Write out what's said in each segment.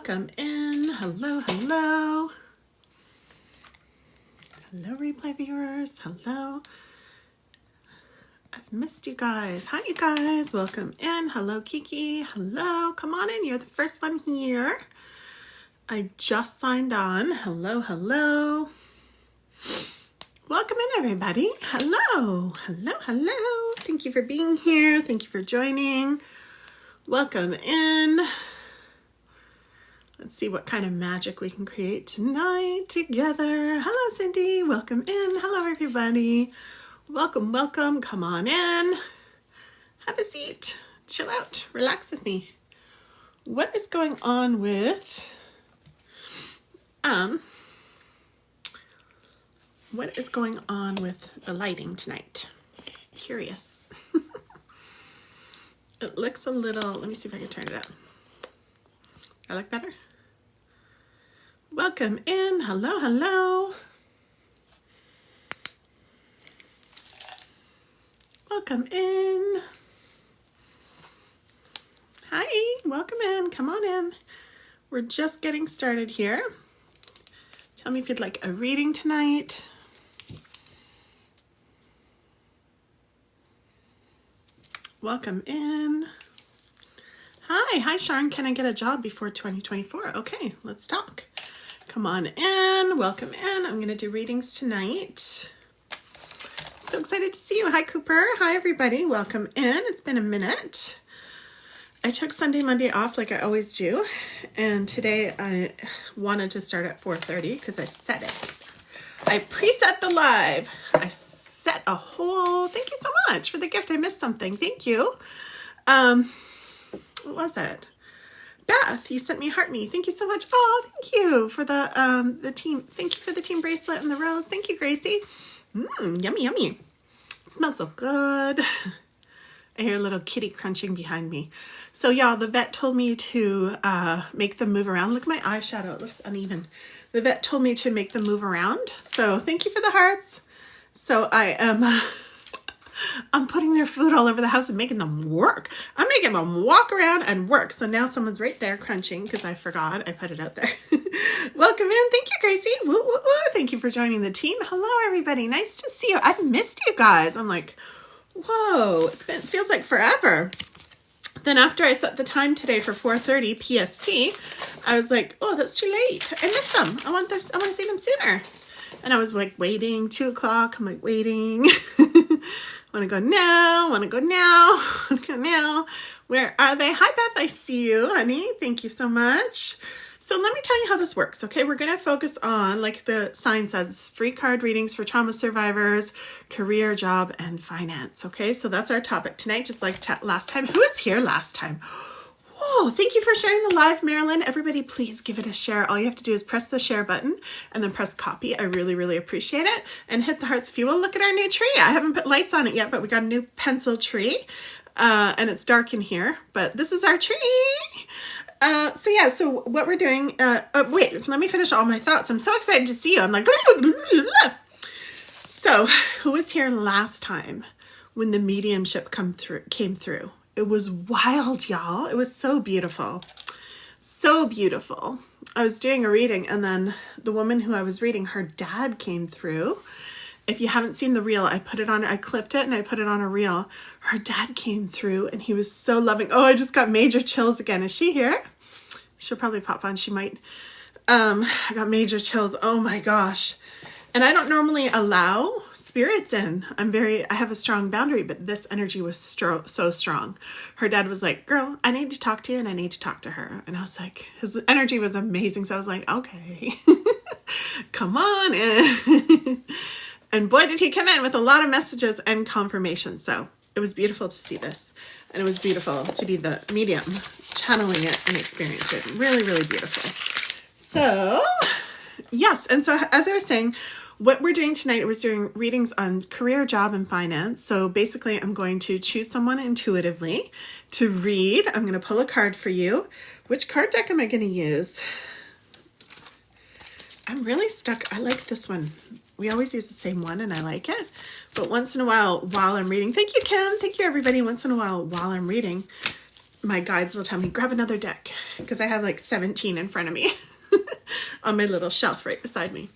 Welcome in. Hello, hello. Hello, replay viewers. Hello. I've missed you guys. Hi, you guys. Welcome in. Hello, Kiki. Hello. Come on in. You're the first one here. I just signed on. Hello, hello. Welcome in, everybody. Hello. Hello, hello. Thank you for being here. Thank you for joining. Welcome in. Let's see what kind of magic we can create tonight together. Hello, Cindy. Welcome in. Hello, everybody. Welcome, welcome. Come on in. Have a seat. Chill out. Relax with me. What is going on with the lighting tonight? Curious. It looks a little, let me see if I can turn it up. I look better? Welcome in. Hello, hello. Welcome in. Hi, welcome in. Come on in. We're just getting started here. Tell me if you'd like a reading tonight. Welcome in. Hi, Sharon. Can I get a job before 2024? Okay, let's talk. Come on in. Welcome in. I'm going to do readings tonight. So excited to see you. Hi, Cooper. Hi, everybody. Welcome in. It's been a minute. I took Sunday, Monday off like I always do. And today I wanted to start at 4:30 because I set it. I preset the live. I set a whole, thank you so much for the gift. I missed something. Thank you. What was it? Beth, you sent me heart me. Thank you so much. Oh, thank you for the team. Thank you for the team bracelet and the rose. Thank you, Gracie. Yummy, yummy. It smells so good. I hear a little kitty crunching behind me. So y'all, the vet told me to make them move around. Look at my eyeshadow. It looks uneven. The vet told me to make them move around. So thank you for the hearts. So I am... I'm putting their food all over the house and making them work. I'm making them walk around and work. So now someone's right there crunching because I forgot. I put it out there. Welcome in. Thank you, Gracie. Woo, woo, woo. Thank you for joining the team. Hello, everybody. Nice to see you. I've missed you guys. I'm like, whoa, it feels like forever. Then after I set the time today for 4:30 PST, I was like, oh, that's too late. I missed them. I want to see them sooner. And I was like waiting, 2 o'clock. I'm like waiting. Want to go now, want to go now, want to go now. Where are they? Hi, Beth, I see you, honey. Thank you so much. So let me tell you how this works, okay? We're going to focus on, like the sign says, free card readings for trauma survivors, career, job, and finance, okay? So that's our topic tonight, just like last time. Who was here last time? Whoa, thank you for sharing the live, Marilyn. Everybody, please give it a share. All you have to do is press the share button and then press copy. I really, really appreciate it. And hit the hearts if you will. Look at our new tree. I haven't put lights on it yet, but we got a new pencil tree. And it's dark in here, but this is our tree. So what we're doing, wait, let me finish all my thoughts. I'm so excited to see you. I'm like, so who was here last time when the mediumship came through? It was wild, y'all. It was so beautiful. So beautiful. I was doing a reading and then the woman who I was reading, her dad came through. If you haven't seen the reel, I clipped it and I put it on a reel. Her dad came through and he was so loving. Oh, I just got major chills again. Is she here? She'll probably pop on. She might. I got major chills. Oh my gosh. And I don't normally allow spirits in. I have a strong boundary, but this energy was so strong. Her dad was like, girl, I need to talk to you and I need to talk to her. And I was like, his energy was amazing. So I was like, okay, come on in. And boy, did he come in with a lot of messages and confirmation. So it was beautiful to see this. And it was beautiful to be the medium channeling it and experience it. Really, really beautiful. So yes. And so as I was saying, what we're doing tonight was doing readings on career, job, and finance. So basically I'm going to choose someone intuitively to read. I'm going to pull a card for you. Which card deck am I going to use? I'm really stuck. I like this one. We always use the same one and I like it. But once in a while I'm reading, thank you, Kim. Thank you, everybody. Once in a while I'm reading, my guides will tell me, grab another deck, because I have like 17 in front of me on my little shelf right beside me.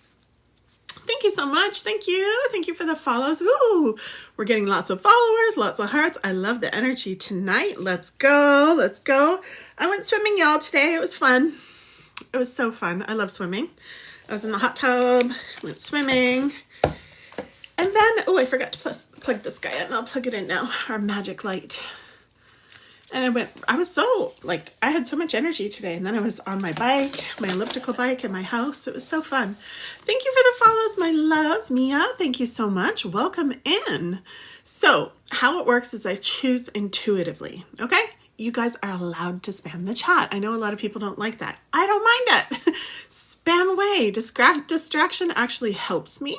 Thank you so much. Thank you. Thank you for the follows. Woo! We're getting lots of followers, lots of hearts. I love the energy tonight. Let's go. Let's go. I went swimming, y'all, today. It was fun. It was so fun. I love swimming. I was in the hot tub, went swimming. And then, oh, I forgot to plug this guy in. I'll plug it in now. Our magic light. And I was so, like, I had so much energy today. And then I was on my bike, my elliptical bike in my house. It was so fun. Thank you for the follows, my loves. Mia, thank you so much. Welcome in. So how it works is I choose intuitively, okay? You guys are allowed to spam the chat. I know a lot of people don't like that. I don't mind it. Spam away. Distraction actually helps me.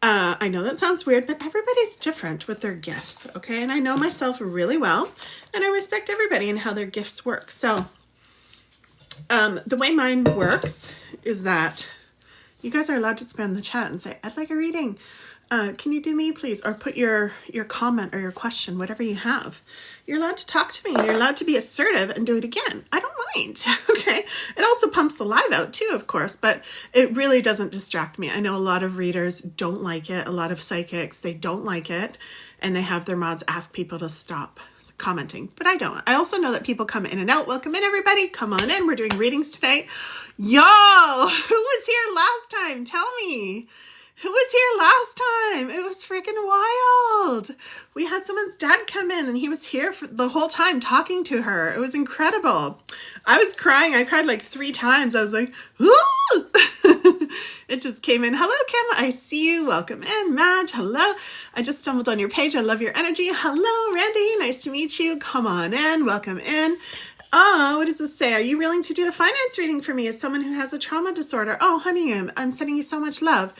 I know that sounds weird, but everybody's different with their gifts, okay? And I know myself really well, and I respect everybody and how their gifts work. So the way mine works is that you guys are allowed to spam the chat and say, I'd like a reading. Can you do me, please? Or put your comment or your question, whatever you have. You're allowed to talk to me. You're allowed to be assertive and do it again. I don't mind, okay? It also pumps the live out too, of course, but it really doesn't distract me. I know a lot of readers don't like it. A lot of psychics, they don't like it. And they have their mods ask people to stop commenting, but I don't. I also know that people come in and out. Welcome in, everybody. Come on in. We're doing readings today. Y'all, who was here last time? Tell me. Who was here last time? It was freaking wild. We had someone's dad come in and he was here for the whole time talking to her. It was incredible. I was crying. I cried like 3 times. I was like, ooh. It just came in. Hello, Kim. I see you. Welcome in. Madge. Hello. I just stumbled on your page. I love your energy. Hello, Randy. Nice to meet you. Come on in. Welcome in. Oh, what does this say? Are you willing to do a finance reading for me as someone who has a trauma disorder? Oh, honey, I'm sending you so much love.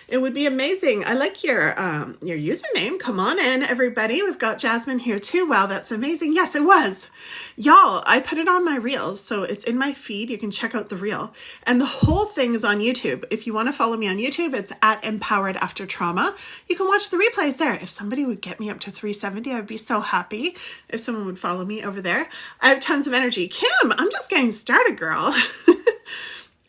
It would be amazing. I like your username. Come on in, everybody. We've got Jasmine here too. Wow, that's amazing. Yes, it was. Y'all, I put it on my reels, so it's in my feed. You can check out the reel. And the whole thing is on YouTube. If you want to follow me on YouTube, it's at Empowered After Trauma. You can watch the replays there. If somebody would get me up to 370, I'd be so happy if someone would follow me over there. I have tons of energy. Kim, I'm just getting started, girl.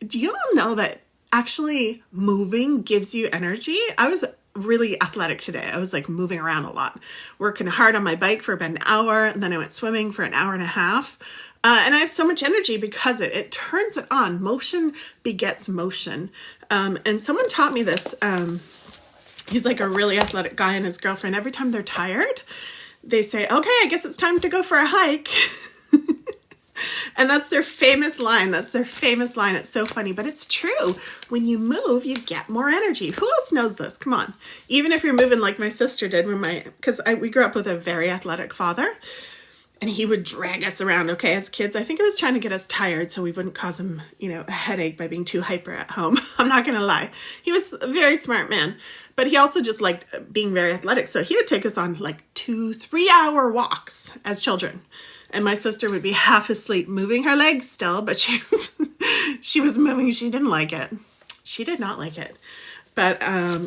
Do you all know that actually moving gives you energy? I was really athletic today. I was like moving around a lot, working hard on my bike for about an hour, and then I went swimming for an hour and a half. And I have so much energy because it turns it on. Motion begets motion. And someone taught me this. He's like a really athletic guy and his girlfriend. Every time they're tired, they say, okay, I guess it's time to go for a hike. And that's their famous line. That's their famous line. It's so funny, but it's true. When you move, you get more energy. Who else knows this? Come on. Even if you're moving like my sister did because we grew up with a very athletic father, and he would drag us around, okay, as kids. I think it was trying to get us tired so we wouldn't cause him, a headache by being too hyper at home. I'm not going to lie. He was a very smart man, but he also just liked being very athletic. So he would take us on like 2-3 hour walks as children. And my sister would be half asleep, moving her legs still, but she was moving. She didn't like it. She did not like it. But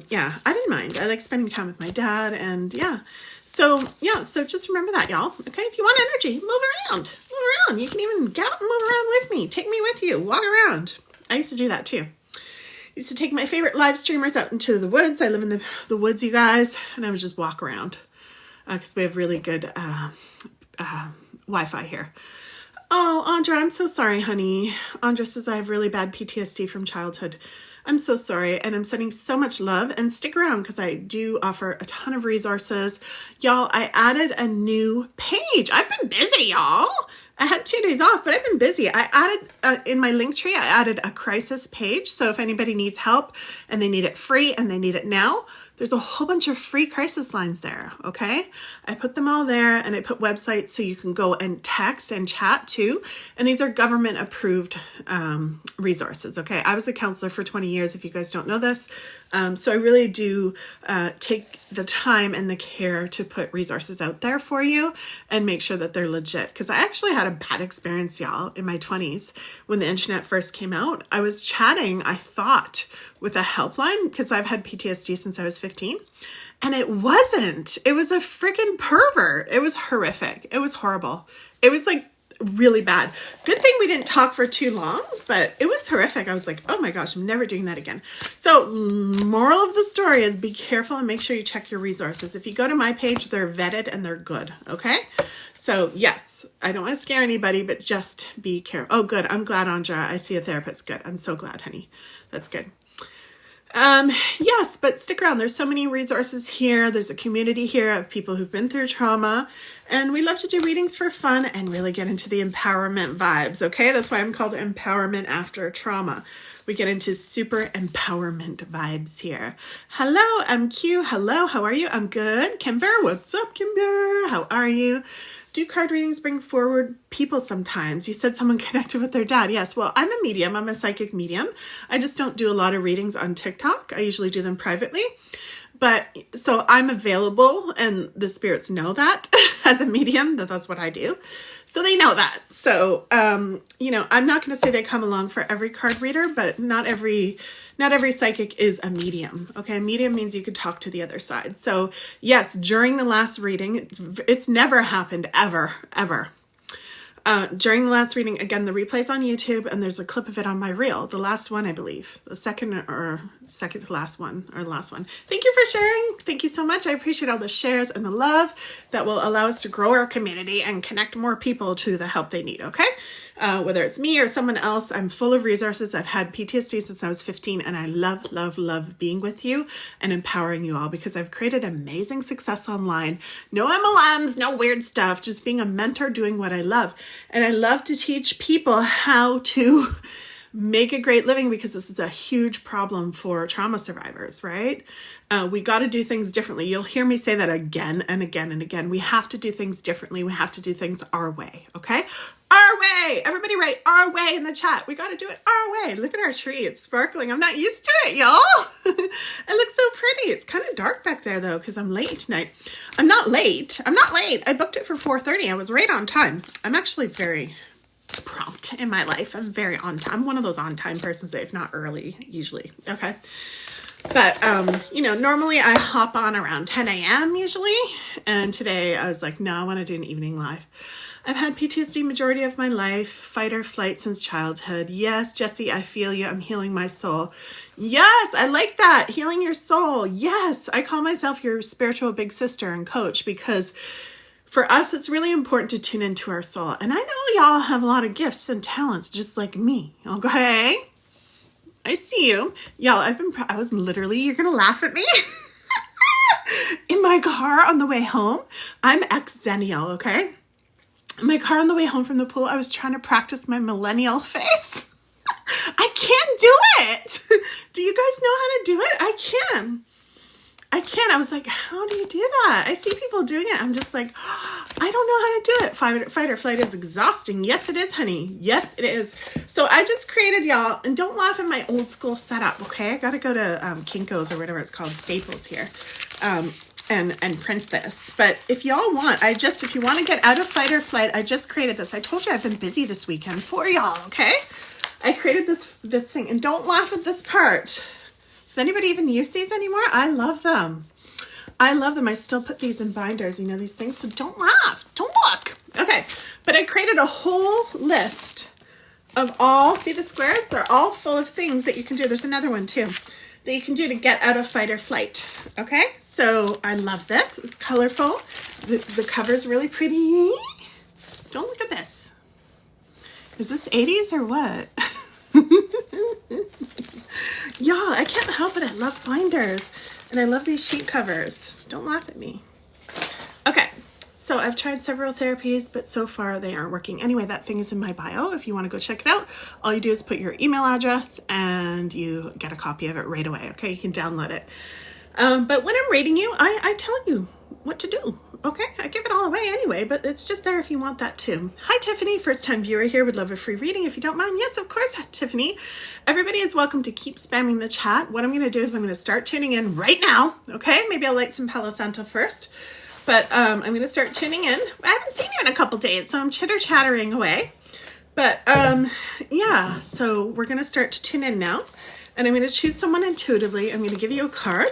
yeah, I didn't mind. I like spending time with my dad, and yeah. So just remember that, y'all. Okay, if you want energy, move around. Move around. You can even get up and move around with me. Take me with you. Walk around. I used to do that too. I used to take my favorite live streamers out into the woods. I live in the woods, you guys, and I would just walk around because we have really good Wi-Fi here. Oh, Andra, I'm so sorry, honey. Andra says I have really bad PTSD from childhood. I'm so sorry, and I'm sending so much love, and stick around because I do offer a ton of resources. Y'all, I added a new page. I've been busy, y'all. I had 2 days off, but I've been busy. I added, in my link tree, I added a crisis page. So if anybody needs help and they need it free and they need it now, there's a whole bunch of free crisis lines there, okay? I put them all there, and I put websites so you can go and text and chat too. And these are government approved resources, okay? I was a counselor for 20 years, if you guys don't know this. So I really do take the time and the care to put resources out there for you and make sure that they're legit. Because I actually had a bad experience, y'all, in my 20s when the internet first came out. I was chatting, I thought, with a helpline because I've had PTSD since I was 15. And it wasn't. It was a freaking pervert. It was horrific. It was horrible. It was like really bad. Good thing we didn't talk for too long, but it was horrific. I was like, oh my gosh, I'm never doing that again. So moral of the story is be careful and make sure you check your resources. If you go to my page, they're vetted and they're good. Okay. So yes, I don't want to scare anybody, but just be careful. Oh, good. I'm glad, Andra. I see a therapist. Good. I'm so glad, honey. That's good. Yes, but stick around. There's so many resources here. There's a community here of people who've been through trauma, and we love to do readings for fun and really get into the empowerment vibes. Okay. That's why I'm called Empowerment After Trauma. We get into super empowerment vibes here. Hello, I'm Q. Hello. How are you? I'm good. Kimber. What's up, Kimber? How are you? Do card readings bring forward people sometimes? You said someone connected with their dad. Yes, well, I'm a medium. I'm a psychic medium. I just don't do a lot of readings on TikTok. I usually do them privately. But so I'm available, and the spirits know that as a medium, that's what I do. So they know that. So, you know, I'm not going to say they come along for every card reader, but not every psychic is a medium. Okay. A medium means you could talk to the other side. So yes, during the last reading, it's never happened ever. During the last reading, again, the replay's on YouTube, and there's a clip of it on my reel. The last one, I believe. The second to last one, or the last one. Thank you for sharing. Thank you so much. I appreciate all the shares and the love that will allow us to grow our community and connect more people to the help they need, okay? Whether it's me or someone else, I'm full of resources. I've had PTSD since I was 15, and I love, love, love being with you and empowering you all because I've created amazing success online. No MLMs, no weird stuff, just being a mentor, doing what I love. And I love to teach people how to make a great living because this is a huge problem for trauma survivors, right? We got to do things differently. You'll hear me say that again and again and again. We have to do things differently. We have to do things our way, okay? Our way. Everybody write our way in the chat. We got to do it our way. Look at our tree. It's sparkling. I'm not used to it, y'all. It looks so pretty. It's kind of dark back there, though, because I'm late tonight. I'm not late. I booked it for 4:30. I was right on time. I'm actually very prompt in my life. I'm very on time. I'm one of those on time persons, if not early, usually. Okay. But, you know, normally I hop on around 10 a.m. usually. And today I was like, no, I want to do an evening live. I've had PTSD majority of my life, fight or flight since childhood. Yes, Jessie, I feel you. I'm healing my soul. Yes, I like that. Healing your soul. Yes, I call myself your spiritual big sister and coach because for us, it's really important to tune into our soul. And I know y'all have a lot of gifts and talents just like me. Okay? I see you. Y'all, I was literally, you're going to laugh at me. In my car on the way home. I'm ex-Zennial, okay? In my car on the way home from the pool, I was trying to practice my millennial face. I can't do it. Do you guys know how to do it? I can. I was like, how do you do that? I see people doing it. I'm just like, I don't know how to do it. Fight or flight is exhausting. Yes, it is, honey. Yes, it is. So I just created, y'all, and don't laugh at my old school setup, okay? I got to go to Kinko's or whatever it's called, Staples here, and print this. But if y'all want, if you want to get out of fight or flight, I just created this. I told you I've been busy this weekend for y'all, okay? I created this thing, and don't laugh at this part. Does anybody even use these anymore? I love them. I still put these in binders, you know, these things. So don't laugh. Don't look. Okay. But I created a whole list of see the squares? They're all full of things that you can do. There's another one too that you can do to get out of fight or flight. Okay. So I love this. It's colorful. The cover's really pretty. Don't look at this. Is this 80s or what? Y'all, I can't help it. I love binders and I love these sheet covers. Don't laugh at me. Okay, so I've tried several therapies, but so far they aren't working. Anyway, that thing is in my bio. If you want to go check it out, all you do is put your email address and you get a copy of it right away. Okay, you can download it. But when I'm rating you, I tell you what to do. Okay, I give it all away anyway, but it's just there if you want that too. Hi, Tiffany, first time viewer here, would love a free reading if you don't mind. Yes, of course, Tiffany. Everybody is welcome to keep spamming the chat. What I'm going to do is I'm going to start tuning in right now. Okay, maybe I'll light some Palo Santo first, but I'm going to start tuning in. I haven't seen you in a couple days, so I'm chitter-chattering away. But yeah, so we're going to start to tune in now, and I'm going to choose someone intuitively. I'm going to give you a card.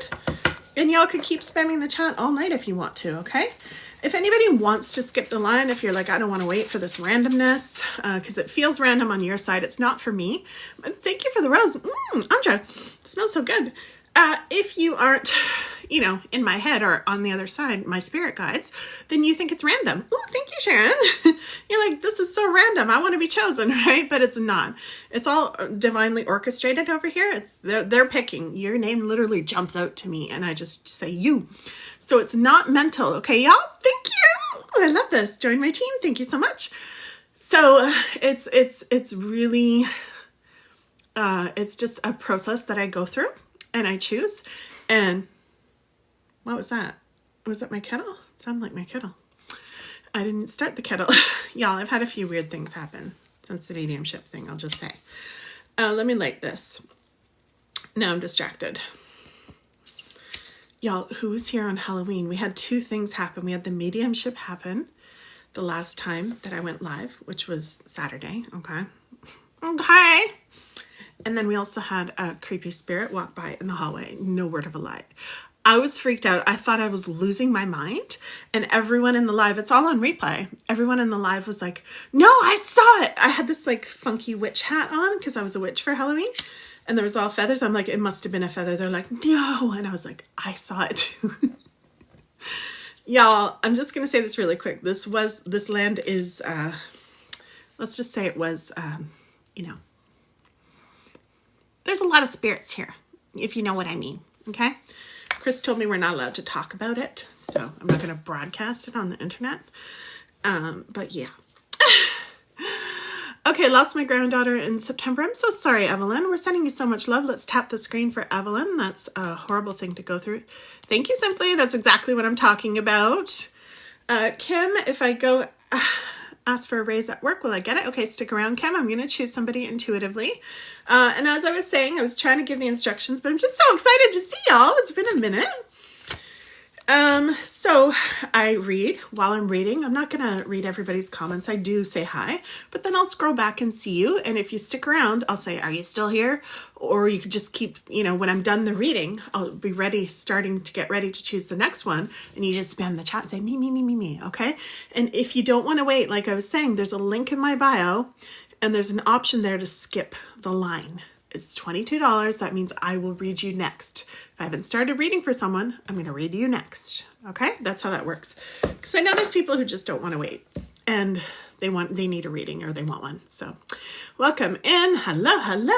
And y'all could keep spamming the chat all night if you want to, okay? If anybody wants to skip the line, if you're like, I don't want to wait for this randomness, because it feels random on your side, it's not for me. But thank you for the rose. Andra, it smells so good. If you aren't, you know, in my head or on the other side, my spirit guides, then you think it's random. Oh, thank you, Sharon. You're like, this is so random. I want to be chosen, right? But it's not. It's all divinely orchestrated over here. They're picking. Your name literally jumps out to me, and I just say you. So it's not mental. Okay, y'all? Thank you. I love this. Join my team. Thank you so much. So it's really, it's just a process that I go through and I choose. And what was that? Was that my kettle? It sounded like my kettle. I didn't start the kettle. Y'all, I've had a few weird things happen since the mediumship thing, I'll just say. Let me light this. Now I'm distracted. Y'all, who was here on Halloween? We had two things happen. We had the mediumship happen the last time that I went live, which was Saturday. Okay. Okay. And then we also had a creepy spirit walk by in the hallway. No word of a lie. I was freaked out. I thought I was losing my mind. And everyone in the live, it's all on replay. Everyone in the live was like, no, I saw it. I had this like funky witch hat on because I was a witch for Halloween. And there was all feathers. I'm like, it must have been a feather. They're like, no. And I was like, I saw it too. Y'all, I'm just going to say this really quick. This land is, let's just say it was, you know, there's a lot of spirits here, if you know what I mean. Okay. Chris told me we're not allowed to talk about it, so I'm not going to broadcast it on the internet. But yeah. Okay, lost my granddaughter in September. I'm so sorry, Evelyn. We're sending you so much love. Let's tap the screen for Evelyn. That's a horrible thing to go through. Thank you, Simply. That's exactly what I'm talking about. Kim, if I go ask for a raise at work, will I get it? Okay, stick around, Kim. I'm going to choose somebody intuitively. And as I was saying, I was trying to give the instructions, but I'm just so excited to see y'all. It's been a minute. So I read while I'm reading. I'm not going to read everybody's comments. I do say hi, but then I'll scroll back and see you. And if you stick around, I'll say, are you still here? Or you could just keep, you know, when I'm done the reading, I'll be ready, starting to get ready to choose the next one. And you just spam the chat and say, me. Okay. And if you don't want to wait, like I was saying, there's a link in my bio and there's an option there to skip the line. It's $22. That means I will read you next. If I haven't started reading for someone, I'm going to read you next. Okay? That's how that works. Because I know there's people who just don't want to wait and they need a reading or they want one. So welcome in. Hello.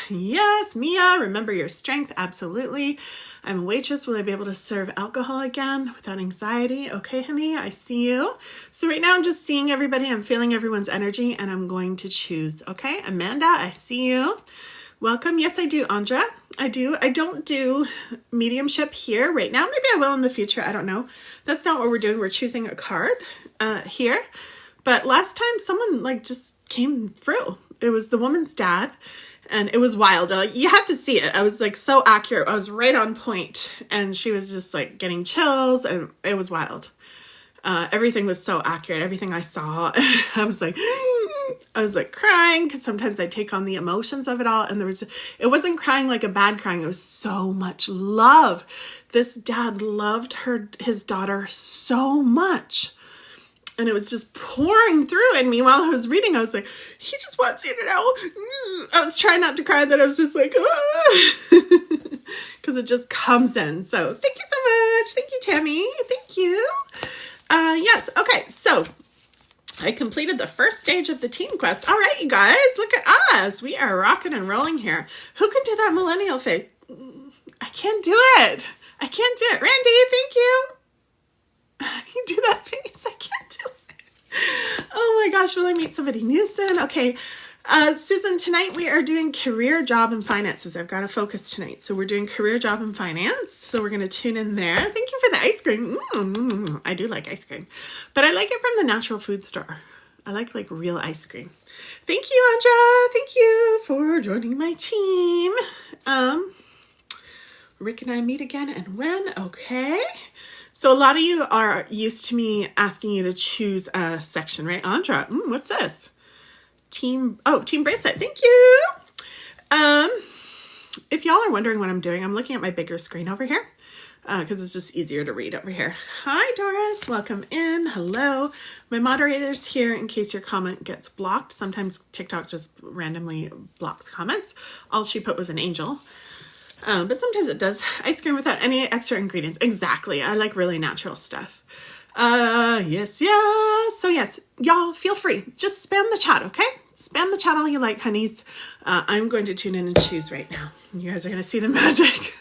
Yes, Mia, remember your strength. Absolutely. I'm a waitress. Will I be able to serve alcohol again without anxiety? Okay, honey, I see you. So right now I'm just seeing everybody. I'm feeling everyone's energy and I'm going to choose. Okay, Amanda, I see you. Welcome. Yes, I do, Andra. I do. I don't do mediumship here right now. Maybe I will in the future. I don't know. That's not what we're doing. We're choosing a card here. But last time someone like just came through. It was the woman's dad and it was wild. You have to see it. I was like so accurate. I was right on point and she was just like getting chills and it was wild. Everything was so accurate. Everything I saw, I was like crying because sometimes I take on the emotions of it all. And it wasn't crying like a bad crying. It was so much love. This dad loved his daughter so much. And it was just pouring through in me while I was reading. I was like, he just wants you to know. I was trying not to cry. That I was just like, because it just comes in. So thank you so much. Thank you, Tammy. Thank you. Yes. Okay. So I completed the first stage of the team quest. All right, you guys, look at us. We are rocking and rolling here. Who can do that millennial face? I can't do it. I can't do it. Randy, thank you. You do that face. I can't do it. Oh my gosh. Will I meet somebody new soon? Okay. Susan, tonight we are doing career, job, and finances. I've got to focus tonight. So we're doing career, job, and finance. So we're going to tune in there. Thank you for the ice cream. I do like ice cream, but I like it from the natural food store. I like real ice cream. Thank you, Andra. Thank you for joining my team. Rick and I meet again and when? Okay. So a lot of you are used to me asking you to choose a section, right? Andra, what's this? Team bracelet. Thank you. If y'all are wondering what I'm doing, I'm looking at my bigger screen over here. because it's just easier to read over here. Hi, Doris. Welcome in. Hello. My moderator's here in case your comment gets blocked. Sometimes TikTok just randomly blocks comments. All she put was an angel. But sometimes it does. Ice cream without any extra ingredients. Exactly. I like really natural stuff. Yes. So yes, y'all feel free. Just spam the chat, okay? Spam the chat all you like, honeys. I'm going to tune in and choose right now. You guys are going to see the magic.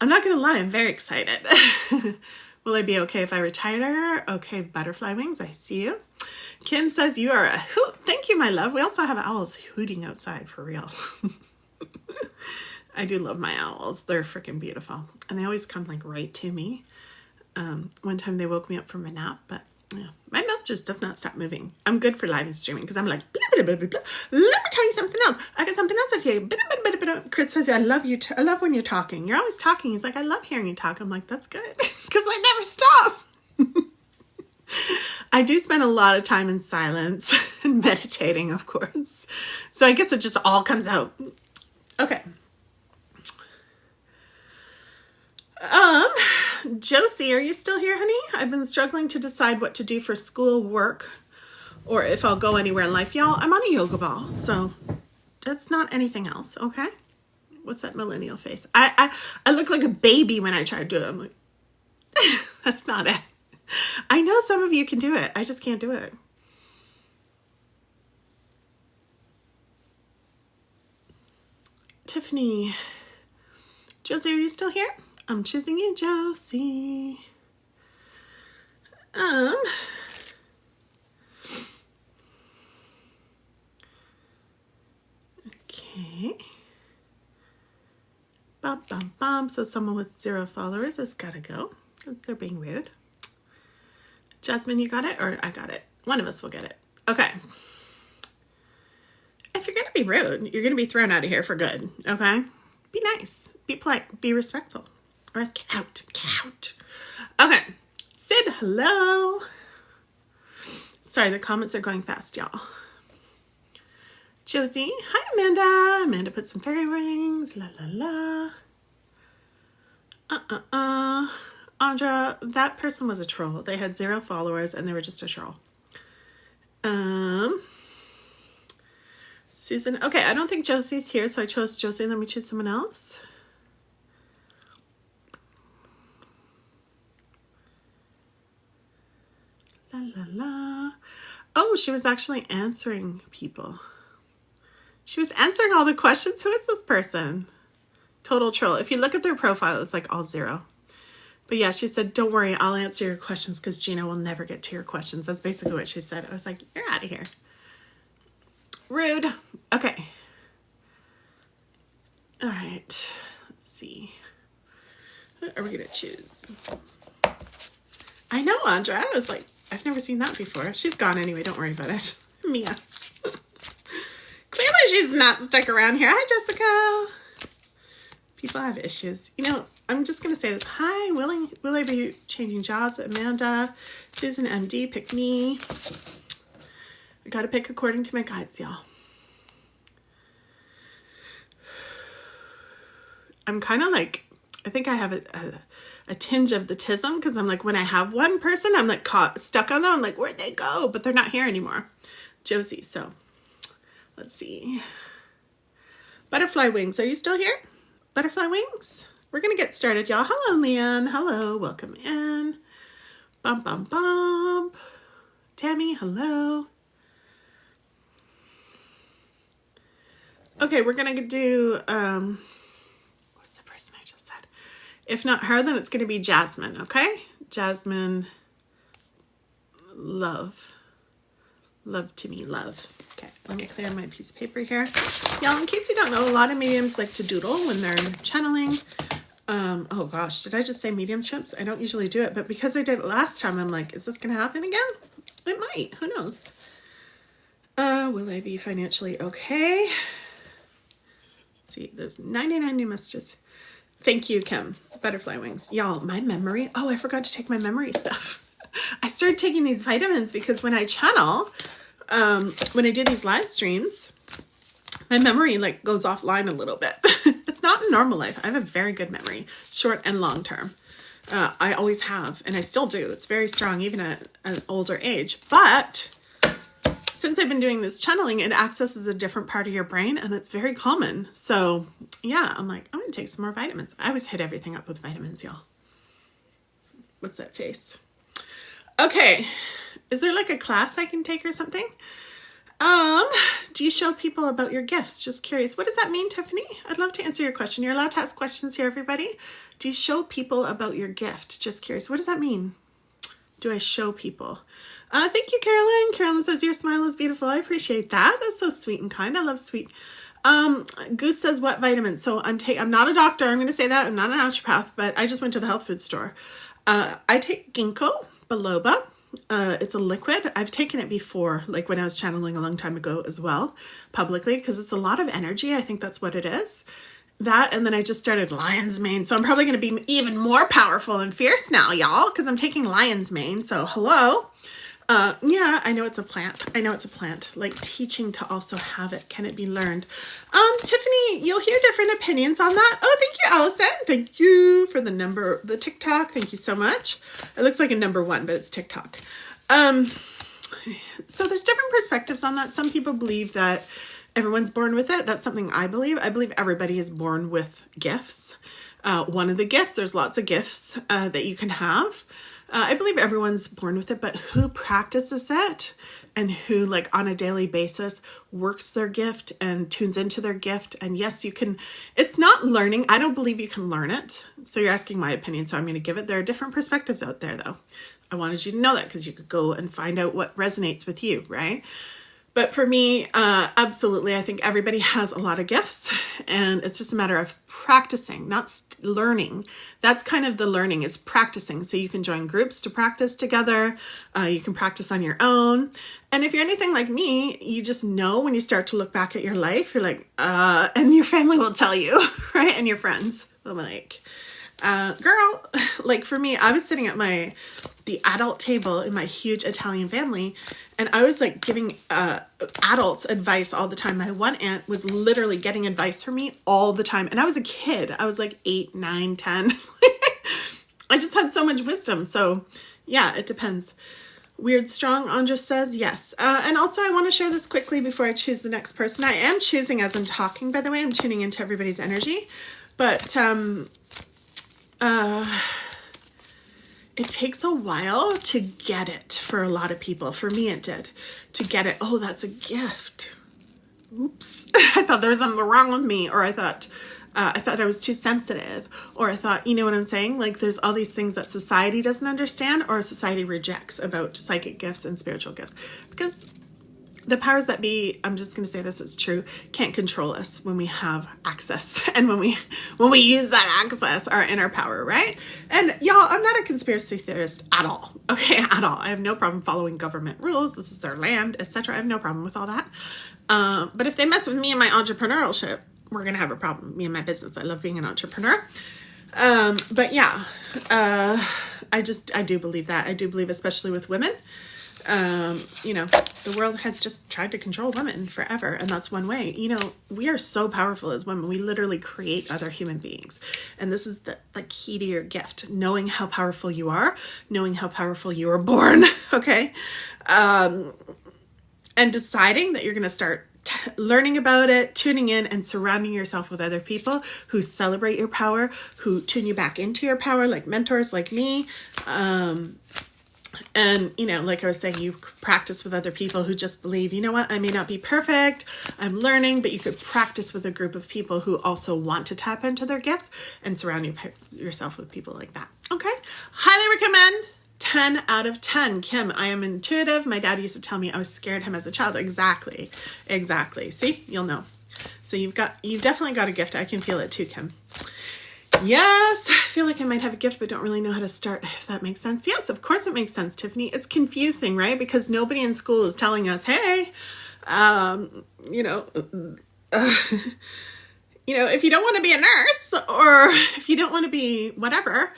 I'm not going to lie. I'm very excited. Will I be okay if I retire? Okay, butterfly wings. I see you. Kim says you are a hoot. Thank you, my love. We also have owls hooting outside for real. I do love my owls. They're freaking beautiful. And they always come like right to me. One time they woke me up from a nap, but yeah, my mouth just does not stop moving. I'm good for live streaming because I'm like, blah, blah, blah, blah, blah. Let me tell you something else. I got something else to tell you. Blah, blah, blah, blah. Chris says, I love you. I love when you're talking. You're always talking. He's like, I love hearing you talk. I'm like, that's good because I never stop. I do spend a lot of time in silence and meditating, of course. So I guess it just all comes out. Okay. Josie, are you still here, honey? I've been struggling to decide what to do for school, work, or if I'll go anywhere in life. Y'all, I'm on a yoga ball, so that's not anything else, okay? What's that millennial face? I look like a baby when I try to do it. I'm like, that's not it. I know some of you can do it. I just can't do it. Tiffany. Josie, are you still here? I'm choosing you, Josie. Okay. Bum, bum, bum. So someone with 0 followers has got to go because they're being rude. Jasmine, you got it? Or I got it? One of us will get it. Okay. If you're going to be rude, you're going to be thrown out of here for good. Okay? Be nice. Be polite. Be respectful. Or else get out. Get out. Okay. Sid, hello. Sorry, the comments are going fast, y'all. Josie, hi, Amanda. Amanda put some fairy rings. La, la, la. Andra, that person was a troll. They had 0 followers and they were just a troll. Susan. Okay, I don't think Josie's here, so I chose Josie. Let me choose someone else. La, la, la. Oh, she was actually answering people. She was answering all the questions. Who is this person? Total troll. If you look at their profile, it's like all 0. But yeah, she said, don't worry, I'll answer your questions because Gina will never get to your questions. That's basically what she said. I was like, you're out of here. Rude. Okay. All right. Let's see. What are we going to choose? I know, Andra. I was like, I've never seen that before. She's gone anyway. Don't worry about it. Mia. Clearly she's not stuck around here. Hi, Jessica. People have issues. You know, I'm just going to say this. Hi, will I be changing jobs? Amanda, Susan, MD, pick me. I got to pick according to my guides, y'all. I'm kind of like, I think I have a tinge of the tism because I'm like, when I have one person, I'm like stuck on them. I'm like, where'd they go? But they're not here anymore. Josie, so let's see. Butterfly wings, are you still here? Butterfly wings? We're going to get started, y'all. Hello, Leanne. Hello, welcome in. Bum, bum, bum. Tammy, hello. Okay, we're going to do, what's the person I just said? If not her, then it's going to be Jasmine, okay? Jasmine, love. Love to me, love. Okay, let me clear my piece of paper here. Y'all, in case you don't know, a lot of mediums like to doodle when they're channeling. Oh gosh, did I just say mediumships? I don't usually do it, but because I did it last time, I'm like, is this going to happen again? It might, who knows? Will I be financially okay? Let's see, there's 99 new messages. Thank you, Kim. Butterfly wings. Y'all, my memory. Oh, I forgot to take my memory stuff. I started taking these vitamins because when I channel, when I do these live streams, my memory like goes offline a little bit. It's it's not in normal life. I have a very good memory, short and long term. I always have, and I still do. It's very strong, even at an older age. But since I've been doing this channeling, it accesses a different part of your brain, and it's very common. So yeah, I'm like, I'm going to take some more vitamins. I always hit everything up with vitamins, y'all. What's that face? Okay. Is there like a class I can take or something? Do you show people about your gifts? Just curious. What does that mean, Tiffany? I'd love to answer your question. You're allowed to ask questions here, everybody. Do you show people about your gift? Just curious. What does that mean? Do I show people? Thank you, Carolyn. Carolyn says, your smile is beautiful. I appreciate that. That's so sweet and kind. I love sweet. Goose says, what vitamins? So I'm not a doctor. I'm going to say that. I'm not a naturopath, but I just went to the health food store. I take ginkgo biloba. It's a liquid. I've taken it before, like when I was channeling a long time ago as well, publicly, because it's a lot of energy. I think that's what it is. That, and then I just started lion's mane. So I'm probably going to be even more powerful and fierce now, y'all, because I'm taking lion's mane. So hello. Yeah, I know it's a plant. I know it's a plant. Like teaching to also have it. Can it be learned? Tiffany, you'll hear different opinions on that. Oh, thank you, Allison. Thank you for the TikTok. Thank you so much. It looks like a number 1, but it's TikTok. So there's different perspectives on that. Some people believe that everyone's born with it. That's something I believe. I believe everybody is born with gifts. One of the gifts, there's lots of gifts that you can have. I believe everyone's born with it, but who practices it and who like on a daily basis works their gift and tunes into their gift. And yes, you can, it's not learning. I don't believe you can learn it. So you're asking my opinion. So I'm going to give it. There are different perspectives out there though. I wanted you to know that because you could go and find out what resonates with you, right? But for me, absolutely, I think everybody has a lot of gifts and it's just a matter of practicing, not learning. That's kind of the learning is practicing. So you can join groups to practice together. You can practice on your own. And if you're anything like me, you just know when you start to look back at your life, you're like, and your family will tell you, right? And your friends will be like, girl, like for me, I was sitting at the adult table in my huge Italian family, and I was like giving adults advice all the time. My one aunt was literally getting advice from me all the time, and I was a kid. I was like 8, 9, 10. I just had so much wisdom. So yeah, it depends. Weird Strong, Andres says yes. And also I want to share this quickly before I choose the next person. I am choosing as I'm talking, by the way. I'm tuning into everybody's energy, but it takes a while to get it for a lot of people. For me, it did. To get it, oh, that's a gift. Oops. I thought there was something wrong with me, or I thought I was too sensitive, or I thought, you know what I'm saying? Like there's all these things that society doesn't understand or society rejects about psychic gifts and spiritual gifts. Because the powers that be, I'm just going to say this, it's true, can't control us when we have access. And when we use that access, our inner power, right? And y'all, I'm not a conspiracy theorist at all. Okay, at all. I have no problem following government rules. This is their land, etc. I have no problem with all that. But if they mess with me and my entrepreneurship, we're going to have a problem. Me and my business. I love being an entrepreneur. But yeah, I do believe that. I do believe, especially with women, you know, the world has just tried to control women forever. And that's one way. You know, we are so powerful as women. We literally create other human beings. And this is the key to your gift. Knowing how powerful you are. Knowing how powerful you were born. Okay. And deciding that you're going to start learning about it, tuning in, and surrounding yourself with other people who celebrate your power, who tune you back into your power, like mentors like me. And, you know, like I was saying, you practice with other people who just believe, you know what, I may not be perfect, I'm learning, but you could practice with a group of people who also want to tap into their gifts and surround yourself with people like that. Okay. Highly recommend. 10 out of 10. Kim, I am intuitive. My dad used to tell me I was scared him as a child. Exactly. Exactly. See, you'll know. So you've definitely got a gift. I can feel it too, Kim. Yes, I feel like I might have a gift, but don't really know how to start, if that makes sense. Yes, of course it makes sense, Tiffany. It's confusing, right? Because nobody in school is telling us, hey, you know, if you don't want to be a nurse, or if you don't want to be whatever,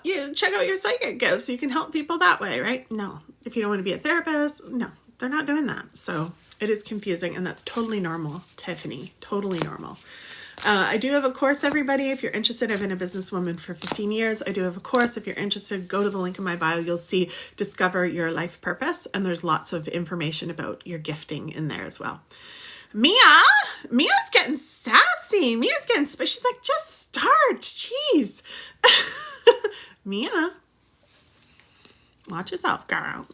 you check out your psychic gifts. You can help people that way, right? No. If you don't want to be a therapist, no, they're not doing that. So it is confusing, and that's totally normal, Tiffany. Totally normal. I do have a course, everybody. If you're interested, I've been a businesswoman for 15 years. I do have a course. If you're interested, go to the link in my bio. You'll see Discover Your Life Purpose. And there's lots of information about your gifting in there as well. Mia's getting sassy. Mia's getting, she's like, just start. Jeez. Mia, watch yourself, girl.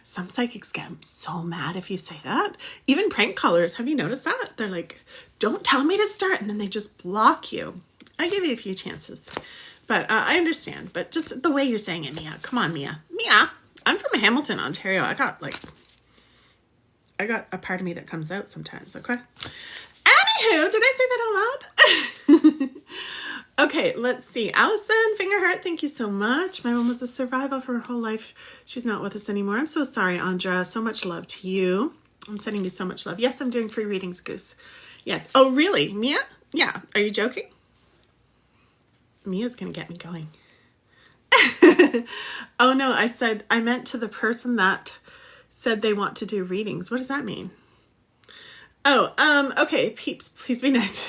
Some psychics get so mad if you say that. Even prank callers, have you noticed that? They're like, don't tell me to start, and then they just block you. I give you a few chances, but I understand. But just the way you're saying it, Mia. Come on, Mia. Mia, I'm from Hamilton, Ontario. I got a part of me that comes out sometimes, okay? Anywho, did I say that out loud? Okay, let's see. Allison, finger heart, thank you so much. My mom was a survivor for her whole life. She's not with us anymore. I'm so sorry, Andra. So much love to you. I'm sending you so much love. Yes, I'm doing free readings, Goose. Yes. Oh, really? Mia? Yeah. Are you joking? Mia's going to get me going. Oh, no. I meant to the person that said they want to do readings. What does that mean? Oh, okay. Peeps, please be nice.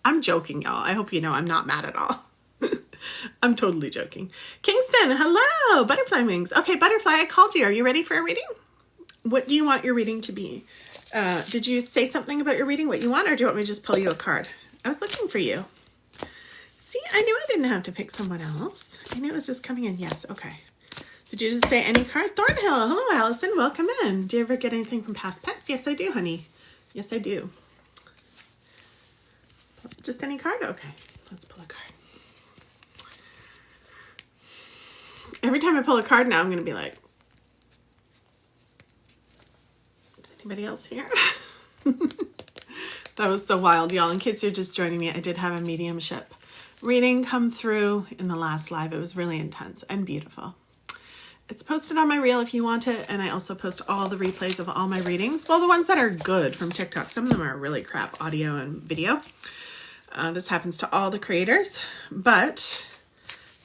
I'm joking, y'all. I hope you know I'm not mad at all. I'm totally joking. Kingston, hello. Butterfly wings. Okay, Butterfly, I called you. Are you ready for a reading? What do you want your reading to be? Did you say something about your reading, what you want, or do you want me to just pull you a card? I was looking for you. See, I knew I didn't have to pick someone else. I knew it was just coming in. Yes, okay. Did you just say any card? Thornhill, hello, Allison. Welcome in. Do you ever get anything from past pets? Yes, I do, honey. Yes, I do. Just any card? Okay, let's pull a card. Every time I pull a card now, I'm going to be like, is anybody else here? That was so wild, y'all. In case you're just joining me, I did have a mediumship reading come through in the last live. It was really intense and beautiful. It's posted on my reel if you want it, and I also post all the replays of all my readings. Well, the ones that are good from TikTok. Some of them are really crap audio and video. This happens to all the creators, but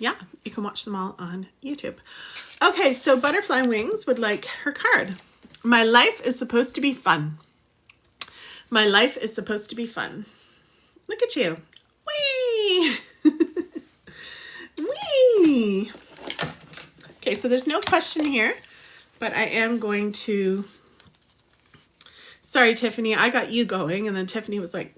yeah, you can watch them all on YouTube. Okay, so Butterfly Wings would like her card. My life is supposed to be fun. My life is supposed to be fun. Look at you. Whee! Whee! Okay, so there's no question here, but I am going to... Sorry, Tiffany, I got you going, and then Tiffany was like,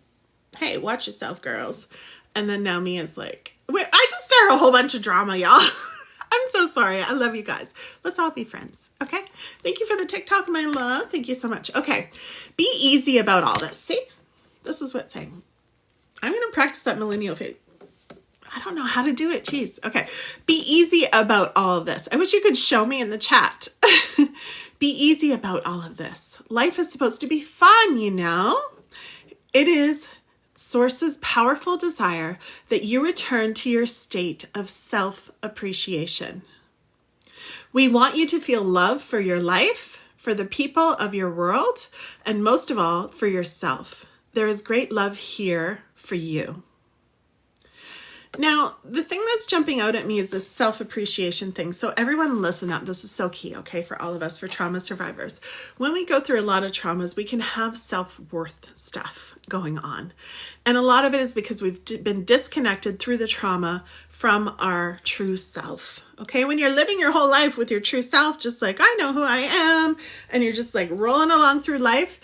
hey, watch yourself, girls. And then now Mia's like, wait, I just started a whole bunch of drama, y'all. I'm so sorry. I love you guys. Let's all be friends, okay? Thank you for the TikTok, my love. Thank you so much. Okay, be easy about all this. See? This is what it's saying. I'm going to practice that millennial face. I don't know how to do it. Jeez. Okay. Be easy about all of this. I wish you could show me in the chat. Be easy about all of this. Life is supposed to be fun, you know? It is Source's powerful desire that you return to your state of self-appreciation. We want you to feel love for your life, for the people of your world, and most of all, for yourself. There is great love here for you. Now, the thing that's jumping out at me is this self-appreciation thing. So everyone listen up. This is so key, okay, for all of us, for trauma survivors. When we go through a lot of traumas, we can have self-worth stuff going on. And a lot of it is because we've been disconnected through the trauma from our true self. Okay, when you're living your whole life with your true self, just like, I know who I am, and you're just like rolling along through life,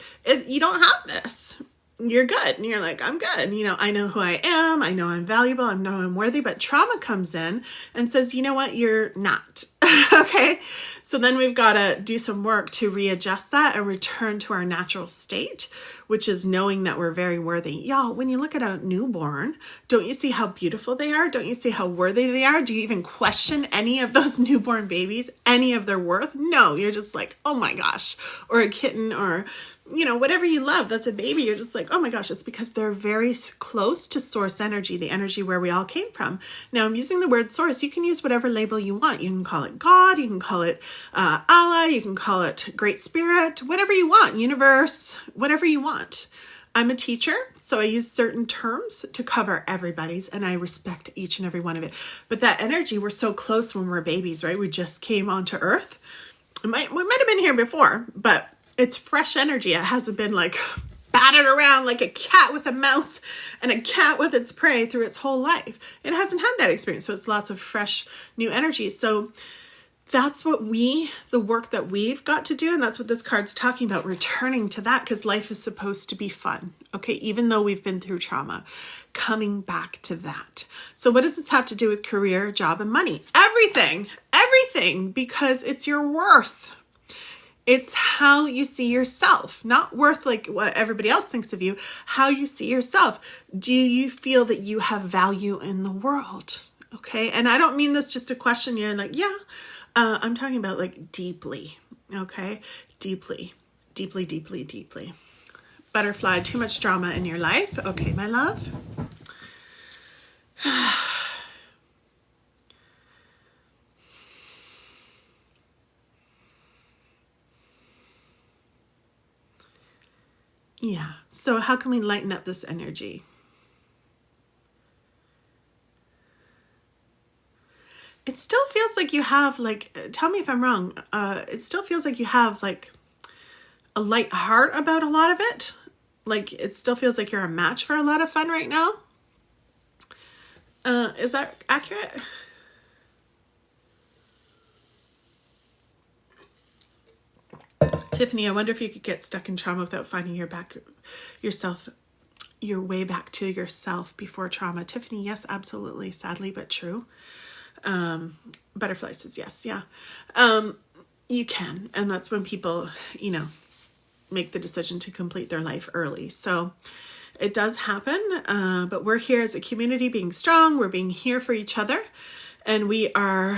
you don't have this. You're good. And you're like, I'm good. You know, I know who I am. I know I'm valuable. I know I'm worthy. But trauma comes in and says, you know what? You're not. Okay. So then we've got to do some work to readjust that and return to our natural state, which is knowing that we're very worthy. Y'all, when you look at a newborn, don't you see how beautiful they are? Don't you see how worthy they are? Do you even question any of those newborn babies, any of their worth? No, you're just like, oh my gosh. Or a kitten, or you know, whatever you love, that's a baby. You're just like, oh my gosh, it's because they're very close to source energy, the energy where we all came from. Now, I'm using the word source. You can use whatever label you want. You can call it God, you can call it Allah, you can call it Great Spirit, whatever you want, universe, whatever you want. I'm a teacher, so I use certain terms to cover everybody's, and I respect each and every one of it. But that energy, we're so close when we're babies, right? We just came onto Earth. We might have been here before, but it's fresh energy. It hasn't been like battered around like a cat with a mouse and a cat with its prey through its whole life. It hasn't had that experience. So it's lots of fresh new energy. So that's what the work that we've got to do. And that's what this card's talking about, returning to that, because life is supposed to be fun. Okay. Even though we've been through trauma, coming back to that. So what does this have to do with career, job, and money? Everything, because it's your worth. It's how you see yourself, not worth like what everybody else thinks of you, how you see yourself. Do you feel that you have value in the world? Okay. And I don't mean this just to question you and like, yeah, I'm talking about like deeply. Okay. Deeply. Butterfly, too much drama in your life. Okay, my love. Yeah. So how can we lighten up this energy? It still feels like you have like, tell me if I'm wrong. It still feels like you have like a light heart about a lot of it. Like it still feels like you're a match for a lot of fun right now. Is that accurate? Tiffany, I wonder if you could get stuck in trauma without finding your way back to yourself before trauma. Tiffany, yes, absolutely. Sadly, but true. Butterfly says yes. Yeah. You can. And that's when people, make the decision to complete their life early. So it does happen. But we're here as a community being strong. We're being here for each other. And we're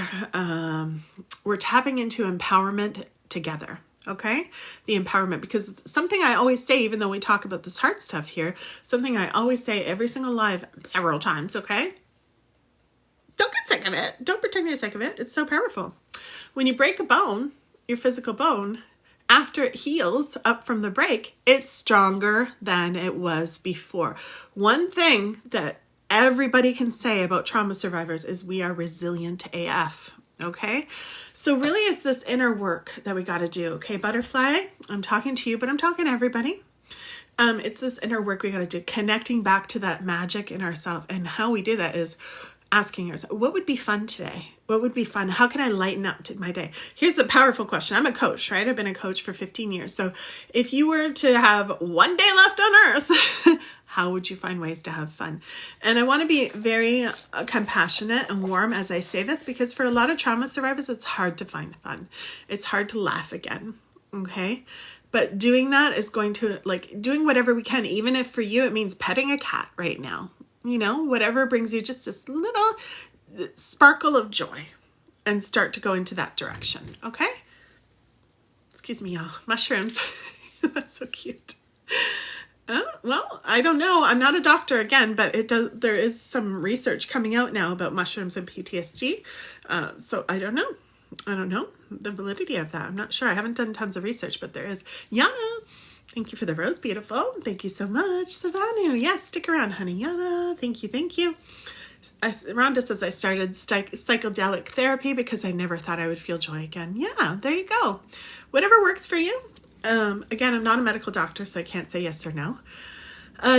tapping into empowerment together. Okay. The empowerment, because something I always say, even though we talk about this heart stuff here, something I always say every single live several times. Okay. Don't get sick of it. Don't pretend you're sick of it. It's so powerful. When you break a bone, your physical bone, after it heals up from the break, it's stronger than it was before. One thing that everybody can say about trauma survivors is we are resilient AF. Okay. So really it's this inner work that we got to do. Okay. Butterfly, I'm talking to you, but I'm talking to everybody. It's this inner work we got to do, connecting back to that magic in ourselves. And how we do that is asking ourselves, what would be fun today? What would be fun? How can I lighten up to my day? Here's a powerful question. I'm a coach, right? I've been a coach for 15 years. So if you were to have one day left on earth, how would you find ways to have fun? And I want to be very compassionate and warm as I say this, because for a lot of trauma survivors, it's hard to find fun. It's hard to laugh again. Okay. But doing that is going to doing whatever we can, even if for you, it means petting a cat right now. Whatever brings you just this little sparkle of joy, and start to go into that direction. Okay. Excuse me, y'all. Mushrooms. That's so cute. Well, I don't know. I'm not a doctor again, but there is some research coming out now about mushrooms and PTSD. So I don't know the validity of that. I'm not sure. I haven't done tons of research, but there is. Yana, thank you for the rose. Beautiful. Thank you so much. Savanu. Yes, stick around, honey. Yana, thank you. Rhonda says I started psychedelic therapy because I never thought I would feel joy again. Yeah, there you go. Whatever works for you. Again, I'm not a medical doctor, so I can't say yes or no.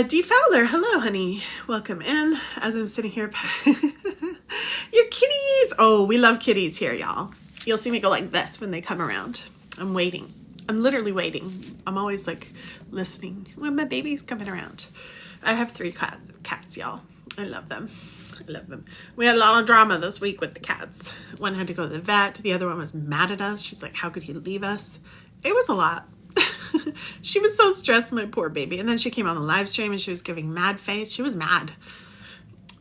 Dee Fowler, hello, honey. Welcome in. As I'm sitting here, your kitties. Oh, we love kitties here, y'all. You'll see me go like this when they come around. I'm waiting. I'm literally waiting. I'm always listening when my baby's coming around. I have 3 cats, y'all. I love them. We had a lot of drama this week with the cats. One had to go to the vet. The other one was mad at us. She's like, how could you leave us? It was a lot. She was so stressed, my poor baby. And then she came on the live stream and she was giving mad face. She was mad.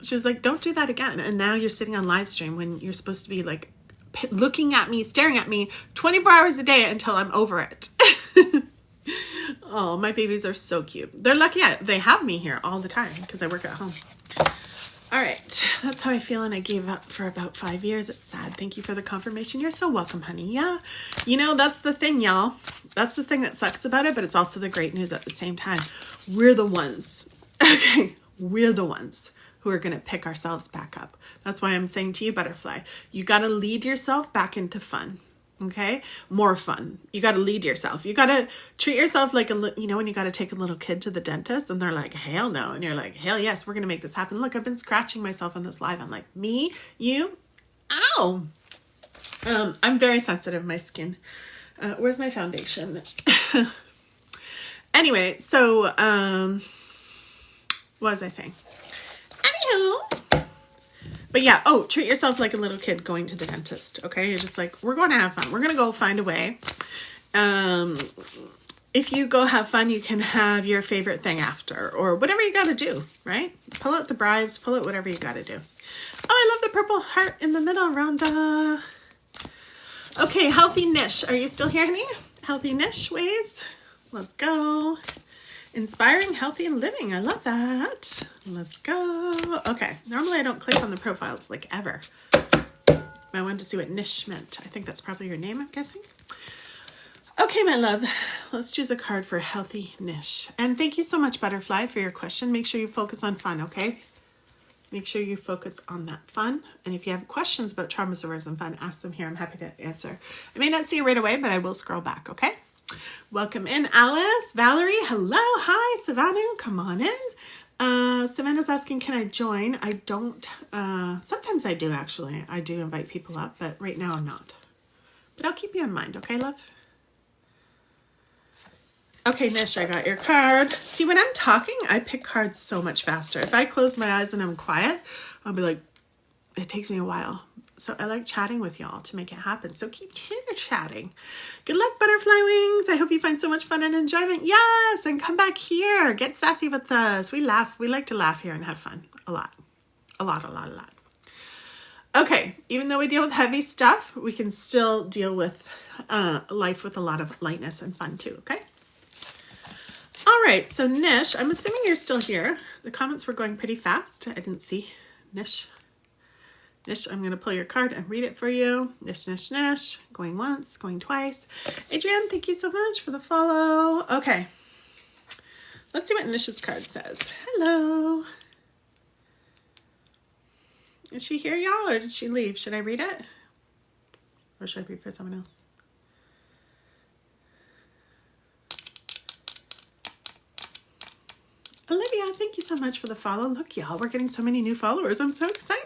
She was like, don't do that again. And now you're sitting on live stream when you're supposed to be looking at me, staring at me 24 hours a day until I'm over it. Oh, my babies are so cute. They're lucky they have me here all the time because I work at home. All right. That's how I feel. And I gave up for about 5 years. It's sad. Thank you for the confirmation. You're so welcome, honey. Yeah. That's the thing, y'all. That's the thing that sucks about it, but it's also the great news at the same time. We're the ones. Okay. We're the ones who are going to pick ourselves back up. That's why I'm saying to you, Butterfly, you got to lead yourself back into fun. Okay, more fun. You got to lead yourself. You got to treat yourself like when you got to take a little kid to the dentist and they're like, hell no. And you're like, hell yes, we're going to make this happen. Look, I've been scratching myself on this live. I'm like, me, you, ow. I'm very sensitive, my skin. Where's my foundation? Anyway, so, what was I saying? Anywho. But yeah, treat yourself like a little kid going to the dentist, okay? You're just like, we're going to have fun. We're going to go find a way. If you go have fun, you can have your favorite thing after or whatever you got to do, right? Pull out the bribes, pull out whatever you got to do. Oh, I love the purple heart in the middle, Rhonda. Okay, healthy niche. Are you still here, honey? Healthy niche ways. Let's go. Inspiring, healthy living. I love that. Let's go. Okay. Normally I don't click on the profiles like ever. I wanted to see what niche meant. I think that's probably your name, I'm guessing. Okay, my love. Let's choose a card for healthy niche. And thank you so much, Butterfly, for your question. Make sure you focus on fun, okay? Make sure you focus on that fun. And if you have questions about trauma survivors and fun, ask them here. I'm happy to answer. I may not see you right away, but I will scroll back, okay? Welcome in, Alice, Valerie, hello, hi, Savannah, come on in. Savannah's asking, can I join? I don't, sometimes I do actually. I do invite people up, but right now I'm not. But I'll keep you in mind, okay, love? Okay, Nish, I got your card. See, when I'm talking, I pick cards so much faster. If I close my eyes and I'm quiet, I'll be like, it takes me a while. So I like chatting with y'all to make it happen. So keep chatting. Good luck, Butterfly Wings. I hope you find so much fun and enjoyment. Yes, and come back here. Get sassy with us. We laugh. We like to laugh here and have fun. A lot. A lot. Okay, even though we deal with heavy stuff, we can still deal with life with a lot of lightness and fun too, okay? All right, so Nish, I'm assuming you're still here. The comments were going pretty fast. I didn't see. Nish, I'm going to pull your card and read it for you. Nish. Going once, going twice. Adrienne, thank you so much for the follow. Okay. Let's see what Nish's card says. Hello. Is she here, y'all, or did she leave? Should I read it? Or should I read for someone else? Olivia, thank you so much for the follow. Look, y'all, we're getting so many new followers. I'm so excited.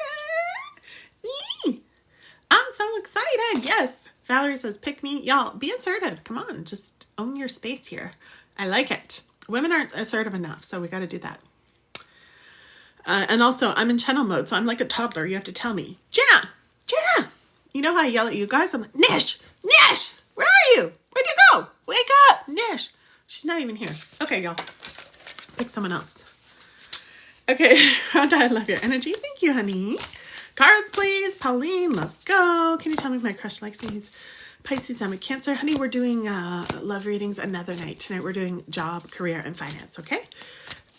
I'm so excited. Yes. Valerie says, pick me. Y'all, be assertive. Come on. Just own your space here. I like it. Women aren't assertive enough, so we got to do that. And also, I'm in channel mode, so I'm like a toddler. You have to tell me, Jenna. You know how I yell at you guys? I'm like, Nish, where are you? Where'd you go? Wake up, Nish. She's not even here. Okay, y'all. Pick someone else. Okay, Rhonda, I love your energy. Thank you, honey. Cards, please. Pauline, let's go. Can you tell me if my crush likes me? He's Pisces, I'm a Cancer. Honey, we're doing love readings another night. Tonight we're doing job, career, and finance, okay?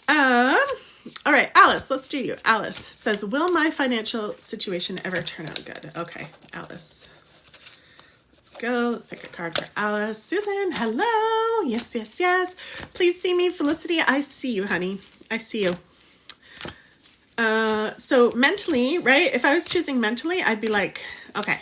All right, Alice, let's do you. Alice says, will my financial situation ever turn out good? Okay, Alice. Let's go. Let's pick a card for Alice. Susan, hello. Yes. Please see me. Felicity, I see you, honey. I see you. So mentally, right? If I was choosing mentally, I'd be like, okay,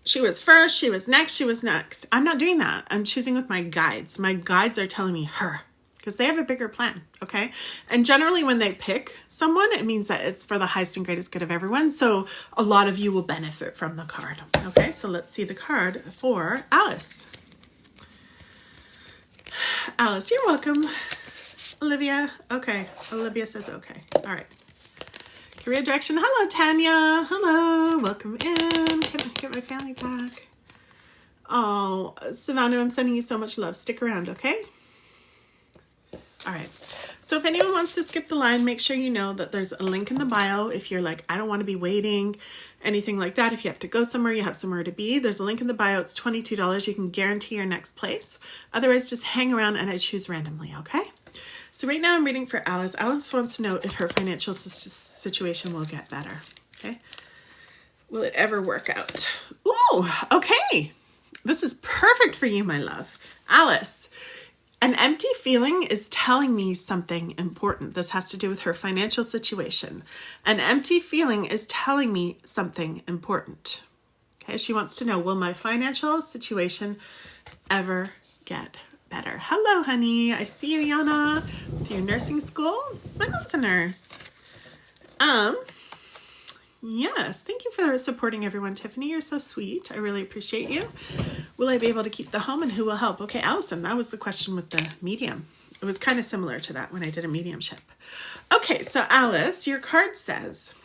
she was first, she was next. I'm not doing that. I'm choosing with my guides. My guides are telling me her because they have a bigger plan, okay? And generally when they pick someone, it means that it's for the highest and greatest good of everyone. So a lot of you will benefit from the card, okay? So let's see the card for Alice. Alice, you're welcome. Olivia, okay. Olivia says okay. All right. Career direction. Hello, Tanya. Hello. Welcome in. Get my family back. Oh, Savannah, I'm sending you so much love. Stick around, okay? All right. So if anyone wants to skip the line, make sure you know that there's a link in the bio. If you're like, I don't want to be waiting, anything like that. If you have to go somewhere, you have somewhere to be. There's a link in the bio. It's $22. You can guarantee your next place. Otherwise, just hang around and I choose randomly, okay? So right now I'm reading for Alice. Alice wants to know if her financial situation will get better, okay? Will it ever work out? Ooh, okay. This is perfect for you, my love. Alice, an empty feeling is telling me something important. This has to do with her financial situation. An empty feeling is telling me something important, Okay, she wants to know, will my financial situation ever get better? Hello, honey. I see you, Yana, with your nursing school. My mom's a nurse. Yes, thank you for supporting everyone, Tiffany. You're so sweet. I really appreciate you. Will I be able to keep the home and who will help? Okay, Allison, that was the question with the medium. It was kind of similar to that when I did a mediumship. Okay, so Alice, your card says,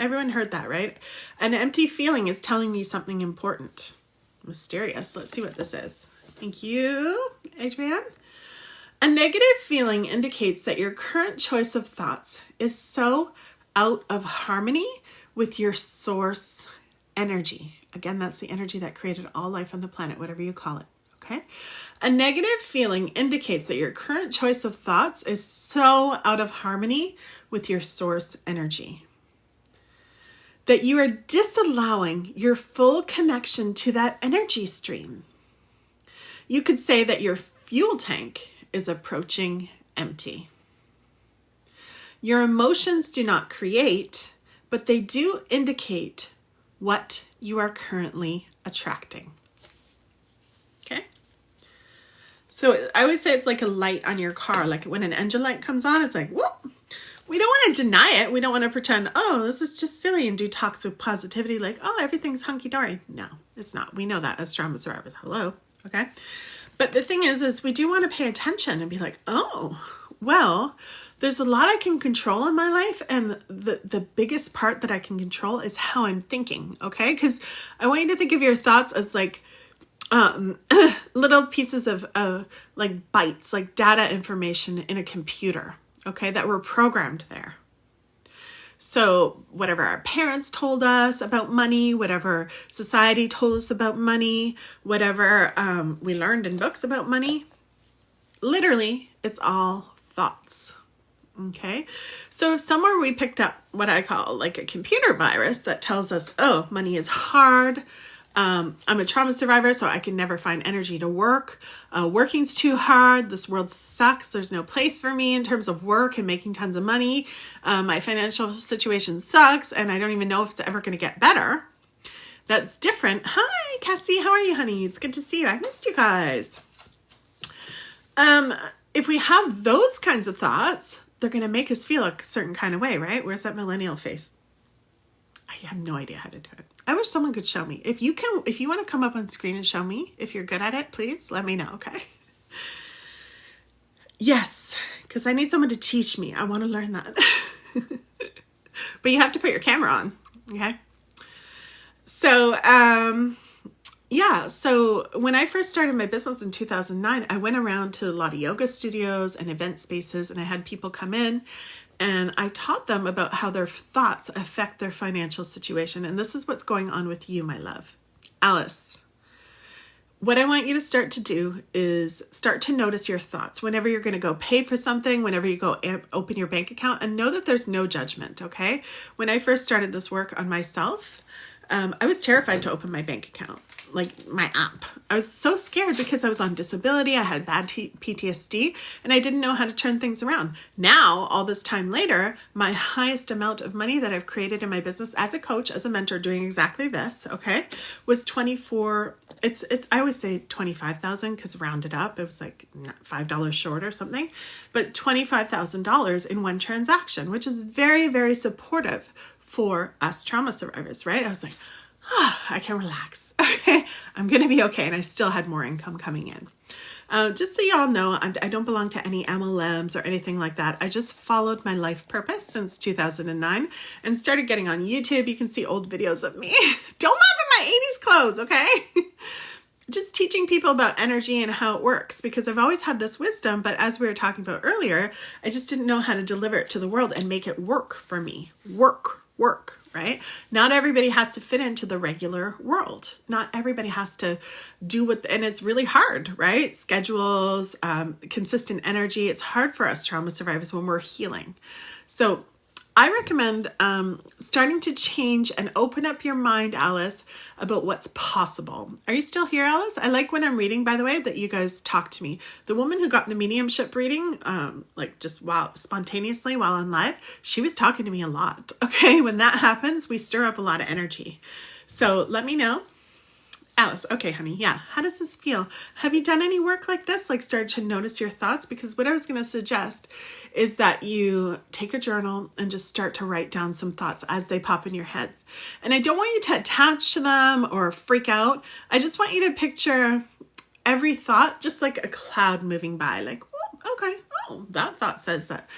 everyone heard that, right? An empty feeling is telling me something important. Mysterious. Let's see what this is. Thank you, Adrienne. A negative feeling indicates that your current choice of thoughts is so out of harmony with your source energy. Again, that's the energy that created all life on the planet, whatever you call it. Okay. A negative feeling indicates that your current choice of thoughts is so out of harmony with your source energy that you are disallowing your full connection to that energy stream. You could say that your fuel tank is approaching empty. Your emotions do not create, but they do indicate what you are currently attracting. Okay? So I always say it's like a light on your car. Like when an engine light comes on, it's like, whoop. We don't want to deny it. We don't want to pretend, oh, this is just silly and do toxic positivity like, oh, everything's hunky-dory. No, it's not. We know that as trauma survivors. Hello. Okay? But the thing is we do want to pay attention and be like, oh, well, there's a lot I can control in my life, and the biggest part that I can control is how I'm thinking, okay? Because I want you to think of your thoughts as like little pieces of like bytes, like data information in a computer, okay, that were programmed there. So whatever our parents told us about money, whatever society told us about money, whatever we learned in books about money, literally, it's all thoughts. Okay, so if somewhere we picked up what I call like a computer virus that tells us, oh, money is hard. I'm a trauma survivor, so I can never find energy to work. Working's too hard. This world sucks. There's no place for me in terms of work and making tons of money. My financial situation sucks, and I don't even know if it's ever going to get better. That's different. Hi, Cassie. How are you, honey? It's good to see you. I missed you guys. If we have those kinds of thoughts, they're going to make us feel a certain kind of way, right? Where's that millennial face? I have no idea how to do it. I wish someone could show me. If you want to come up on screen and show me, if you're good at it, please let me know, okay? Yes, because I need someone to teach me. I want to learn that. But you have to put your camera on, okay? So, yeah, so when I first started my business in 2009, I went around to a lot of yoga studios and event spaces, and I had people come in and I taught them about how their thoughts affect their financial situation. And this is what's going on with you, my love. Alice, what I want you to start to do is start to notice your thoughts whenever you're going to go pay for something, whenever you go open your bank account, and know that there's no judgment, okay? When I first started this work on myself, I was terrified to open my bank account, like my app. I was so scared because I was on disability. I had bad PTSD, and I didn't know how to turn things around. Now, all this time later, my highest amount of money that I've created in my business as a coach, as a mentor, doing exactly this, okay, was I always say 25,000 because rounded up, it was like $5 short or something, but $25,000 in one transaction, which is very, very supportive for us trauma survivors, right? I was like, I can relax. Okay, I'm going to be okay. And I still had more income coming in. Just so y'all know, I don't belong to any MLMs or anything like that. I just followed my life purpose since 2009 and started getting on YouTube. You can see old videos of me. Don't laugh at my 80s clothes, okay? Just teaching people about energy and how it works, because I've always had this wisdom, but as we were talking about earlier, I just didn't know how to deliver it to the world and make it work for me. Work, right? Not everybody has to fit into the regular world. Not everybody has to do and it's really hard, right? Schedules, consistent energy. It's hard for us trauma survivors when we're healing. So I recommend starting to change and open up your mind, Alice, about what's possible. Are you still here, Alice? I like when I'm reading, by the way, that you guys talk to me. The woman who got the mediumship reading, like just spontaneously while on live, she was talking to me a lot. Okay, when that happens, we stir up a lot of energy. So let me know. Alice, okay, honey, yeah. How does this feel? Have you done any work like this? Like started to notice your thoughts? Because what I was going to suggest is that you take a journal and just start to write down some thoughts as they pop in your head. And I don't want you to attach to them or freak out. I just want you to picture every thought just like a cloud moving by. Like, oh, okay, oh, that thought says that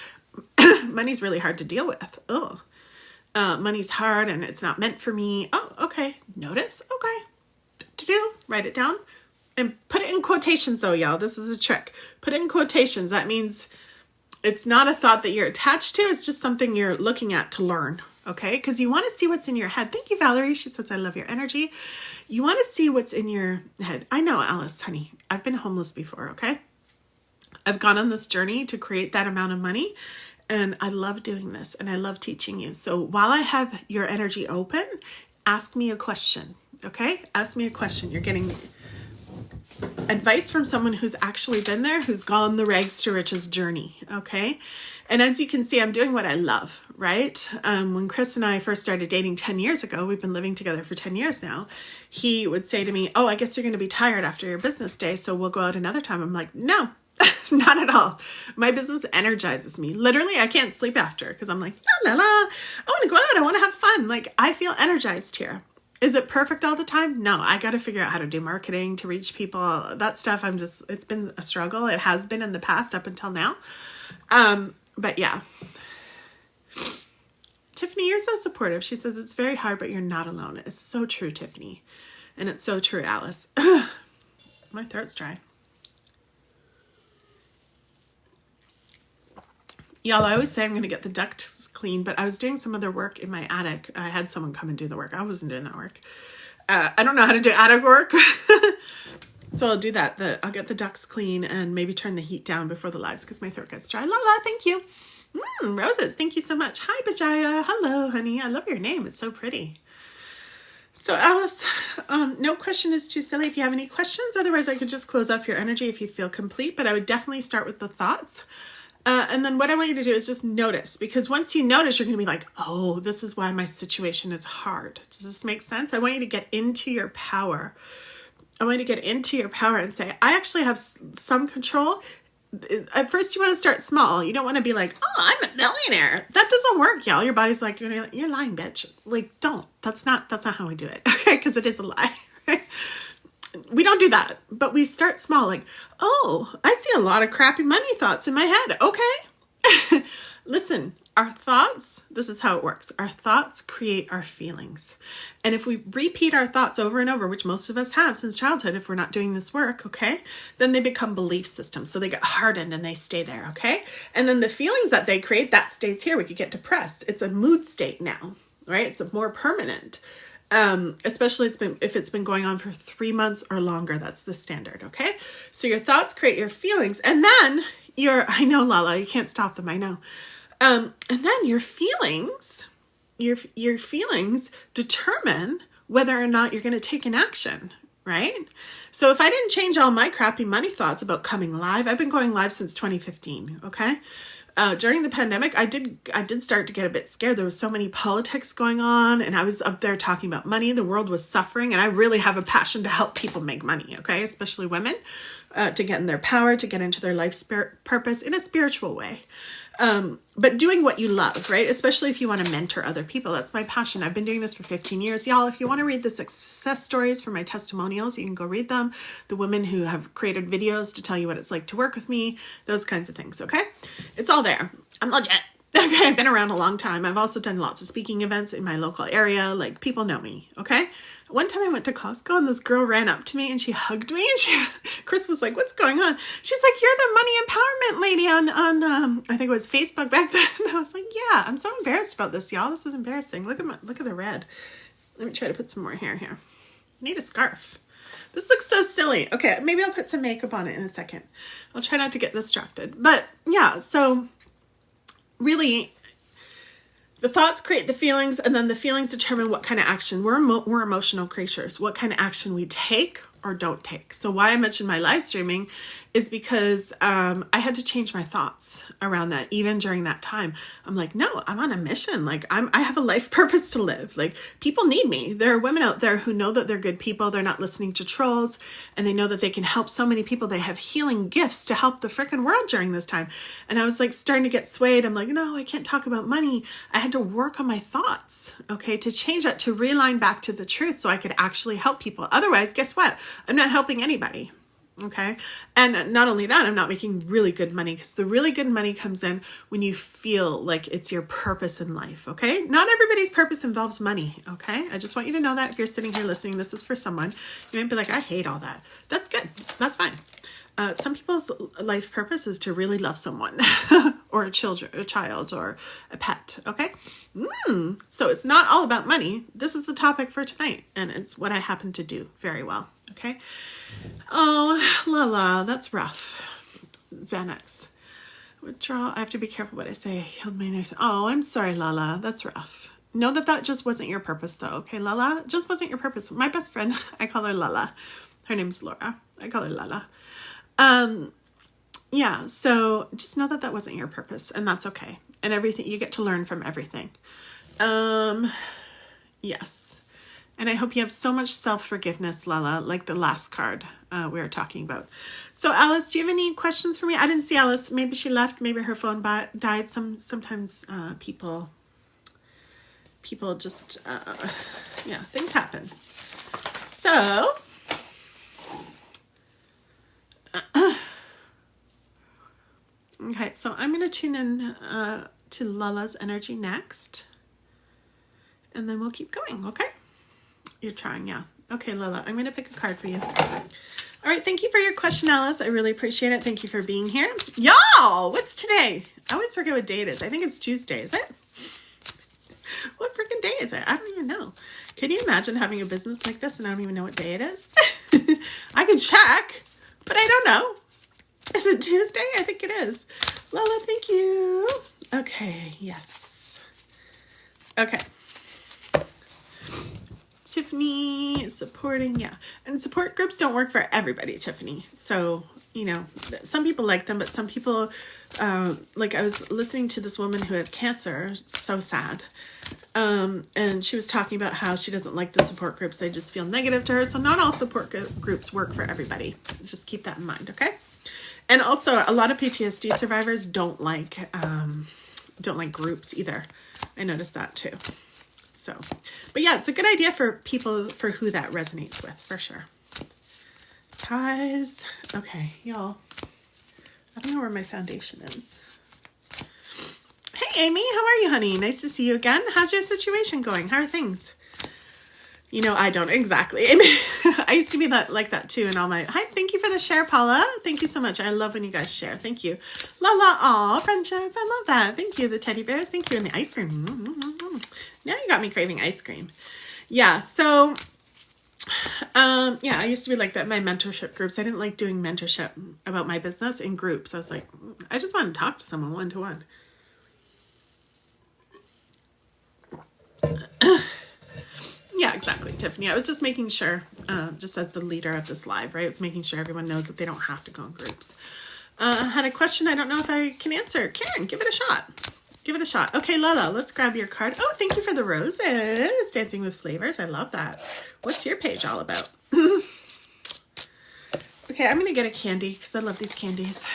money's really hard to deal with. Oh, money's hard and it's not meant for me. Oh, okay, notice, okay. Write it down and put it in quotations though, y'all. This is a trick. Put it in quotations. That means it's not a thought that you're attached to. It's just something you're looking at to learn. Okay. Because you want to see what's in your head. Thank you, Valerie. She says, I love your energy. You want to see what's in your head. I know, Alice, honey, I've been homeless before. Okay. I've gone on this journey to create that amount of money. And I love doing this and I love teaching you. So while I have your energy open, ask me a question. Okay, ask me a question. You're getting advice from someone who's actually been there, who's gone the rags to riches journey. Okay, and as you can see, I'm doing what I love, right? When Chris and I first started dating 10 years ago, we've been living together for 10 years now. He would say to me, oh, I guess you're going to be tired after your business day, so we'll go out another time. I'm like, no, not at all. My business energizes me. Literally, I can't sleep after because I'm like, la la la, I want to go out. I want to have fun. Like, I feel energized here. Is it perfect all the time? No, I got to figure out how to do marketing to reach people. That stuff, it's been a struggle. It has been in the past up until now. But yeah. Tiffany, you're so supportive. She says, it's very hard, but you're not alone. It's so true, Tiffany. And it's so true, Alice. My throat's dry. Y'all, I always say I'm going to get the ducts clean, but I was doing some other work in my attic. I had someone come and do the work. I wasn't doing that work. I don't know how to do attic work. So I'll do that. I'll get the ducts clean and maybe turn the heat down before the lives because my throat gets dry. Lala, thank you. Roses, thank you so much. Hi, Bajaya. Hello, honey. I love your name. It's so pretty. So Alice, no question is too silly if you have any questions. Otherwise, I could just close off your energy if you feel complete, but I would definitely start with the thoughts. And then what I want you to do is just notice, because once you notice, you're going to be like, oh, this is why my situation is hard. Does this make sense? I want you to get into your power. I want you to get into your power and say, I actually have some control. At first, you want to start small. You don't want to be like, oh, I'm a millionaire. That doesn't work, y'all. Your body's like, you're lying, bitch. Like, don't. That's not how we do it. Okay, because it is a lie. Right? We don't do that, but we start small. Like, oh, I see a lot of crappy money thoughts in my head. Okay. Listen, our thoughts, this is how it works. Our thoughts create our feelings. And if we repeat our thoughts over and over, which most of us have since childhood, if we're not doing this work, okay, then they become belief systems. So they get hardened and they stay there, okay? And then the feelings that they create, that stays here. We could get depressed. It's a mood state now, right? It's a more permanent. Especially if it's been going on for 3 months or longer. That's the standard. Okay. So your thoughts create your feelings, and then I know, Lala, you can't stop them. I know. And then your feelings determine whether or not you're going to take an action. Right. So if I didn't change all my crappy money thoughts about coming live, I've been going live since 2015. Okay. During the pandemic, I did start to get a bit scared. There was so many politics going on, and I was up there talking about money. The world was suffering, and I really have a passion to help people make money, okay? Especially women, to get in their power, to get into their life purpose in a spiritual way. But doing what you love, right? Especially if you want to mentor other people. That's my passion. I've been doing this for 15 years. Y'all, if you want to read the success stories for my testimonials, you can go read them. The women who have created videos to tell you what it's like to work with me, those kinds of things, okay? It's all there. I'm legit. Okay, I've been around a long time. I've also done lots of speaking events in my local area. Like, people know me, okay? One time I went to Costco and this girl ran up to me and she hugged me, and Chris was like, what's going on? She's like, you're the money empowerment lady on I think it was Facebook back then. And I was like, yeah, I'm so embarrassed about this, y'all. This is embarrassing. Look at the red. Let me try to put some more hair here. I need a scarf. This looks so silly. Okay, maybe I'll put some makeup on it in a second. I'll try not to get distracted. But yeah, so really, the thoughts create the feelings, and then the feelings determine what kind of action. We're emotional creatures. What kind of action we take or don't take. So why I mentioned my live streaming is because I had to change my thoughts around that. Even during that time, I'm like, no, I'm on a mission. Like I have a life purpose to live. Like people need me. There are women out there who know that they're good people. They're not listening to trolls, and they know that they can help so many people. They have healing gifts to help the freaking world during this time. And I was like starting to get swayed. I'm like, no, I can't talk about money. I had to work on my thoughts, okay, to change that, to realign back to the truth so I could actually help people. Otherwise, guess what? I'm not helping anybody. Okay. And not only that, I'm not making really good money, because the really good money comes in when you feel like it's your purpose in life. Okay. Not everybody's purpose involves money. Okay. I just want you to know that if you're sitting here listening, this is for someone. You might be like, I hate all that. That's good. That's fine. Some people's life purpose is to really love someone or a child or a pet. Okay. So it's not all about money. This is the topic for tonight, and it's what I happen to do very well. Okay. Oh, Lala, that's rough. Xanax. Withdrawal. I have to be careful what I say. I healed my nurse. Oh, I'm sorry, Lala. That's rough. Know that just wasn't your purpose, though. Okay, Lala? Just wasn't your purpose. My best friend, I call her Lala. Her name's Laura. I call her Lala. Yeah, so just know that wasn't your purpose, and that's okay. And everything, you get to learn from everything. Yes. And I hope you have so much self-forgiveness, Lala, like the last card we were talking about. So Alice, do you have any questions for me? I didn't see Alice. Maybe she left. Maybe her phone died. Sometimes people just, yeah, things happen. So, okay, so I'm going to tune in to Lala's energy next. And then we'll keep going, okay? You're trying, yeah. Okay, Lala, I'm going to pick a card for you. All right, thank you for your question, Alice. I really appreciate it. Thank you for being here. Y'all, what's today? I always forget what day it is. I think it's Tuesday, is it? What freaking day is it? I don't even know. Can you imagine having a business like this and I don't even know what day it is? I could check, but I don't know. Is it Tuesday? I think it is. Lala, thank you. Okay, yes. Okay. Tiffany supporting, yeah. And support groups don't work for everybody, Tiffany. So, you know, some people like them, but some people, like I was listening to this woman who has cancer, so sad. And she was talking about how she doesn't like the support groups. They just feel negative to her. So not all support groups work for everybody. Just keep that in mind, okay? And also, a lot of PTSD survivors don't like groups either. I noticed that too. So, but yeah, it's a good idea for people for who that resonates with, for sure. Ties. Okay, y'all. I don't know where my foundation is. Hey, Amy, how are you, honey? Nice to see you again. How's your situation going? How are things? You know, I don't exactly. I used to be like that too in all my... Hi, thank you for the share, Paula. Thank you so much. I love when you guys share. Thank you. Lala, aw, friendship. I love that. Thank you. The teddy bears. Thank you. And the ice cream. Now you got me craving ice cream. Yeah, so... yeah, I used to be like that in my mentorship groups. I didn't like doing mentorship about my business in groups. I was like, I just want to talk to someone one-to-one. Yeah, exactly, Tiffany. I was just making sure, just as the leader of this live, right? I was making sure everyone knows that they don't have to go in groups. I had a question I don't know if I can answer. Karen, give it a shot. Give it a shot. Okay, Lala, let's grab your card. Oh, thank you for the roses. Dancing with Flavors. I love that. What's your page all about? Okay, I'm going to get a candy because I love these candies.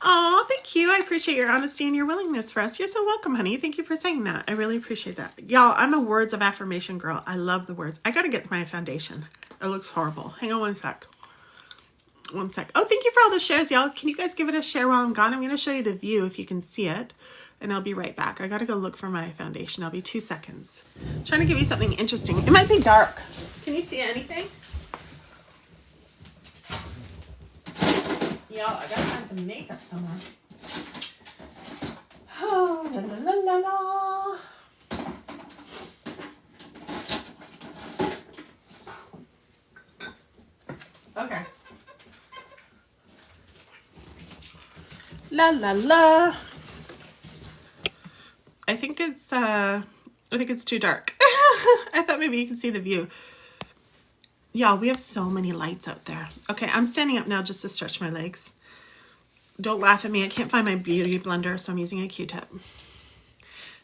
Oh, thank you. I appreciate your honesty and your willingness for us. You're so welcome, honey. Thank you for saying that. I really appreciate that. Y'all, I'm a words of affirmation girl. I love the words. I got to get my foundation. It looks horrible. Hang on one sec. One sec. Oh, thank you for all the shares, y'all. Can you guys give it a share while I'm gone? I'm going to show you the view if you can see it. And I'll be right back. I got to go look for my foundation. I'll be 2 seconds. I'm trying to give you something interesting. It might be dark. Can you see anything? Y'all, I gotta find some makeup somewhere. Oh, la la la la la. Okay. La la la. I think it's too dark. I thought maybe you can see the view. Y'all, we have so many lights out there. Okay, I'm standing up now just to stretch my legs. Don't laugh at me. I can't find my beauty blender, so I'm using a Q-tip.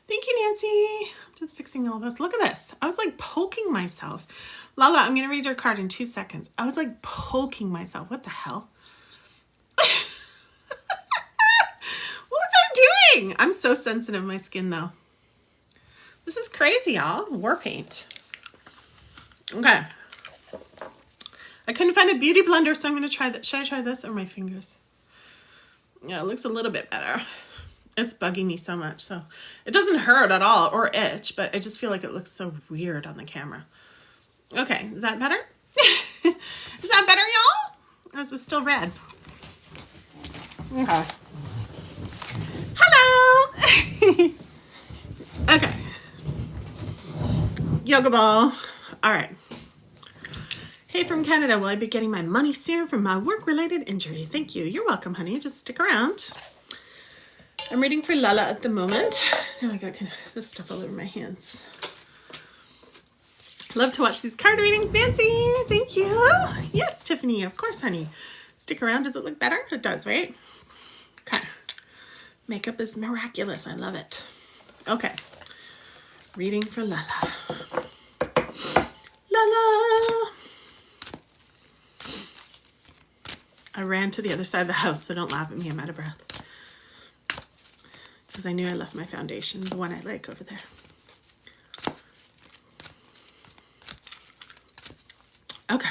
Thank you, Nancy. I'm just fixing all this. Look at this. I was like poking myself. Lala, I'm going to read your card in 2 seconds. I was like poking myself. What the hell? What was I doing? I'm so sensitive to my skin, though. This is crazy, y'all. War paint. Okay. I couldn't find a beauty blender, so I'm going to try that. Should I try this or my fingers? Yeah, it looks a little bit better. It's bugging me so much. So it doesn't hurt at all or itch, but I just feel like it looks so weird on the camera. Okay, is that better? Is that better, y'all? Or is it still red? Okay. Hello! Okay. Yoga ball. All right. Hey from Canada, will I be getting my money soon from my work-related injury? Thank you. You're welcome, honey. Just stick around. I'm reading for Lala at the moment. Now I got this stuff all over my hands. Love to watch these card readings, Nancy. Thank you. Yes, Tiffany. Of course, honey. Stick around. Does it look better? It does, right? Okay. Makeup is miraculous. I love it. Okay. Reading for Lala. Lala. I ran to the other side of the house, so don't laugh at me. I'm out of breath. Because I knew I left my foundation, the one I like over there. Okay.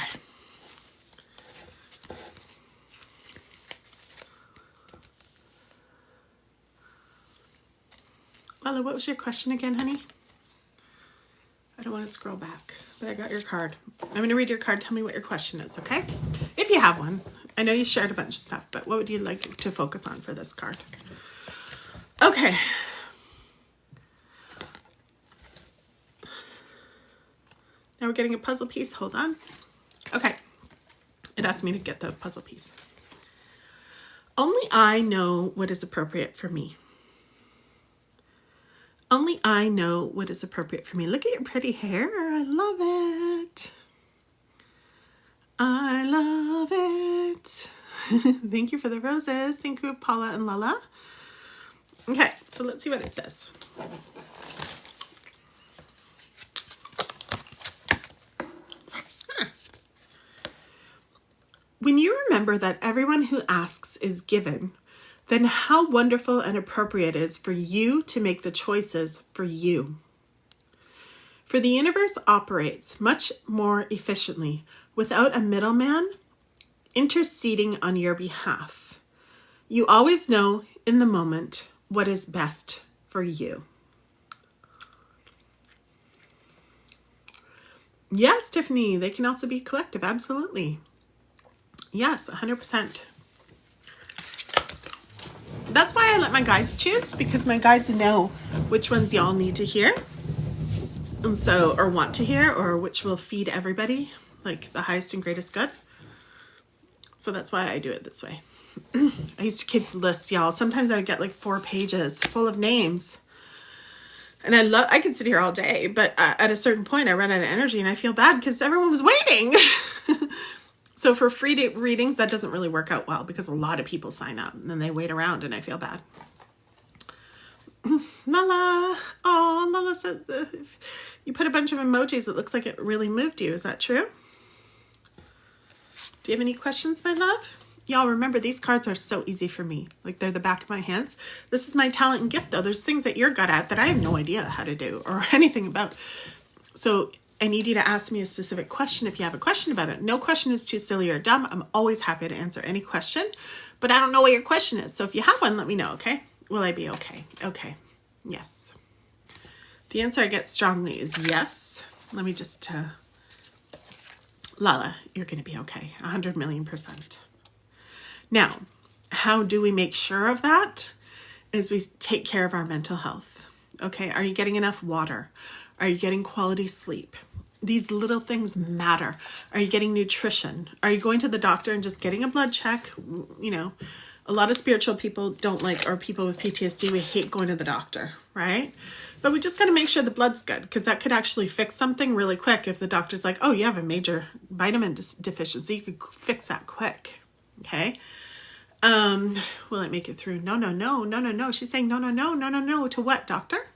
Lala, what was your question again, honey? I don't want to scroll back, but I got your card. I'm going to read your card. Tell me what your question is, okay? If you have one. I know you shared a bunch of stuff, but what would you like to focus on for this card? Okay. Now we're getting a puzzle piece. Hold on. Okay. It asked me to get the puzzle piece. Only I know what is appropriate for me. Only I know what is appropriate for me. Look at your pretty hair. I love it. I love it. Thank you for the roses. Thank you, Paula and Lala. Okay, so let's see what it says. When you remember that everyone who asks is given, then how wonderful and appropriate it is for you to make the choices for you. For the universe operates much more efficiently without a middleman interceding on your behalf. You always know in the moment what is best for you. Yes, Tiffany, they can also be collective. Absolutely. Yes, 100%. That's why I let my guides choose, because my guides know which ones y'all need to hear. And so, or want to hear, or which will feed everybody, like the highest and greatest good. So that's why I do it this way. I used to keep lists, y'all. Sometimes I would get like 4 pages full of names. And I could sit here all day, but at a certain point I run out of energy and I feel bad because everyone was waiting. So for free readings, that doesn't really work out well because a lot of people sign up and then they wait around and I feel bad. Lala. Oh, Lala said you put a bunch of emojis that looks like it really moved you. Is that true? Do you have any questions, my love? Y'all remember, these cards are so easy for me. Like, they're the back of my hands. This is my talent and gift, though. There's things that you're good at that I have no idea how to do or anything about. So I need you to ask me a specific question if you have a question about it. No question is too silly or dumb. I'm always happy to answer any question, but I don't know what your question is. So if you have one, let me know, okay? Will I be okay? Okay. Yes. The answer I get strongly is yes. Let me just... Lala, you're going to be okay. 100 million %. Now, how do we make sure of that? Is we take care of our mental health. Okay, are you getting enough water? Are you getting quality sleep? These little things matter. Are you getting nutrition? Are you going to the doctor and just getting a blood check? You know, A lot of spiritual people don't like, or people with PTSD, we hate going to the doctor, right? But we just got to make sure the blood's good, because that could actually fix something really quick. If the doctor's like, oh, you have a major vitamin deficiency, you could fix that quick. Okay. Will it make it through? No, no, no, no, no, no. She's saying no, no, no, no, no, no. To what, doctor?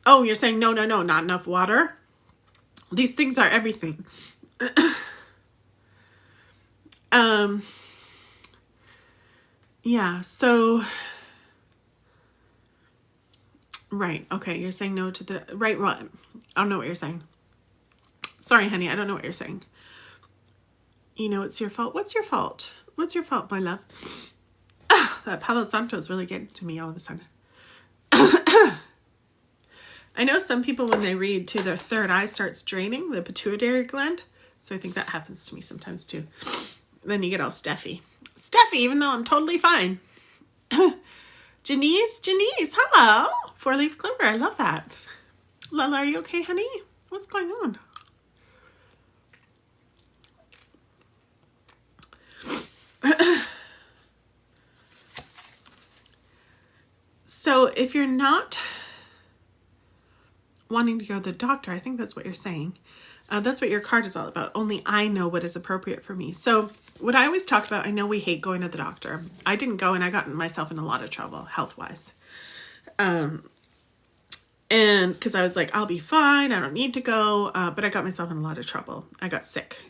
Oh, you're saying no, no, no, not enough water. These things are everything. Yeah, so, right. Okay. You're saying no to the, right. Well, I don't know what you're saying. Sorry, honey. I don't know what you're saying. You know, it's your fault. What's your fault? What's your fault, my love? That Palo Santo is really getting to me all of a sudden. I know some people, when they read too, their third eye starts draining, the pituitary gland. So I think that happens to me sometimes too. Then you get all stuffy. Stuffy, even though I'm totally fine. Janice, hello. 4-leaf clover, I love that. Lala, are you okay, honey? What's going on? So if you're not wanting to go to the doctor, I think that's what you're saying. That's what your card is all about. Only I know what is appropriate for me. So what I always talk about, I know we hate going to the doctor. I didn't go, and I got myself in a lot of trouble health-wise. And because I was like, I'll be fine. I don't need to go. But I got myself in a lot of trouble. I got sick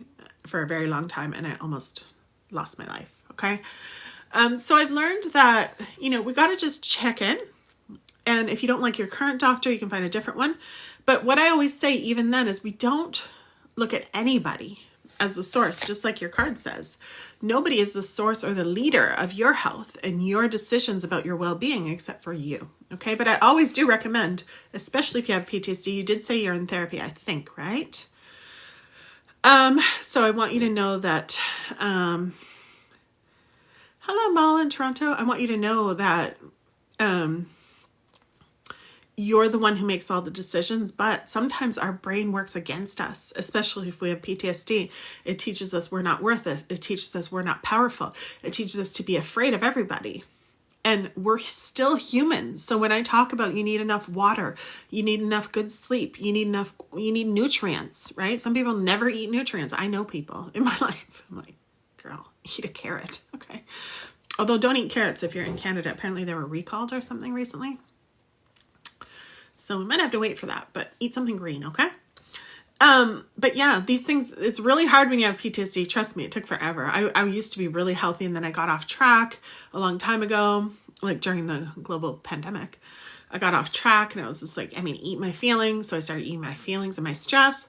for a very long time, and I almost lost my life. Okay. So I've learned that, you know, we got to just check in. And if you don't like your current doctor, you can find a different one. But what I always say, even then, is we don't look at anybody as the source, just like your card says. Nobody is the source or the leader of your health and your decisions about your well-being except for you. Okay. But I always do recommend, especially if you have PTSD, you did say you're in therapy, I think, right? So I want you to know that, hello, Mal in Toronto. I want you to know that, you're the one who makes all the decisions, but sometimes our brain works against us, especially if we have PTSD. It teaches us we're not worth it. It teaches us we're not powerful. It teaches us to be afraid of everybody. And we're still humans. So when I talk about you need enough water, you need enough good sleep, you need nutrients, right? Some people never eat nutrients. I know people in my life. I'm like, girl, eat a carrot. Okay. Although don't eat carrots if you're in Canada. Apparently they were recalled or something recently. So we might have to wait for that, but eat something green, okay? But yeah, these things, it's really hard when you have PTSD. Trust me, it took forever. I used to be really healthy, and then I got off track a long time ago, like during the global pandemic. I got off track, and I was just like, eat my feelings. So I started eating my feelings and my stress.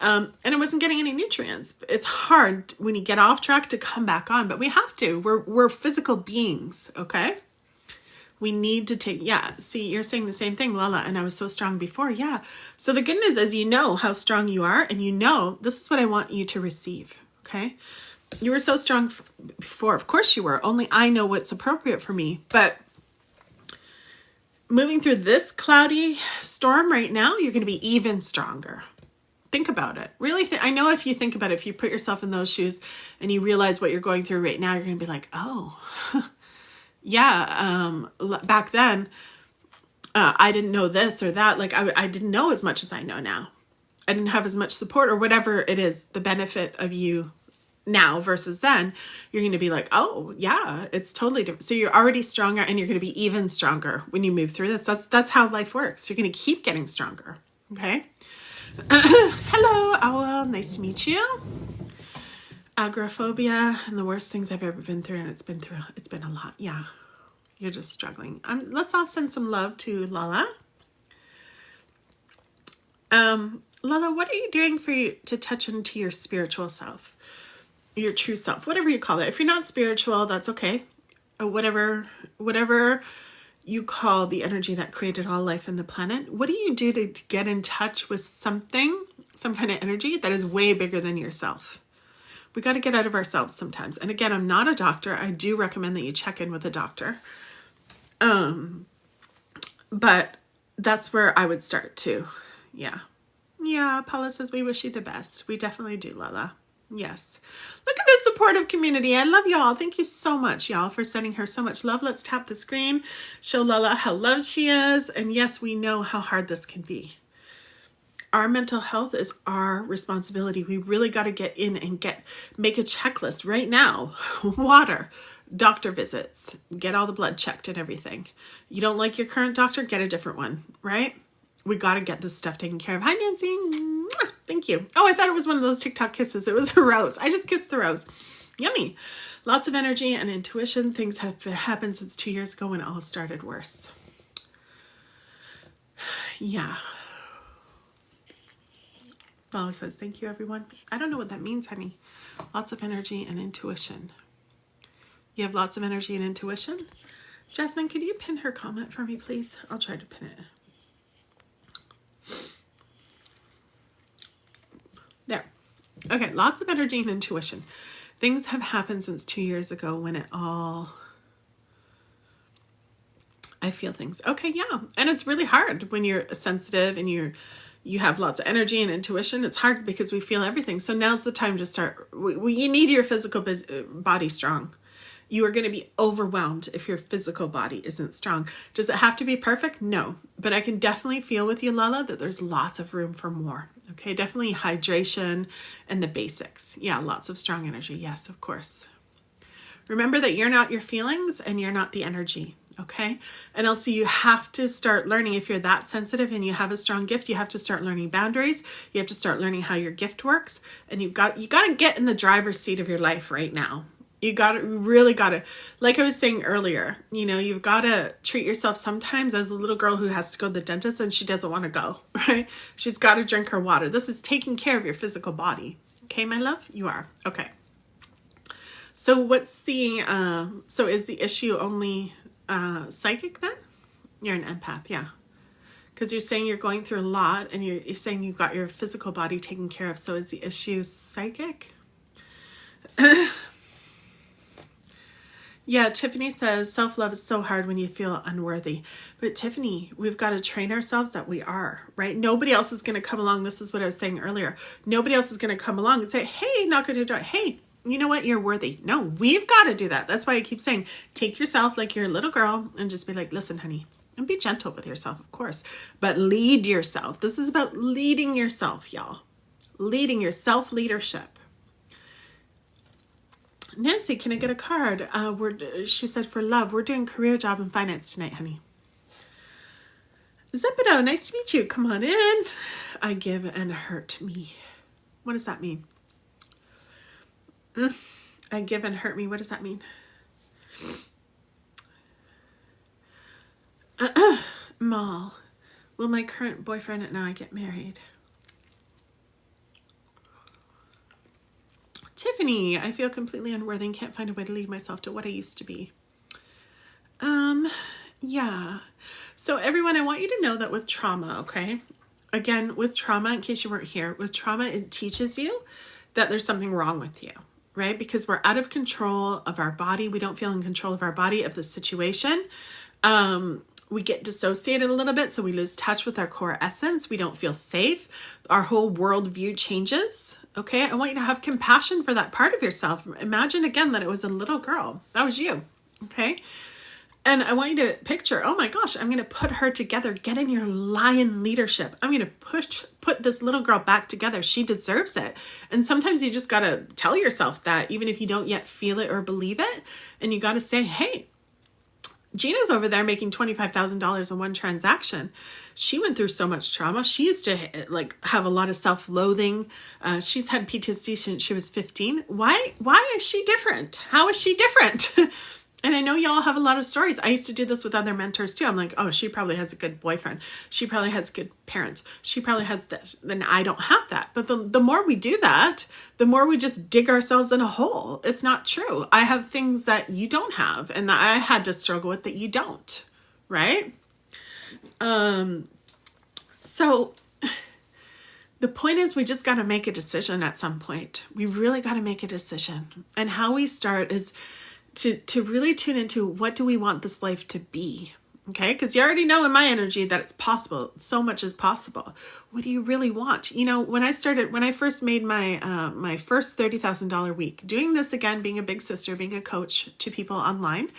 And I wasn't getting any nutrients. It's hard when you get off track to come back on, but we have to. We're physical beings, okay? We need to take, yeah, see, you're saying the same thing, Lala, and I was so strong before, yeah. So the good news is you know how strong you are, and you know this is what I want you to receive, okay? You were so strong before. Of course you were. Only I know what's appropriate for me. But moving through this cloudy storm right now, you're going to be even stronger. Think about it. Really, I know if you think about it, if you put yourself in those shoes and you realize what you're going through right now, you're going to be like, oh, yeah, back then, I didn't know this or that. Like I didn't know as much as I know now. I didn't have as much support or whatever it is, the benefit of you now versus then. You're going to be like, oh yeah, it's totally different. So you're already stronger, and you're going to be even stronger when you move through this. That's how life works. You're going to keep getting stronger. Okay. Hello, Owl. Nice to meet you. Agoraphobia and the worst things I've ever been through, and it's been a lot. Yeah, you're just struggling. Let's all send some love to Lala. Lala, what are you doing to touch into your spiritual self, your true self, whatever you call it? If you're not spiritual, that's okay. Whatever you call the energy that created all life in the planet. What do you do to get in touch with something, some kind of energy that is way bigger than yourself? We got to get out of ourselves sometimes. And again, I'm not a doctor. I do recommend that you check in with a doctor. But that's where I would start too. Yeah. Yeah. Paula says we wish you the best. We definitely do, Lala. Yes. Look at this supportive community. I love y'all. Thank you so much, y'all, for sending her so much love. Let's tap the screen. Show Lala how loved she is. And yes, we know how hard this can be. Our mental health is our responsibility. We really got to get in and make a checklist right now. Water, doctor visits, get all the blood checked and everything. You don't like your current doctor, get a different one, right? We got to get this stuff taken care of. Hi, Nancy. Thank you. Oh, I thought it was one of those TikTok kisses. It was a rose. I just kissed the rose. Yummy. Lots of energy and intuition. Things have happened since 2 years ago when it all started worse. Yeah. Lala says, thank you, everyone. I don't know what that means, honey. Lots of energy and intuition. You have lots of energy and intuition? Jasmine, could you pin her comment for me, please? I'll try to pin it. There. Okay, lots of energy and intuition. Things have happened since 2 years ago when I feel things. Okay, yeah. And it's really hard when you're sensitive and you have lots of energy and intuition. It's hard because we feel everything. So now's the time to start. You need your physical body strong. You are going to be overwhelmed if your physical body isn't strong. Does it have to be perfect? No. But I can definitely feel with you, Lala, that there's lots of room for more. Okay, definitely hydration and the basics. Yeah, lots of strong energy. Yes, of course. Remember that you're not your feelings and you're not the energy. Okay. And also you have to start learning, if you're that sensitive and you have a strong gift, you have to start learning boundaries. You have to start learning how your gift works. And you got to get in the driver's seat of your life right now. You really got to, like I was saying earlier, you've got to treat yourself sometimes as a little girl who has to go to the dentist and she doesn't want to go, right? She's got to drink her water. This is taking care of your physical body. Okay, my love? You are. Okay. So what's so is the issue only psychic then? You're an empath, yeah. Because you're saying you're going through a lot and you're saying you've got your physical body taken care of. So is the issue psychic? Yeah, Tiffany says self-love is so hard when you feel unworthy. But Tiffany, we've got to train ourselves that we are, right? Nobody else is going to come along. This is what I was saying earlier. Nobody else is going to come along and say, hey, knock on your door. Hey, you know what? You're worthy. No, we've got to do that. That's why I keep saying, take yourself like you're a little girl and just be like, listen, honey, and be gentle with yourself, of course, but lead yourself. This is about leading yourself, y'all. Leading your self-leadership. Nancy, can I get a card? She said for love, we're doing career, job, and finance tonight, honey. Zepido, nice to meet you. Come on in. I give and hurt me. What does that mean? I give and hurt me. What does that mean? Mal, will my current boyfriend and I get married? Tiffany, I feel completely unworthy and can't find a way to lead myself to what I used to be. Yeah. So everyone, I want you to know that with trauma, okay? Again, with trauma, in case you weren't here, with trauma, it teaches you that there's something wrong with you, right? Because we're out of control of our body. We don't feel in control of our body, of the situation. We get dissociated a little bit, so we lose touch with our core essence. We don't feel safe. Our whole worldview changes. Okay, I want you to have compassion for that part of yourself. Imagine again that it was a little girl. That was you. Okay, and I want you to picture, oh my gosh, I'm going to put her together. Get in your lion leadership. I'm going to put this little girl back together. She deserves it. And sometimes you just got to tell yourself that, even if you don't yet feel it or believe it. And you got to say, hey, Gina's over there making $25,000 in one transaction. She went through so much trauma. She used to have a lot of self-loathing. She's had PTSD since she was 15. Why is she different? How is she different? And I know y'all have a lot of stories. I used to do this with other mentors too. I'm like, oh, she probably has a good boyfriend. She probably has good parents. She probably has this. Then I don't have that. But the more we do that, the more we just dig ourselves in a hole. It's not true. I have things that you don't have and that I had to struggle with that you don't, right? So the point is we just got to make a decision at some point. We really got to make a decision. And how we start is to really tune into, what do we want this life to be? Okay, because you already know in my energy that it's possible. So much is possible. What do you really want? You know, when I first made my my first $30,000 week, doing this again, being a big sister, being a coach to people online,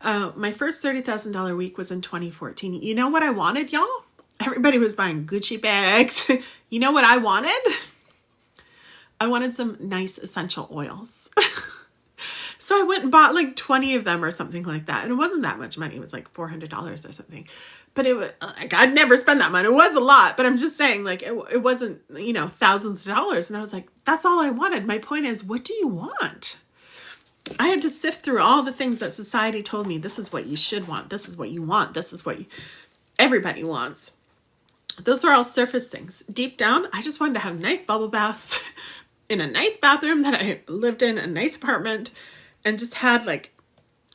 my first $30,000 week was in 2014. You know what I wanted, y'all? Everybody was buying Gucci bags. You know what I wanted? I wanted some nice essential oils. So I went and bought like 20 of them or something like that. And it wasn't that much money. It was like $400 or something. But it was, like, I'd never spend that money. It was a lot, but I'm just saying, like, it wasn't, you know, thousands of dollars. And I was like, that's all I wanted. My point is, what do you want? I had to sift through all the things that society told me. This is what you should want. This is what you want. This is what everybody wants. Those were all surface things. Deep down, I just wanted to have nice bubble baths in a nice bathroom that I lived in, a nice apartment, and just had like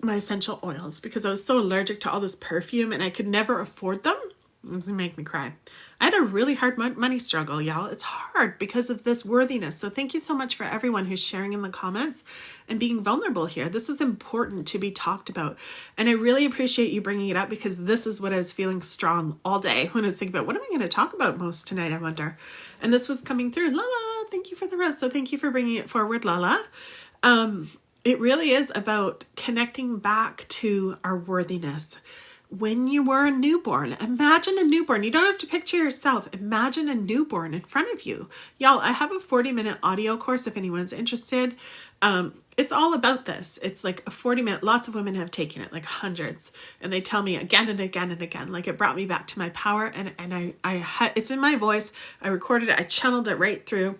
my essential oils because I was so allergic to all this perfume and I could never afford them. It was gonna make me cry. I had a really hard money struggle, y'all. It's hard because of this worthiness. So thank you so much for everyone who's sharing in the comments and being vulnerable here. This is important to be talked about. And I really appreciate you bringing it up because this is what I was feeling strong all day when I was thinking about, what am I going to talk about most tonight, I wonder? And this was coming through. Lala, thank you for the rest. So thank you for bringing it forward, Lala. It really is about connecting back to our worthiness. When you were a newborn, imagine a newborn. You don't have to picture yourself. Imagine a newborn in front of you. Y'all, I have a 40-minute audio course if anyone's interested. It's all about this. It's like a 40-minute, lots of women have taken it, like hundreds. And they tell me again and again and again, like it brought me back to my power. And it's in my voice. I recorded it. I channeled it right through.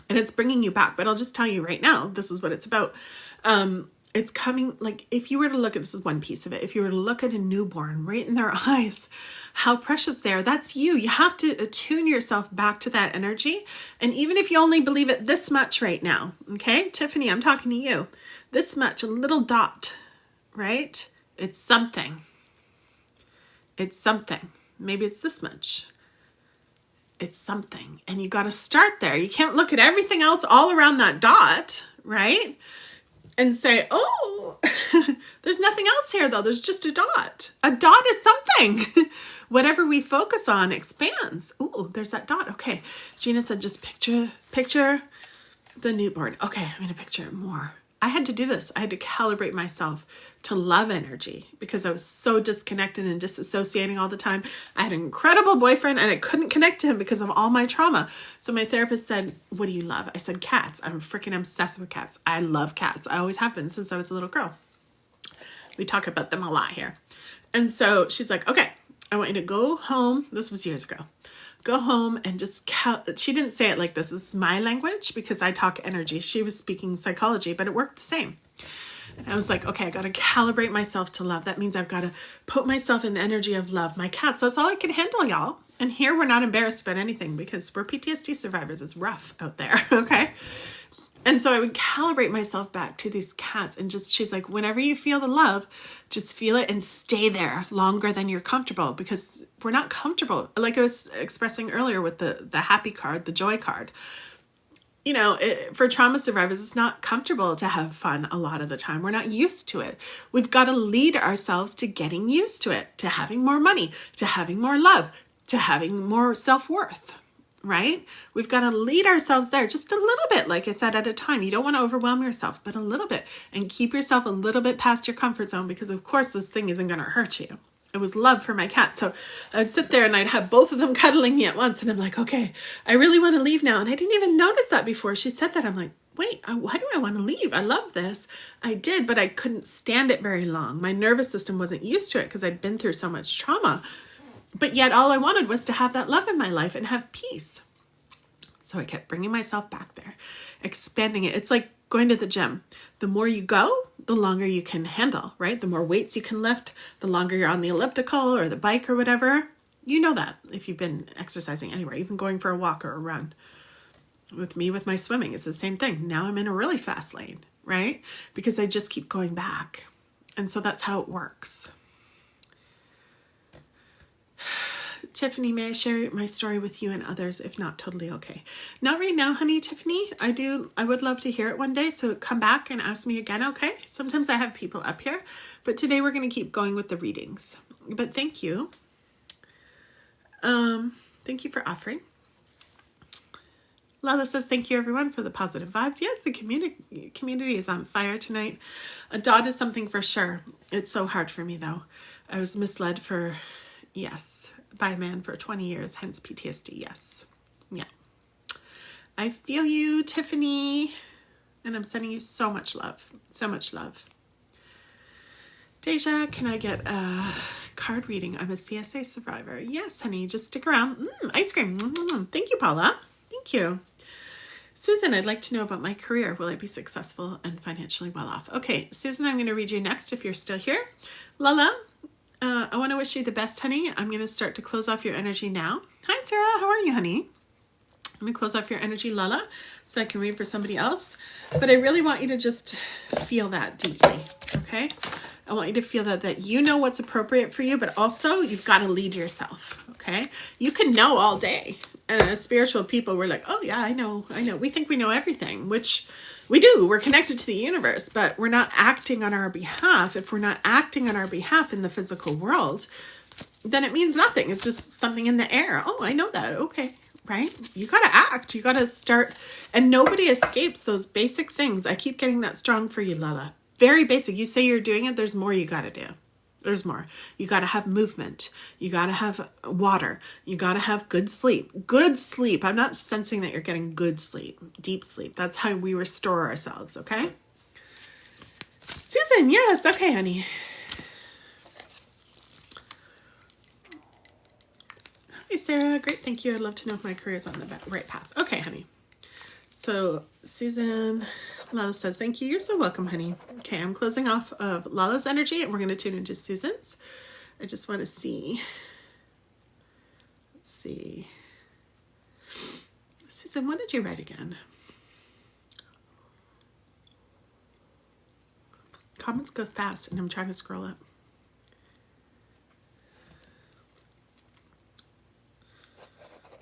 And it's bringing you back. But I'll just tell you right now, this is what it's about. It's coming, like, if you were to look at, this is one piece of it, if you were to look at a newborn right in their eyes, how precious they are, that's you. You have to attune yourself back to that energy. And even if you only believe it this much right now, okay, Tiffany, I'm talking to you, this much, a little dot, right? It's something. It's something. Maybe it's this much. It's something. And you got to start there. You can't look at everything else all around that dot, right? And say, oh, there's nothing else here though. There's just a dot. A dot is something. Whatever we focus on expands. Ooh, there's that dot. Okay. Gina said, just picture the newborn. Okay, I'm going to picture it more. I had to do this. I had to calibrate myself to love energy because I was so disconnected and disassociating all the time. I had an incredible boyfriend and I couldn't connect to him because of all my trauma. So my therapist said, what do you love? I said, cats. I'm freaking obsessed with cats. I love cats. I always have been since I was a little girl. We talk about them a lot here. And so she's like, okay, I want you to go home. This was years ago. Go home and just she didn't say it like this. This is my language because I talk energy. She was speaking psychology, but it worked the same. And I was like, okay, I got to calibrate myself to love. That means I've got to put myself in the energy of love. My cats, that's all I can handle, y'all. And here we're not embarrassed about anything because we're PTSD survivors. It's rough out there, okay? And so I would calibrate myself back to these cats and just, she's like, whenever you feel the love, just feel it and stay there longer than you're comfortable because we're not comfortable. Like I was expressing earlier with the happy card, the joy card. You know, for trauma survivors, it's not comfortable to have fun a lot of the time. We're not used to it. We've got to lead ourselves to getting used to it, to having more money, to having more love, to having more self-worth, right? We've got to lead ourselves there just a little bit, like I said, at a time. You don't want to overwhelm yourself, but a little bit, and keep yourself a little bit past your comfort zone because, of course, this thing isn't going to hurt you. It was love for my cat. So I'd sit there and I'd have both of them cuddling me at once. And I'm like, okay, I really want to leave now. And I didn't even notice that before she said that. I'm like, wait, why do I want to leave? I love this. I did, but I couldn't stand it very long. My nervous system wasn't used to it because I'd been through so much trauma. But yet all I wanted was to have that love in my life and have peace. So I kept bringing myself back there, expanding it. It's like going to the gym. The more you go, the longer you can handle, right? The more weights you can lift, the longer you're on the elliptical or the bike or whatever. You know that if you've been exercising anywhere, even going for a walk or a run. With me, with my swimming, it's the same thing. Now I'm in a really fast lane, right? Because I just keep going back. And so that's how it works. Tiffany, may I share my story with you and others? If not, totally okay. Not right now, honey, Tiffany. I would love to hear it one day. So come back and ask me again, okay? Sometimes I have people up here, but today we're going to keep going with the readings. But thank you. Thank you for offering. Lala says, thank you everyone for the positive vibes. Yes, the community is on fire tonight. A dot is something for sure. It's so hard for me though. I was misled by a man for 20 years, hence PTSD. Yes. Yeah. I feel you, Tiffany. And I'm sending you so much love. So much love. Deja, can I get a card reading? I'm a CSA survivor. Yes, honey, just stick around. Ice cream. Thank you, Paula. Thank you. Susan, I'd like to know about my career. Will I be successful and financially well off? Okay, Susan, I'm going to read you next if you're still here. Lala, I want to wish you the best, honey. I'm going to start to close off your energy now. Hi, Sarah. How are you, honey? I'm going to close off your energy, Lala, so I can read for somebody else. But I really want you to just feel that deeply, okay? I want you to feel that you know what's appropriate for you, but also you've got to lead yourself, okay? You can know all day. And as spiritual people, we're like, oh yeah, I know. We think we know everything, which we do. We're connected to the universe, but we're not acting on our behalf. If we're not acting on our behalf in the physical world, then it means nothing. It's just something in the air. Oh, I know that. Okay. Right? You got to act. You got to start. And nobody escapes those basic things. I keep getting that strong for you, Lala. Very basic. You say you're doing it. There's more you got to do. There's more. You got to have movement. You got to have water. You got to have good sleep. Good sleep. I'm not sensing that you're getting good sleep. Deep sleep. That's how we restore ourselves. Okay? Susan, yes. Okay, honey. Hey, Sarah. Great. Thank you. I'd love to know if my career is on the right path. Okay, honey. So, Susan, Lala says, thank you. You're so welcome, honey. Okay, I'm closing off of Lala's energy and we're going to tune into Susan's. I just want to see. Let's see. Susan, what did you write again? Comments go fast and I'm trying to scroll up.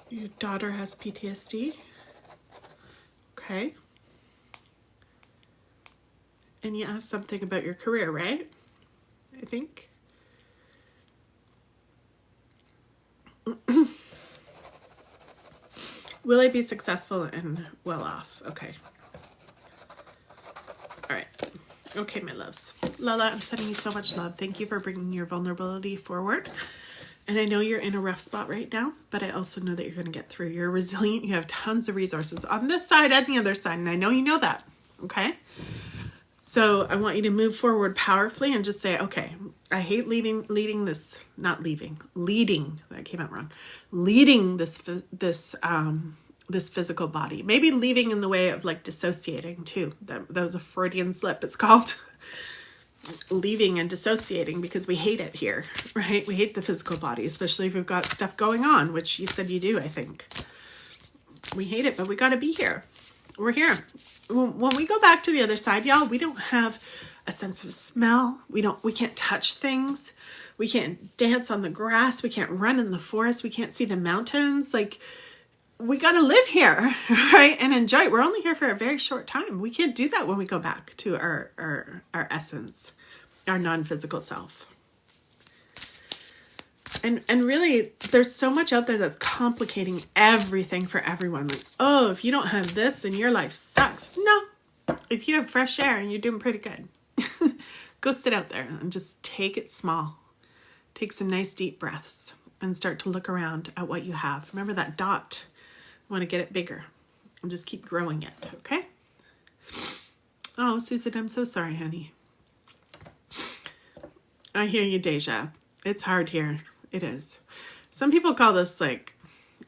Your daughter has PTSD. Okay. And you asked something about your career, right? I think. Will I be successful and well off? Okay. All right. Okay, my loves. Lala, I'm sending you so much love. Thank you for bringing your vulnerability forward. And I know you're in a rough spot right now, but I also know that you're going to get through. You're resilient. You have tons of resources on this side and the other side. And I know you know that. Okay. So I want you to move forward powerfully and just say, okay, I hate leading this that came out wrong. Leading this physical body. Maybe leaving in the way of like dissociating too. That was a Freudian slip. It's called leaving and dissociating because we hate it here, right? We hate the physical body, especially if we've got stuff going on, which you said you do, I think. We hate it, but we got to be here. We're here. When we go back to the other side, y'all, we don't have a sense of smell. We can't touch things. We can't dance on the grass. We can't run in the forest. We can't see the mountains. Like, we got to live here, right? And enjoy it. We're only here for a very short time. We can't do that when we go back to our essence, our non-physical self. And really, there's so much out there that's complicating everything for everyone. Like, oh, if you don't have this, then your life sucks. No. If you have fresh air and you're doing pretty good, go sit out there and just take it small. Take some nice deep breaths and start to look around at what you have. Remember that dot. You want to get it bigger and just keep growing it, okay? Oh, Susan, I'm so sorry, honey. I hear you, Deja. It's hard here. It is. Some people call this like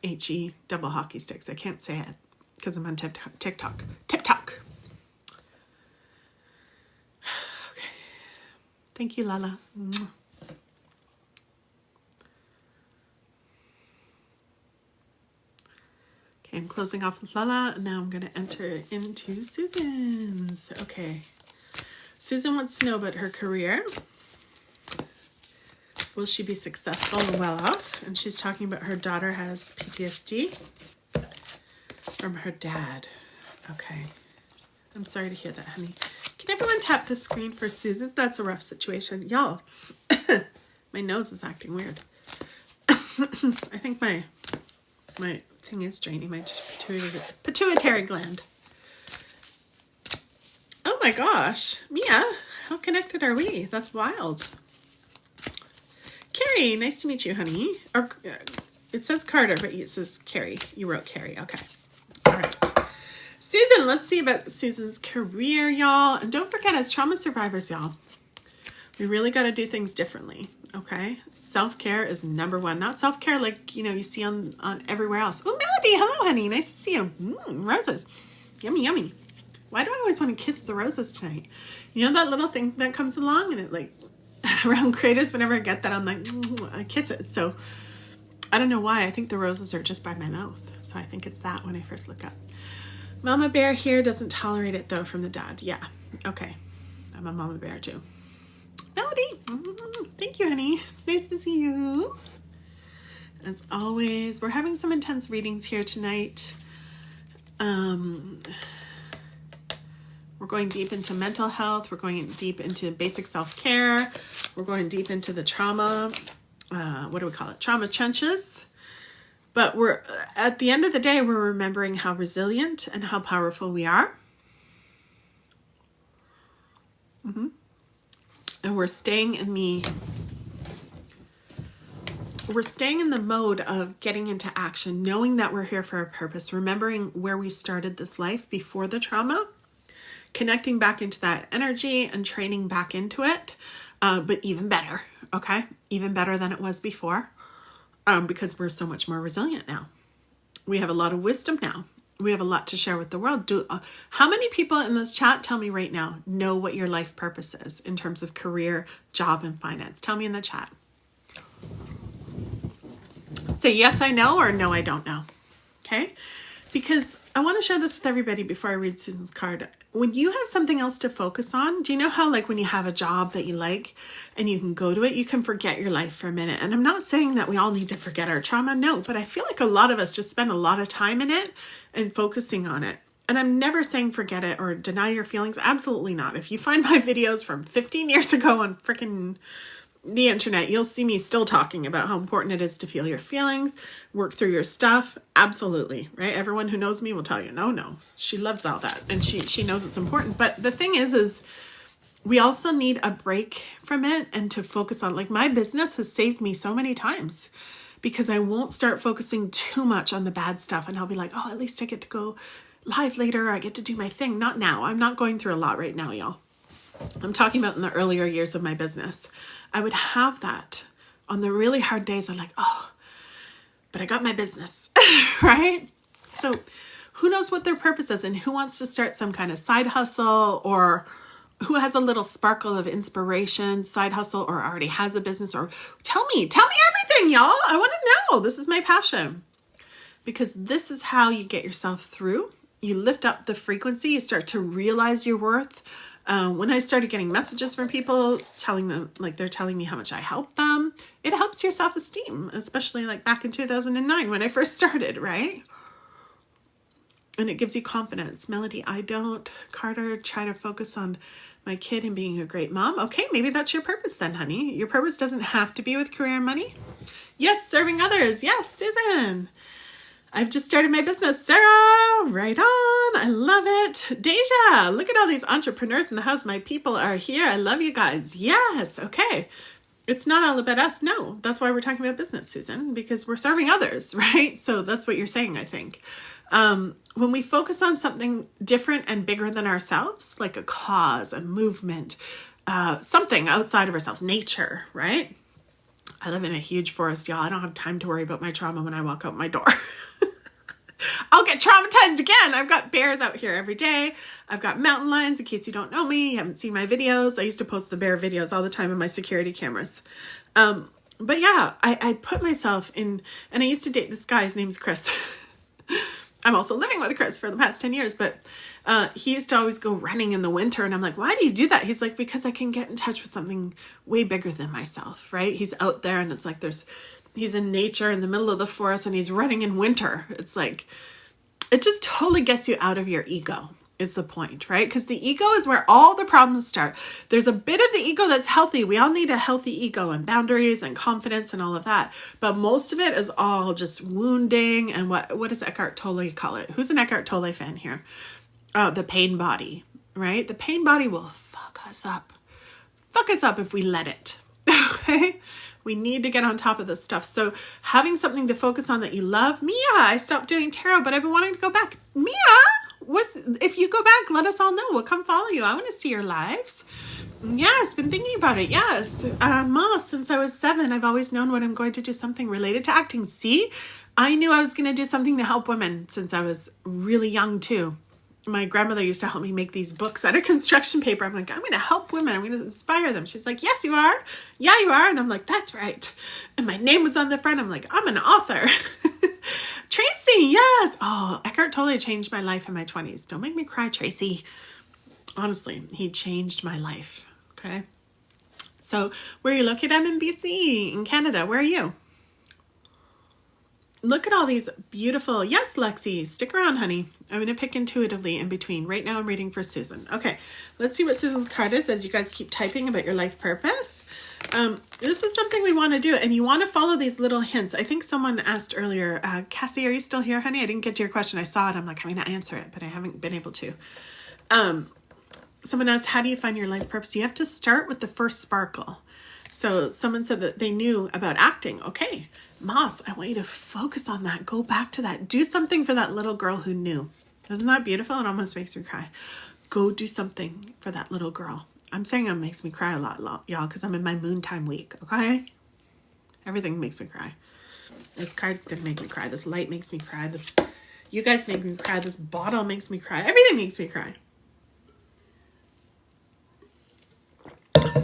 HE double hockey sticks. I can't say it because I'm on TikTok. TikTok. Okay. Thank you, Lala. Okay, I'm closing off with Lala. Now I'm going to enter into Susan's. Okay. Susan wants to know about her career. Will she be successful and well off? And she's talking about her daughter has PTSD from her dad. Okay. I'm sorry to hear that, honey. Can everyone tap the screen for Susan? That's a rough situation. Y'all, My nose is acting weird. I think my thing is draining, my pituitary gland. Oh my gosh, Mia, how connected are we? That's wild. Carrie, nice to meet you, honey. Or it says Carter, but it says Carrie. You wrote Carrie. Okay. All right. Susan, let's see about Susan's career, y'all. And don't forget, as trauma survivors, y'all, we really got to do things differently. Okay. Self-care is number one. Not self-care like, you know, you see on everywhere else. Oh, Melody. Hello, honey. Nice to see you. Roses. Yummy, yummy. Why do I always want to kiss the roses tonight? You know that little thing that comes along and it like around craters, whenever I get that, I'm like, I kiss it. So I don't know why. I think the roses are just by my mouth. So I think it's that when I first look up. Mama bear here doesn't tolerate it though from the dad. Yeah. Okay. I'm a mama bear too. Melody. Thank you, honey. It's nice to see you. As always, we're having some intense readings here tonight. We're going deep into mental health. We're going deep into basic self-care. We're going deep into the trauma, what do we call it? Trauma trenches. But we're, at the end of the day, we're remembering how resilient and how powerful we are. And we're staying in the mode of getting into action, knowing that we're here for a purpose, remembering where we started this life before the trauma, connecting back into that energy and training back into it, but even better, okay? Even better than it was before, because we're so much more resilient now. We have a lot of wisdom now. We have a lot to share with the world. How many people in this chat, tell me right now, know what your life purpose is in terms of career, job, and finance? Tell me in the chat. Say yes, I know, or no, I don't know. Okay? Because I want to share this with everybody before I read Susan's card. When you have something else to focus on, do you know how like when you have a job that you like and you can go to it, you can forget your life for a minute? And I'm not saying that we all need to forget our trauma, no, but I feel like a lot of us just spend a lot of time in it and focusing on it. And I'm never saying forget it or deny your feelings. Absolutely not. If you find my videos from 15 years ago on freaking the internet, you'll see me still talking about how important it is to feel your feelings, work through your stuff. Absolutely, right? Everyone who knows me will tell you, no, she loves all that. And she knows it's important. But the thing is we also need a break from it and to focus on, like, my business has saved me so many times because I won't start focusing too much on the bad stuff. And I'll be like, oh, at least I get to go live later. I get to do my thing. Not now. I'm not going through a lot right now, y'all. I'm talking about in the earlier years of my business. I would have that on the really hard days. I'm like, oh, but I got my business, right? So who knows what their purpose is and who wants to start some kind of side hustle, or who has a little sparkle of inspiration, side hustle, or already has a business, or tell me everything, y'all. I want to know. This is my passion, because this is how you get yourself through. You lift up the frequency. You start to realize your worth. When I started getting messages from people telling them, like, they're telling me how much I help them, it helps your self-esteem, especially like back in 2009 when I first started, right? And it gives you confidence. Melody, I don't. Carter, try to focus on my kid and being a great mom. Okay, maybe that's your purpose then, honey. Your purpose doesn't have to be with career and money. Yes, serving others. Yes, Susan. I've just started my business. Sarah, right on. I love it. Deja, look at all these entrepreneurs in the house. My people are here. I love you guys. Yes. Okay. It's not all about us. No, that's why we're talking about business, Susan, because we're serving others, right? So that's what you're saying, I think. When we focus on something different and bigger than ourselves, like a cause, a movement, something outside of ourselves, nature, right? I live in a huge forest, y'all. I don't have time to worry about my trauma when I walk out my door. I'll get traumatized again. I've got bears out here every day. I've got mountain lions. In case you don't know me, you haven't seen my videos. I used to post the bear videos all the time on my security cameras. But yeah, I put myself in, and I used to date this guy. His name's Chris. I'm also living with Chris for the past 10 years, but he used to always go running in the winter. And I'm like, why do you do that? He's like, because I can get in touch with something way bigger than myself, right? He's out there and it's like he's in nature in the middle of the forest and he's running in winter. It's like, it just totally gets you out of your ego. is the point, right? Because the ego is where all the problems start. There's a bit of the ego that's healthy. We all need a healthy ego and boundaries and confidence and all of that. But most of it is all just wounding. And what does Eckhart Tolle call it? Who's an Eckhart Tolle fan here? The pain body, right? The pain body will fuck us up. Fuck us up if we let it. Okay? We need to get on top of this stuff. So having something to focus on that you love. Mia, I stopped doing tarot, but I've been wanting to go back. Mia, if you go back, let us all know. We'll come follow you. I want to see your lives. Yes, been thinking about it. Yes. Ma, since I was 7, I've always known when I'm going to do something related to acting. See, I knew I was going to do something to help women since I was really young too. My grandmother used to help me make these books out of construction paper. I'm like, I'm going to help women. I'm going to inspire them. She's like, yes, you are. Yeah, you are. And I'm like, that's right. And my name was on the front. I'm like, I'm an author. Tracy, yes. Oh, Eckhart Tolle changed my life in my 20s. Don't make me cry, Tracy. Honestly, he changed my life. Okay. So where are you located? I'm in BC, in Canada. Where are you? Look at all these beautiful, yes, Lexi, stick around, honey. I'm going to pick intuitively in between. Right now I'm reading for Susan. Okay, let's see what Susan's card is as you guys keep typing about your life purpose. This is something we want to do, and you want to follow these little hints. I think someone asked earlier, Cassie, are you still here, honey? I didn't get to your question. I saw it. I'm like, I'm going to answer it, but I haven't been able to. Someone asked, how do you find your life purpose? You have to start with the first sparkle. So someone said that they knew about acting. Okay, Moss, I want you to focus on that. Go back to that. Do something for that little girl who knew. Isn't that beautiful? It almost makes me cry. Go do something for that little girl. I'm saying it makes me cry a lot, y'all, because I'm in my moon time week, okay? Everything makes me cry. This card didn't make me cry. This light makes me cry. You guys make me cry. This bottle makes me cry. Everything makes me cry.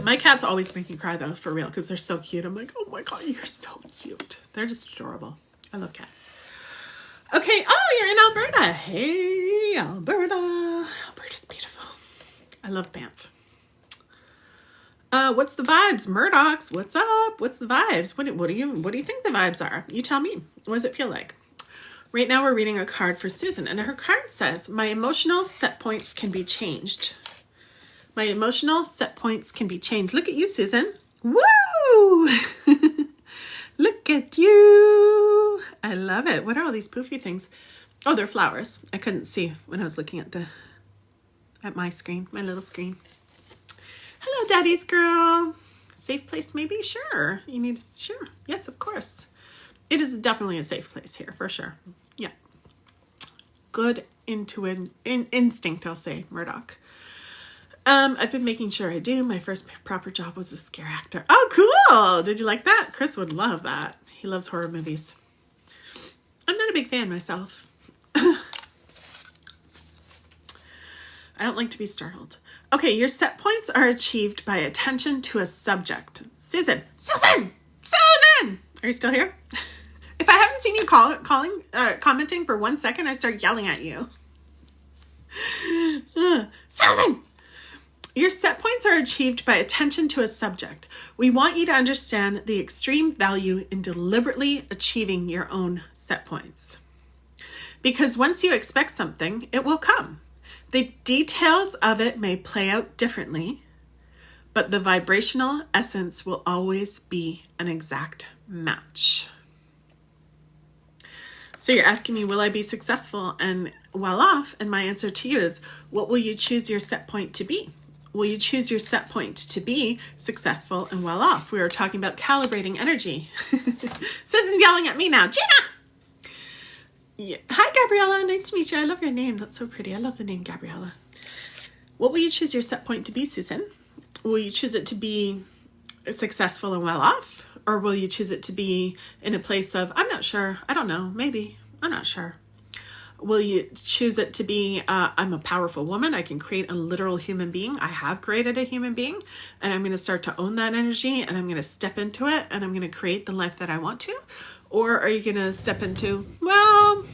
My cats always make me cry, though, for real, because they're so cute. I'm like, oh my God, you're so cute. They're just adorable. I love cats. Okay. Oh, you're in Alberta. Hey, Alberta. Alberta's beautiful. I love Banff. What's the vibes? Murdoch's, what's up? What's the vibes? What do you think the vibes are? You tell me. What does it feel like? Right now we're reading a card for Susan, and her card says, my emotional set points can be changed. My emotional set points can be changed. Look at you, Susan. Woo! Look at you. I love it. What are all these poofy things? Oh, they're flowers. I couldn't see when I was looking at my screen, my little screen. Hello, Daddy's girl. Safe place, maybe? Sure. You need, sure. Yes, of course. It is definitely a safe place here, for sure. Yeah. Good instinct, I'll say, Murdoch. I've been making sure I do. My first proper job was a scare actor. Oh, cool. Did you like that? Chris would love that. He loves horror movies. I'm not a big fan myself. I don't like to be startled. Okay, your set points are achieved by attention to a subject. Susan! Susan! Susan! Are you still here? If I haven't seen you commenting for 1 second, I start yelling at you. Susan! Your set points are achieved by attention to a subject. We want you to understand the extreme value in deliberately achieving your own set points. Because once you expect something, it will come. The details of it may play out differently, but the vibrational essence will always be an exact match. So you're asking me, will I be successful and well off? And my answer to you is, what will you choose your set point to be? Will you choose your set point to be successful and well off? We were talking about calibrating energy. Susan's yelling at me now. Gina! Yeah. Hi, Gabriella. Nice to meet you. I love your name. That's so pretty. I love the name Gabriella. What will you choose your set point to be, Susan? Will you choose it to be successful and well off? Or will you choose it to be in a place of, I'm not sure. I don't know. Maybe. I'm not sure. Will you choose it to be, I'm a powerful woman. I can create a literal human being. I have created a human being, and I'm going to start to own that energy, and I'm going to step into it, and I'm going to create the life that I want to? Or are you going to step into, well,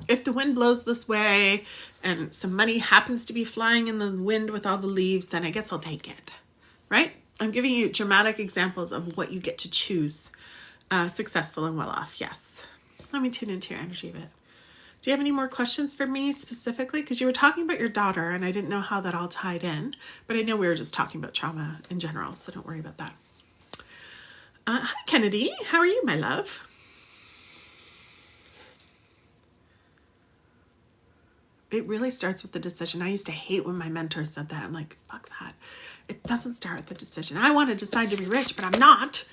if the wind blows this way and some money happens to be flying in the wind with all the leaves, then I guess I'll take it, right? I'm giving you dramatic examples of what you get to choose, successful and well off. Yes. Let me tune into your energy a bit. Do you have any more questions for me specifically? Because you were talking about your daughter and I didn't know how that all tied in, but I know we were just talking about trauma in general, so don't worry about that. Hi, Kennedy. How are you, my love? It really starts with the decision. I used to hate when my mentor said that. I'm like, fuck that. It doesn't start with the decision. I want to decide to be rich, but I'm not.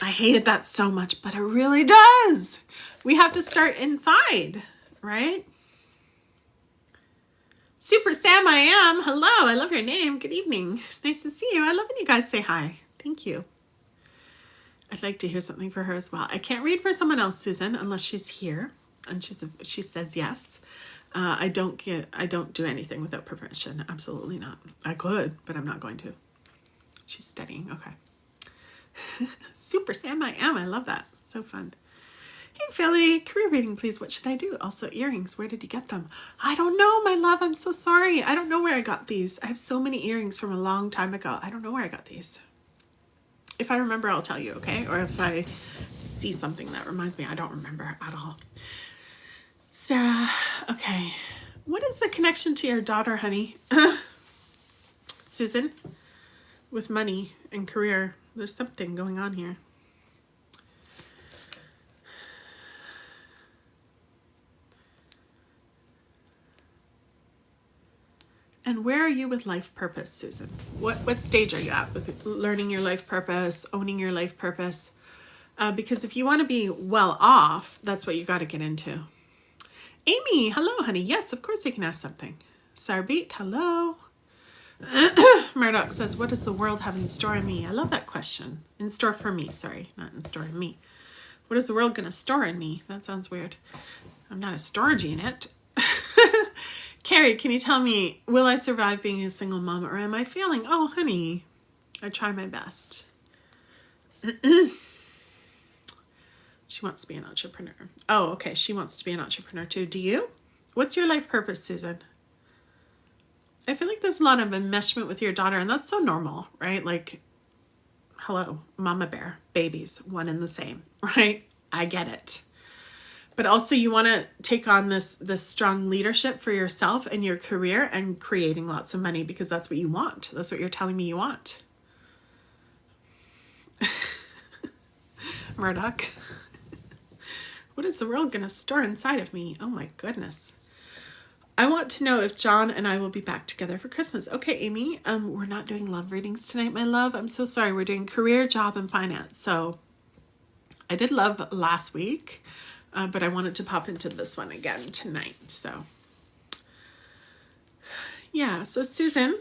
I hated that so much, but it really does. We have to start inside, right? Super Sam, I am. Hello, I love your name. Good evening. Nice to see you. I love when you guys say hi. Thank you. I'd like to hear something for her as well. I can't read for someone else, Susan, unless she's here and she says yes. I don't do anything without permission. Absolutely not. I could, but I'm not going to. She's studying. Okay. Super Sam, I am. I love that. So fun. Hey, Philly. Career reading, please. What should I do? Also, earrings. Where did you get them? I don't know, my love. I'm so sorry. I don't know where I got these. I have so many earrings from a long time ago. I don't know where I got these. If I remember, I'll tell you, okay? Or if I see something that reminds me, I don't remember at all. Sarah, okay. What is the connection to your daughter, honey? Susan, with money and career, there's something going on here. And where are you with life purpose, Susan? What stage are you at with learning your life purpose, owning your life purpose? Because if you want to be well off, that's what you got to get into. Amy, hello, honey. Yes, of course you can ask something. Sarbit, hello. Murdoch says, what does the world have in store in me? I love that question. In store for me, sorry, not in store in me. What is the world going to store in me? That sounds weird. I'm not a storage unit. Carrie, can you tell me, will I survive being a single mom or am I failing? Oh, honey, I try my best. She wants to be an entrepreneur. Oh, okay. She wants to be an entrepreneur too. Do you? What's your life purpose, Susan? I feel like there's a lot of enmeshment with your daughter, and that's so normal, right? Like, hello, mama bear, babies, one and the same, right? I get it. But also you want to take on this strong leadership for yourself and your career and creating lots of money because that's what you want. That's what you're telling me you want. Murdoch. What is the world going to store inside of me? Oh my goodness. I want to know if John and I will be back together for Christmas. Okay, Amy, we're not doing love readings tonight, my love. I'm so sorry. We're doing career, job, and finance. So I did love last week. But I wanted to pop into this one again tonight. So, yeah. So, Susan,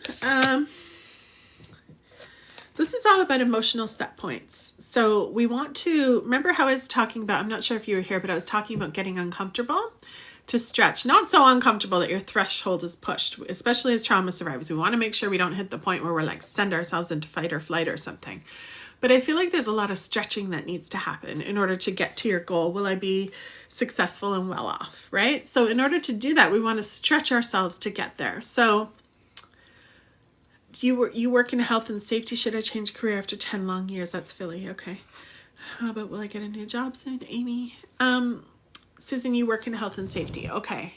this is all about emotional set points. So we want to, remember how I was talking about, I'm not sure if you were here, but I was talking about getting uncomfortable to stretch. Not so uncomfortable that your threshold is pushed, especially as trauma survivors. We want to make sure we don't hit the point where we're like, send ourselves into fight or flight or something. But I feel like there's a lot of stretching that needs to happen in order to get to your goal. Will I be successful and well off, right? So in order to do that, we want to stretch ourselves to get there. So you work in health and safety. Should I change career after 10 long years? That's Philly. Okay. How about will I get a new job soon? Amy. Susan, you work in health and safety. Okay.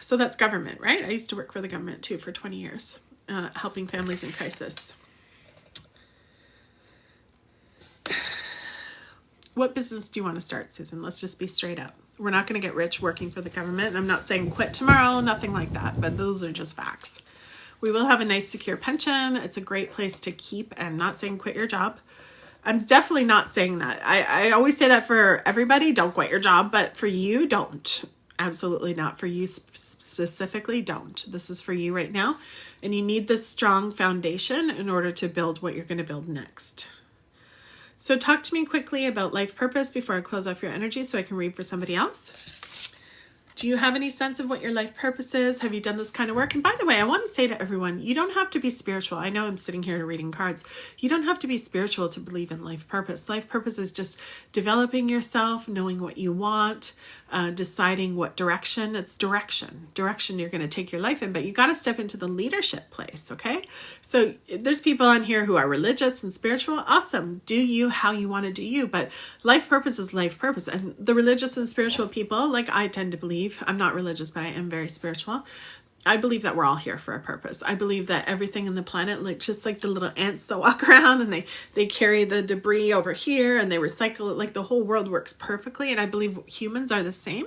So that's government, right? I used to work for the government too for 20 years, helping families in crisis. What business do you want to start, Susan? Let's just be straight up. We're not going to get rich working for the government. And I'm not saying quit tomorrow, nothing like that, but those are just facts. We will have a nice secure pension. It's a great place to keep, and not saying quit your job. I'm definitely not saying that. I always say that for everybody, don't quit your job, but for you, don't. Absolutely not. For you specifically, don't. This is for you right now. And you need this strong foundation in order to build what you're going to build next. So talk to me quickly about life purpose before I close off your energy so I can read for somebody else. Do you have any sense of what your life purpose is? Have you done this kind of work? And by the way, I want to say to everyone, you don't have to be spiritual. I know I'm sitting here reading cards. You don't have to be spiritual to believe in life purpose. Life purpose is just developing yourself, knowing what you want, deciding what direction. It's direction you're going to take your life in, but you got to step into the leadership place. Okay. So there's people on here who are religious and spiritual. Awesome. Do you how you want to do you, but life purpose is life purpose. And the religious and spiritual people, like I tend to believe, I'm not religious, but I am very spiritual. I believe that we're all here for a purpose. I believe that everything in the planet, like just like the little ants that walk around and they carry the debris over here and they recycle it, like the whole world works perfectly. And I believe humans are the same.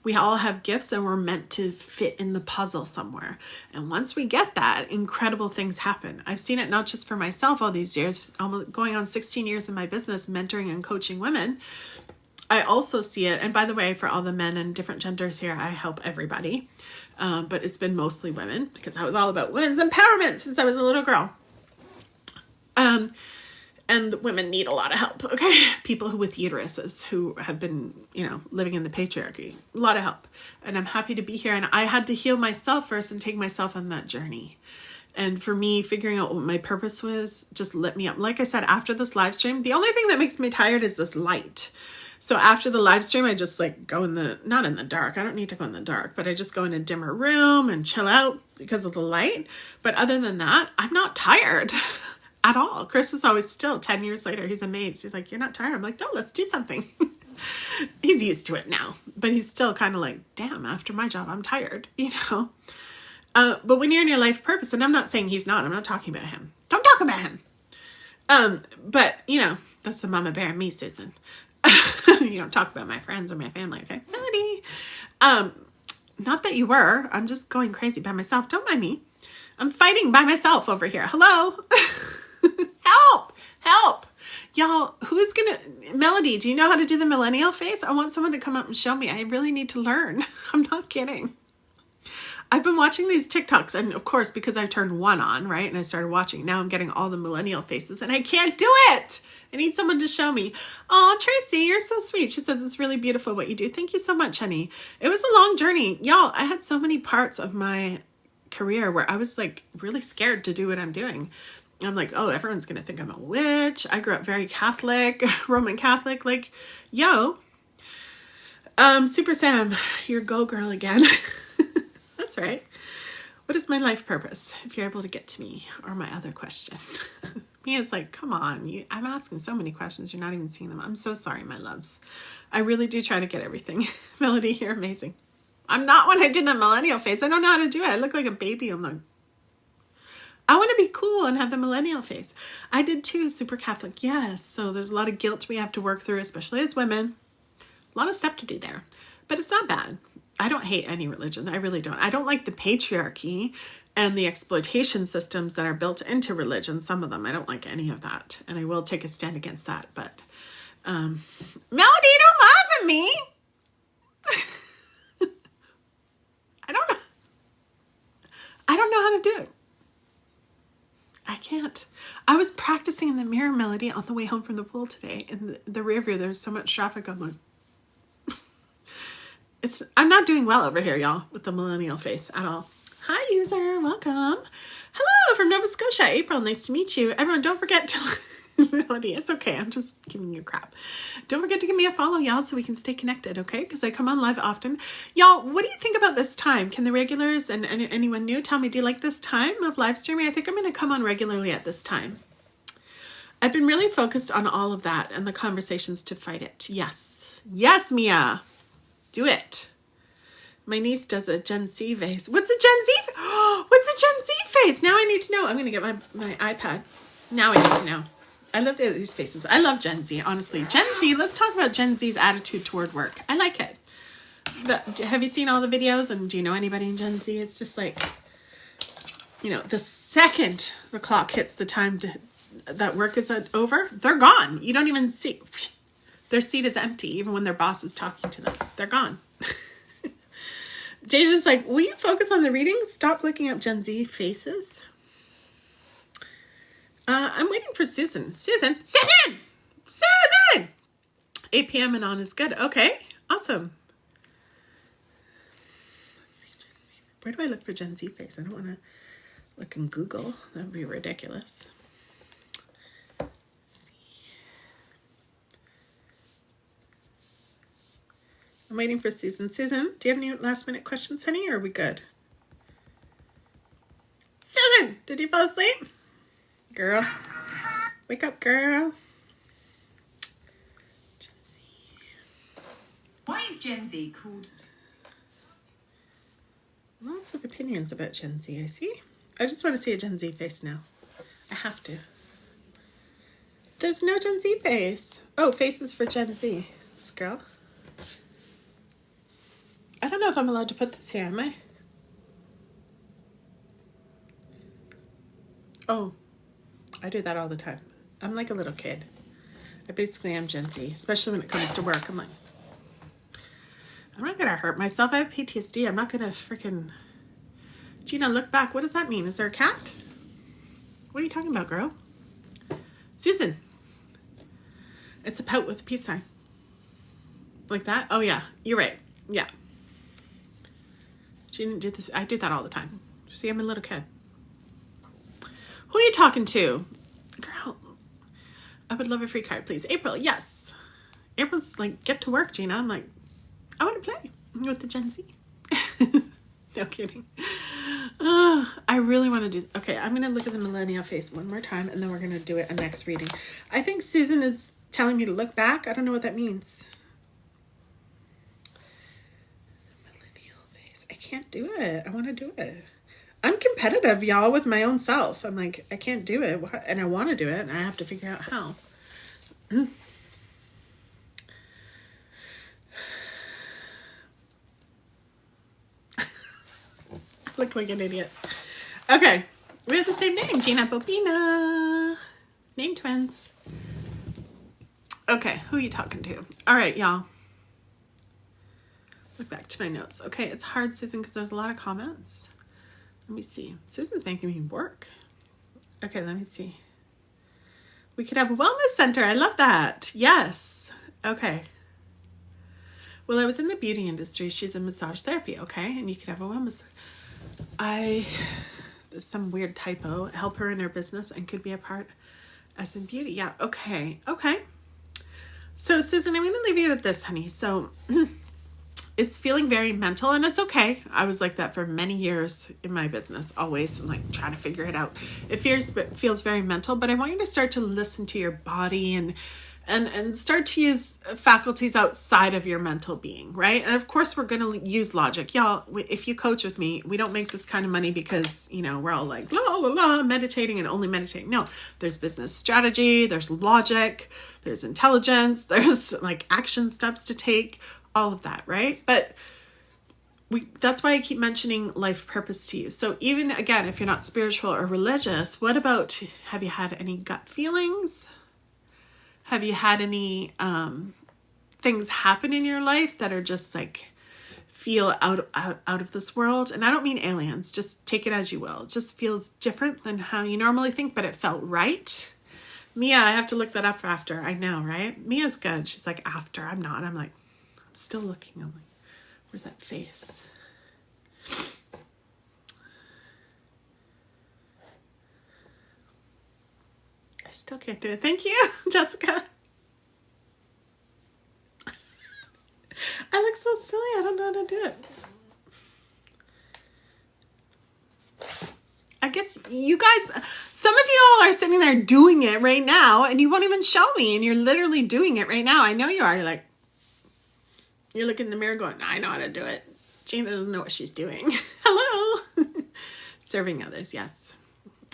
We all have gifts and we're meant to fit in the puzzle somewhere. And once we get that, incredible things happen. I've seen it not just for myself all these years, almost going on 16 years in my business, mentoring and coaching women. I also see it, and by the way, for all the men and different genders here, I help everybody, but it's been mostly women because I was all about women's empowerment since I was a little girl. And women need a lot of help, okay? People with uteruses who have been, living in the patriarchy, a lot of help. And I'm happy to be here, and I had to heal myself first and take myself on that journey. And for me, figuring out what my purpose was just lit me up. Like I said, after this live stream, the only thing that makes me tired is this light. So after the live stream, I just like go not in the dark. I don't need to go in the dark, but I just go in a dimmer room and chill out because of the light. But other than that, I'm not tired at all. Chris is always still 10 years later. He's amazed. He's like, you're not tired. I'm like, no, let's do something. He's used to it now, but he's still kind of like, damn, after my job, I'm tired, But when you're in your life purpose, and I'm not saying he's not, I'm not talking about him. Don't talk about him. But that's the mama bear in me, Susan. You don't talk about my friends or my family, okay? Melody. Not that you were. I'm just going crazy by myself. Don't mind me. I'm fighting by myself over here. Hello? Help. Y'all, who's Melody, do you know how to do the millennial face? I want someone to come up and show me. I really need to learn. I'm not kidding. I've been watching these TikToks, and of course, because I turned one on, right? And I started watching, now I'm getting all the millennial faces, and I can't do it. I need someone to show me. Oh, Tracy, you're so sweet. She says, it's really beautiful what you do. Thank you so much, honey. It was a long journey. Y'all, I had so many parts of my career where I was like really scared to do what I'm doing. I'm like, oh, everyone's going to think I'm a witch. I grew up very Catholic, Roman Catholic, like, Super Sam, you're go girl again. That's right. What is my life purpose? If you're able to get to me, or my other question. Mia's like, come on. I'm asking so many questions. You're not even seeing them. I'm so sorry, my loves. I really do try to get everything. Melody, you're amazing. I'm not when I did the millennial face. I don't know how to do it. I look like a baby. I'm like, I want to be cool and have the millennial face. I did too, super Catholic. Yes. So there's a lot of guilt we have to work through, especially as women. A lot of stuff to do there. But it's not bad. I don't hate any religion. I really don't. I don't like the patriarchy and the exploitation systems that are built into religion. Some of them, I don't like any of that. And I will take a stand against that. But, Melody, don't laugh at me. I don't know how to do it. I can't. I was practicing in the mirror, Melody, on the way home from the pool today. In the rear view, there's so much traffic. I'm like, I'm not doing well over here, y'all, with the millennial face at all. Hi, user. Welcome. Hello from Nova Scotia. April, nice to meet you. Everyone, don't forget to... Melody, it's okay. I'm just giving you crap. Don't forget to give me a follow, y'all, so we can stay connected, okay? Because I come on live often. Y'all, what do you think about this time? Can the regulars and anyone new tell me, do you like this time of live streaming? I think I'm going to come on regularly at this time. I've been really focused on all of that and the conversations to fight it. Yes. Yes, Mia. Do it. My niece does a Gen Z face. What's a Gen Z? What's a Gen Z face? Now I need to know. I'm going to get my iPad. Now I need to know. I love these faces. I love Gen Z, honestly. Gen Z, let's talk about Gen Z's attitude toward work. I like it. Have you seen all the videos? And do you know anybody in Gen Z? It's just like, the second the clock hits the time that work is over, they're gone. You don't even see. Their seat is empty, even when their boss is talking to them. They're gone. Deja's like, will you focus on the reading? Stop looking up Gen Z faces. I'm waiting for Susan. Susan! 8 p.m. and on is good. Okay, awesome. Where do I look for Gen Z face? I don't want to look in Google. That would be ridiculous. Let's see. I'm waiting for Susan. Susan, do you have any last minute questions, honey, or are we good? Susan, did you fall asleep? Girl, wake up, girl. Gen Z. Why is Gen Z called? Lots of opinions about Gen Z, I see. I just want to see a Gen Z face now. I have to. There's no Gen Z face. Oh, faces for Gen Z. This girl. I don't know if I'm allowed to put this here, am I? Oh, I do that all the time. I'm like a little kid. I basically am Gen Z, especially when it comes to work. I'm like, I'm not going to hurt myself. I have PTSD. I'm not going to freaking... Gina, look back. What does that mean? Is there a cat? What are you talking about, girl? Susan. It's a pout with a peace sign. Like that? Oh, yeah. You're right. Yeah. She didn't do this. I do that all the time. See, I'm a little kid. Who are you talking to? Girl, I would love a free card, please. April, yes. April's like, get to work, Gina. I'm like, I want to play with the Gen Z. No kidding. I really want to do... Okay, I'm going to look at the millennial face one more time, and then we're going to do it a next reading. I think Susan is telling me to look back. I don't know what that means. Millennial face. I can't do it. I want to do it. I'm competitive, y'all, with my own self. I'm like, I can't do it, and I want to do it, and I have to figure out how. I look like an idiot. Okay, we have the same name, Gina Bobina. Name twins. Okay, who are you talking to? All right, y'all. Look back to my notes. Okay, it's hard, Susan, because there's a lot of comments. Let me see. Susan's making me work. Okay, let me see. We could have a wellness center. I love that. Yes. Okay. Well, I was in the beauty industry. She's in massage therapy. Okay, and you could have a wellness. There's some weird typo. Help her in her business and could be a part as in beauty. Yeah. Okay. Okay. So, Susan, I'm going to leave you with this, honey. So. It's feeling very mental, and it's okay. I was like that for many years in my business, always like trying to figure it out. It feels very mental, but I want you to start to listen to your body and start to use faculties outside of your mental being, right? And of course, we're going to use logic. Y'all, if you coach with me, we don't make this kind of money because, you know, we're all like, la, la, la, meditating and only meditating. No, there's business strategy, there's logic, there's intelligence, there's like action steps to take. All of that, right? But that's why I keep mentioning life purpose to you. So even again, if you're not spiritual or religious, what about, have you had any gut feelings? Have you had any things happen in your life that are just like feel out of this world? And I don't mean aliens, just take it as you will. It just feels different than how you normally think, but it felt right. Mia, I have to look that up after. I know, right? Mia's good. She's like, after. I'm not. I'm like, still looking. I'm like, where's that face? I still can't do it. Thank you, Jessica. I look so silly. I don't know how to do it. I guess you guys, some of you all are sitting there doing it right now, and you won't even show me, and you're literally doing it right now. I know you are. You're like, you're looking in the mirror going, I know how to do it. Gina doesn't know what she's doing. Hello. Serving others. Yes.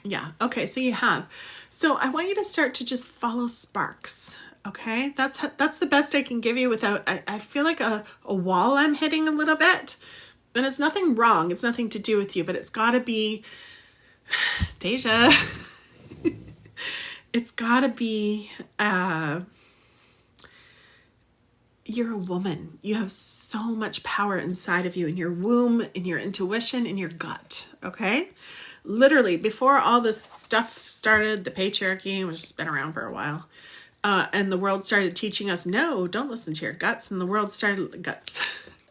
Yeah. Okay. So you have. So I want you to start to just follow sparks. Okay. That's the best I can give you without, I feel like a wall I'm hitting a little bit, and it's nothing wrong. It's nothing to do with you, but it's gotta be Deja. It's gotta be, you're a woman. You have so much power inside of you, in your womb, in your intuition, in your gut. Okay. Literally before all this stuff started, the patriarchy, which has been around for a while, and the world started teaching us, no, don't listen to your guts. And the world started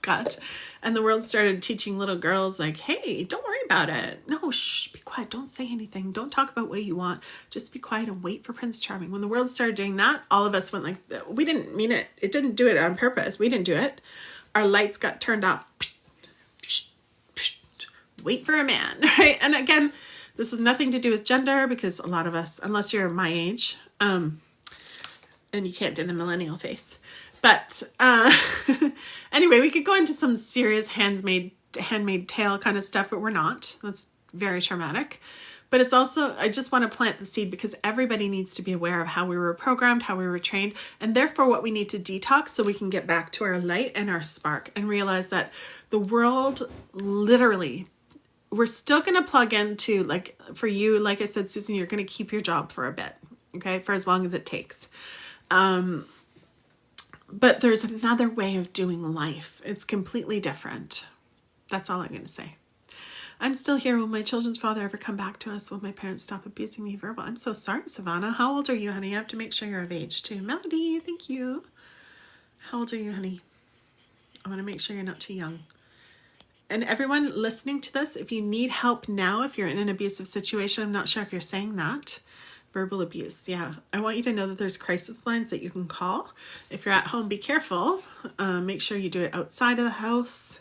gut. And the world started teaching little girls like, hey, don't worry about it. No, shh, be quiet. Don't say anything. Don't talk about what you want. Just be quiet and wait for Prince Charming. When the world started doing that, all of us went like, we didn't mean it. It didn't do it on purpose. We didn't do it. Our lights got turned off. Wait for a man, right? And again, this has nothing to do with gender because a lot of us, unless you're my age, and you can't do the millennial face. But anyway, we could go into some serious handmaid tale kind of stuff, but we're not. That's very traumatic. But it's also, I just want to plant the seed because everybody needs to be aware of how we were programmed, how we were trained, and therefore what we need to detox so we can get back to our light and our spark and realize that the world literally, we're still going to plug into, like for you, like I said, Susan, you're going to keep your job for a bit, okay, for as long as it takes. But there's another way of doing life. It's completely different. That's all I'm going to say. I'm still here. Will my children's father ever come back to us? Will my parents stop abusing me verbal? I'm so sorry, Savannah. How old are you, honey? I have to make sure you're of age too. Melody, thank you. How old are you, honey? I want to make sure you're not too young. And everyone listening to this, if you need help now, if you're in an abusive situation, I'm not sure if you're saying that. Verbal abuse, yeah. I want you to know that there's crisis lines that you can call. If you're at home, be careful. Make sure you do it outside of the house.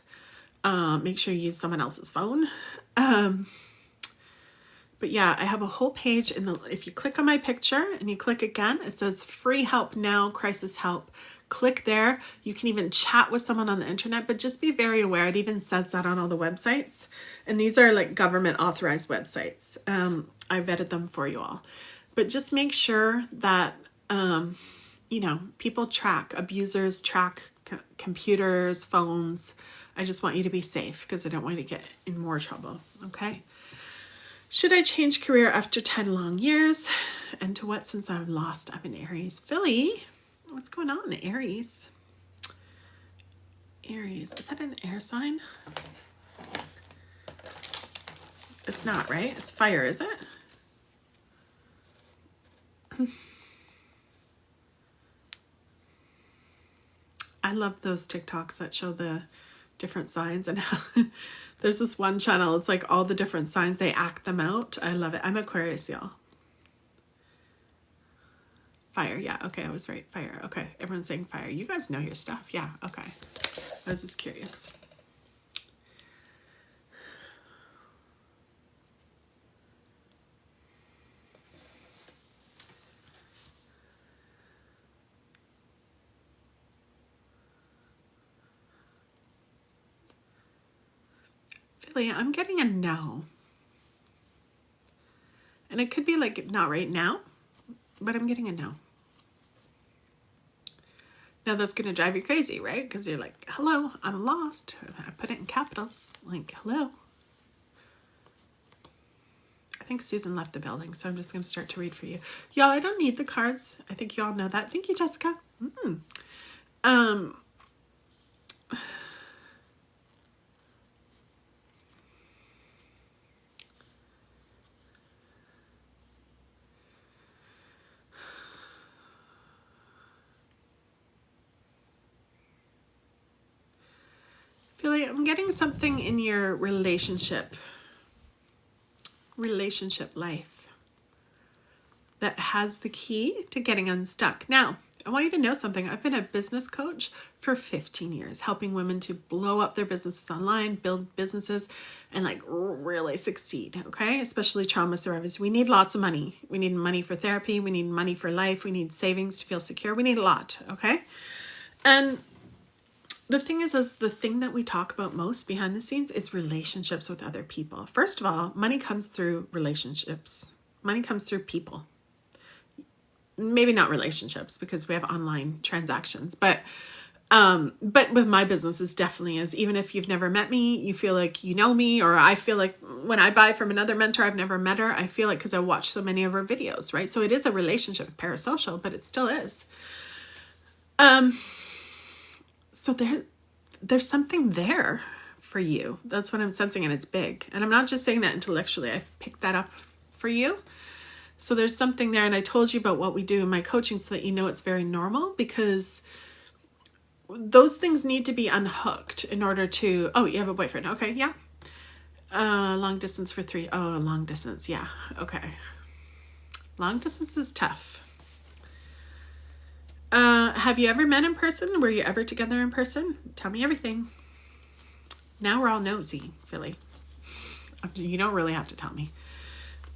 Make sure you use someone else's phone. But yeah, I have a whole page in the, if you click on my picture and you click again, it says free help now, crisis help. Click there. You can even chat with someone on the internet, but just be very aware. It even says that on all the websites. And these are like government authorized websites. I vetted them for you all. But just make sure that, you know, people track, abusers track computers, phones. I just want you to be safe because I don't want you to get in more trouble, okay? Should I change career after 10 long years? And to what since I've lost? I'm in Aries. Philly, what's going on in Aries? Aries, is that an air sign? It's not, right? It's fire, is it? I love those TikToks that show the different signs and how there's this one channel, it's like all the different signs, they act them out. I love it. I'm Aquarius, y'all. Fire, yeah, okay, I was right. Fire, okay. Everyone's saying fire. You guys know your stuff. Yeah, okay. I was just curious. I'm getting a no. And it could be like not right now, but I'm getting a no. Now that's going to drive you crazy, right? Because you're like, hello, I'm lost. I put it in capitals, like, hello. I think Susan left the building, so I'm just going to start to read for you. Y'all, I don't need the cards. I think you all know that. Thank you, Jessica. Feel like I'm getting something in your relationship life that has the key to getting unstuck. Now, I want you to know something. I've been a business coach for 15 years, helping women to blow up their businesses online, build businesses, and like really succeed, okay? Especially trauma survivors. We need lots of money. We need money for therapy. We need money for life. We need savings to feel secure. We need a lot, okay? And the thing is the thing that we talk about most behind the scenes is relationships with other people. First of all, money comes through relationships. Money comes through people. Maybe not relationships because we have online transactions, but with my business it definitely is. Even if you've never met me, you feel like you know me, or I feel like when I buy from another mentor, I've never met her. I feel like because I watch so many of her videos, right? So it is a relationship, parasocial, but it still is. So there's something there for you. That's what I'm sensing, and it's big. And I'm not just saying that intellectually. I picked that up for you. So there's something there, and I told you about what we do in my coaching so that you know it's very normal, because those things need to be unhooked in order to, oh, you have a boyfriend. Okay. Yeah. Long distance for 3. Oh, long distance. Yeah. Okay. Long distance is tough. Have you ever met in person? Were you ever together in person? Tell me everything. Now we're all nosy, Philly. You don't really have to tell me.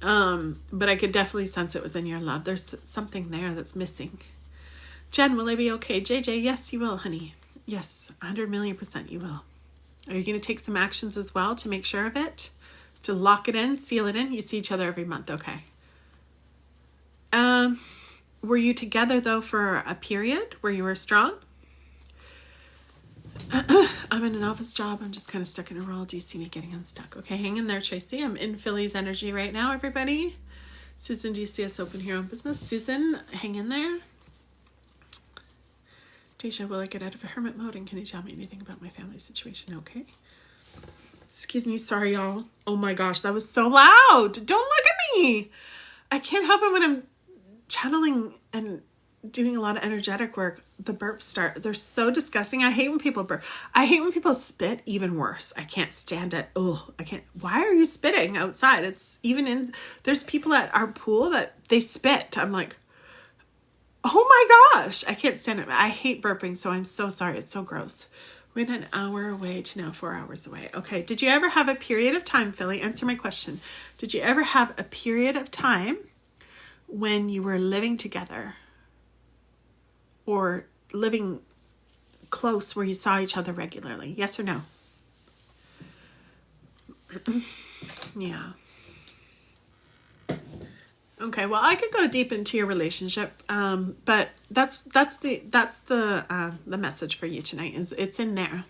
But I could definitely sense it was in your love. There's something there that's missing. Jen, will I be okay? JJ, yes, you will, honey. Yes, 100,000,000% you will. Are you going to take some actions as well to make sure of it? To lock it in, seal it in? You see each other every month. Okay. Were you together, though, for a period where you were strong? I'm in an office job. I'm just kind of stuck in a role. Do you see me getting unstuck? Okay, hang in there, Tracy. I'm in Philly's energy right now, everybody. Susan, do you see us open here on business? Susan, hang in there. Deja, will I get out of a hermit mode? And can you tell me anything about my family situation? Okay. Excuse me. Sorry, y'all. Oh my gosh, that was so loud. Don't look at me. I can't help it when I'm channeling and doing a lot of energetic work. The burps start. They're so disgusting. I hate when people burp. I hate when people spit, even worse. I can't stand it. Oh, I can't. Why are you spitting outside? It's even in, there's people at our pool that they spit. I'm like, oh my gosh, I can't stand it. I hate burping, so I'm so sorry. It's so gross. We're an hour away to now 4 hours away. Okay, did you ever have a period of time, Philly? Answer my question. Did you ever have a period of time when you were living together or living close where you saw each other regularly? Yes or no? Yeah. Okay, well, I could go deep into your relationship, but that's the message for you tonight. Is it's in there.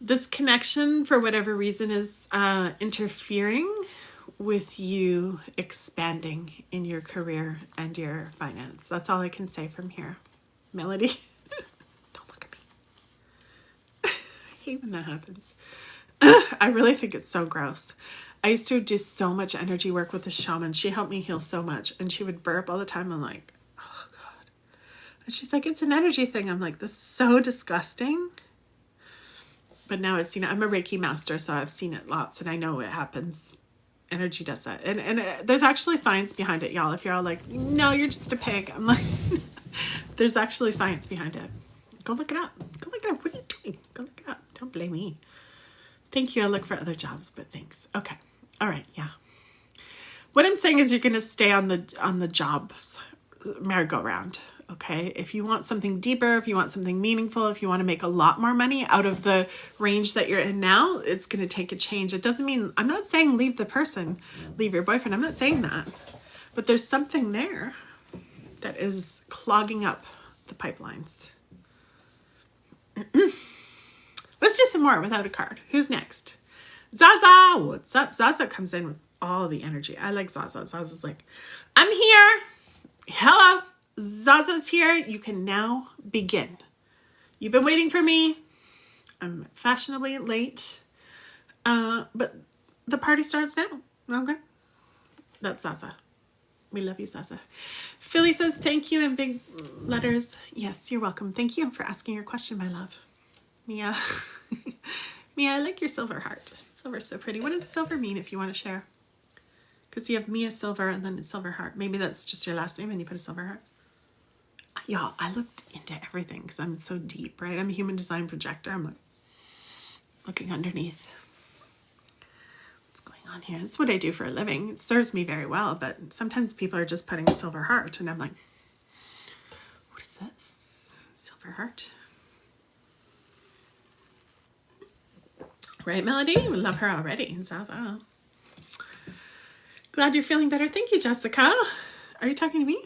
This connection, for whatever reason, is interfering with you expanding in your career and your finance. That's all I can say from here. Melody, don't look at me. I hate when that happens. I really think it's so gross. I used to do so much energy work with a shaman. She helped me heal so much. And she would burp all the time. I'm like, oh God. And she's like, it's an energy thing. I'm like, that's so disgusting. But now I've seen it. I'm a Reiki master, so I've seen it lots. And I know it happens. Energy does that. And there's actually science behind it, y'all. If you're all like, no, you're just a pig. I'm like, there's actually science behind it. Go look it up. Go look it up. What are you doing? Go look it up. Don't blame me. Thank you. I look for other jobs, but thanks. Okay. All right. Yeah. What I'm saying is you're going to stay on the job merry-go-round. Okay. If you want something deeper, if you want something meaningful, if you want to make a lot more money out of the range that you're in now, it's going to take a change. It doesn't mean, I'm not saying leave the person, leave your boyfriend. I'm not saying that, but there's something there that is clogging up the pipelines. Let's do some more without a card. Who's next? Zaza, what's up? Zaza comes in with all the energy. I like Zaza. Zaza's like, I'm here. Hello. Zaza's here. You can now begin. You've been waiting for me. I'm fashionably late. But the party starts now. Okay. That's Zaza. We love you, Zaza. Philly says, thank you in big letters. Yes, you're welcome. Thank you for asking your question, my love. Mia. Mia, I like your silver heart. Silver's so pretty. What does silver mean if you want to share? Because you have Mia Silver and then silver heart. Maybe that's just your last name and you put a silver heart. Y'all, I looked into everything because I'm so deep, right? I'm a human design projector. I'm like looking underneath. What's going on here? That's what I do for a living. It serves me very well, but sometimes people are just putting a silver heart and I'm like, what is this? Silver heart? Right, Melody? We love her already. Zaza. Glad you're feeling better. Thank you, Jessica. Are you talking to me?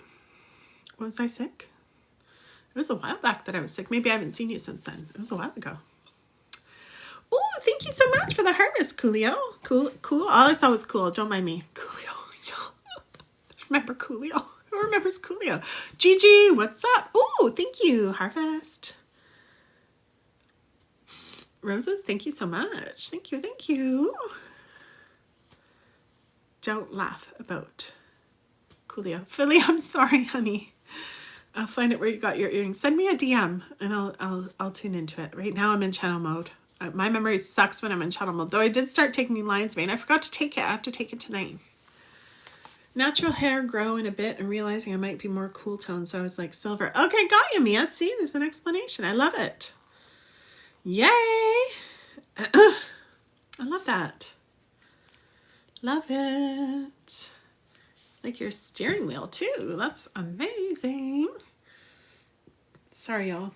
Was I sick? It was a while back that I was sick. Maybe I haven't seen you since then. It was a while ago. Oh, thank you so much for the harvest, Coolio. Cool. All I saw was cool. Don't mind me. Coolio. Remember Coolio? Who remembers Coolio? Gigi, what's up? Oh, thank you, Harvest. Roses, thank you so much. Thank you. Don't laugh about Coolio. Philly, I'm sorry, honey. I'll find it where you got your earrings. Send me a DM and I'll tune into it. Right now I'm in channel mode. My memory sucks when I'm in channel mode. Though I did start taking lion's mane. I forgot to take it. I have to take it tonight. Natural hair grow in a bit and realizing I might be more cool tone. So I was like silver. Okay, got you, Mia. See, there's an explanation. I love it. Yay. I love that. Love it. Like your steering wheel too. That's amazing. Sorry, y'all.